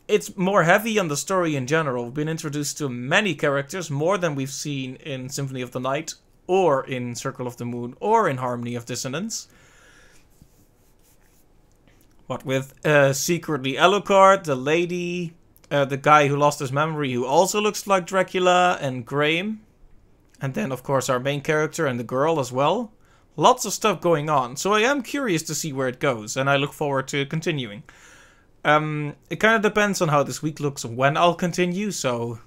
it's more heavy on the story in general. We've been introduced to many characters, more than we've seen in Symphony of the Night, or in Circle of the Moon, or in Harmony of Dissonance. What with secretly Alucard, the lady, the guy who lost his memory who also looks like Dracula, and Graham. And then of course our main character and the girl as well. Lots of stuff going on, so I am curious to see where it goes, and I look forward to continuing. It kind of depends on how this week looks when I'll continue, so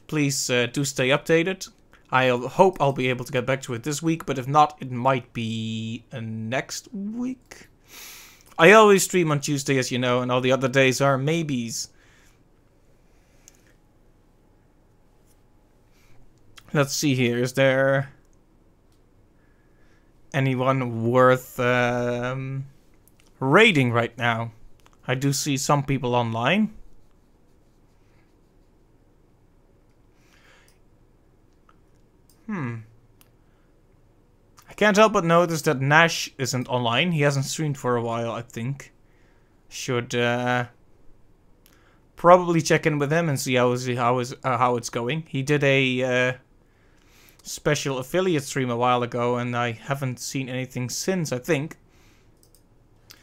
please do stay updated. I hope I'll be able to get back to it this week, but if not, it might be next week. I always stream on Tuesday, as you know, and all the other days are maybes. Let's see here. Is there anyone worth raiding right now? I do see some people online. I can't help but notice that Nash isn't online. He hasn't streamed for a while, I think. Should probably check in with him and see how it's going. He did a special affiliate stream a while ago, and I haven't seen anything since, I think.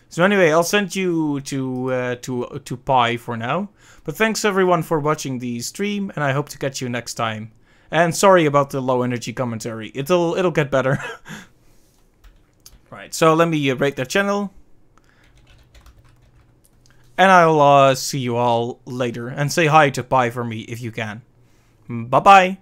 So anyway, I'll send you to Pi for now. But thanks everyone for watching the stream, and I hope to catch you next time. And sorry about the low energy commentary. It'll get better. Right, so let me rate their channel. And I'll see you all later. And say hi to Pi for me if you can. Bye-bye.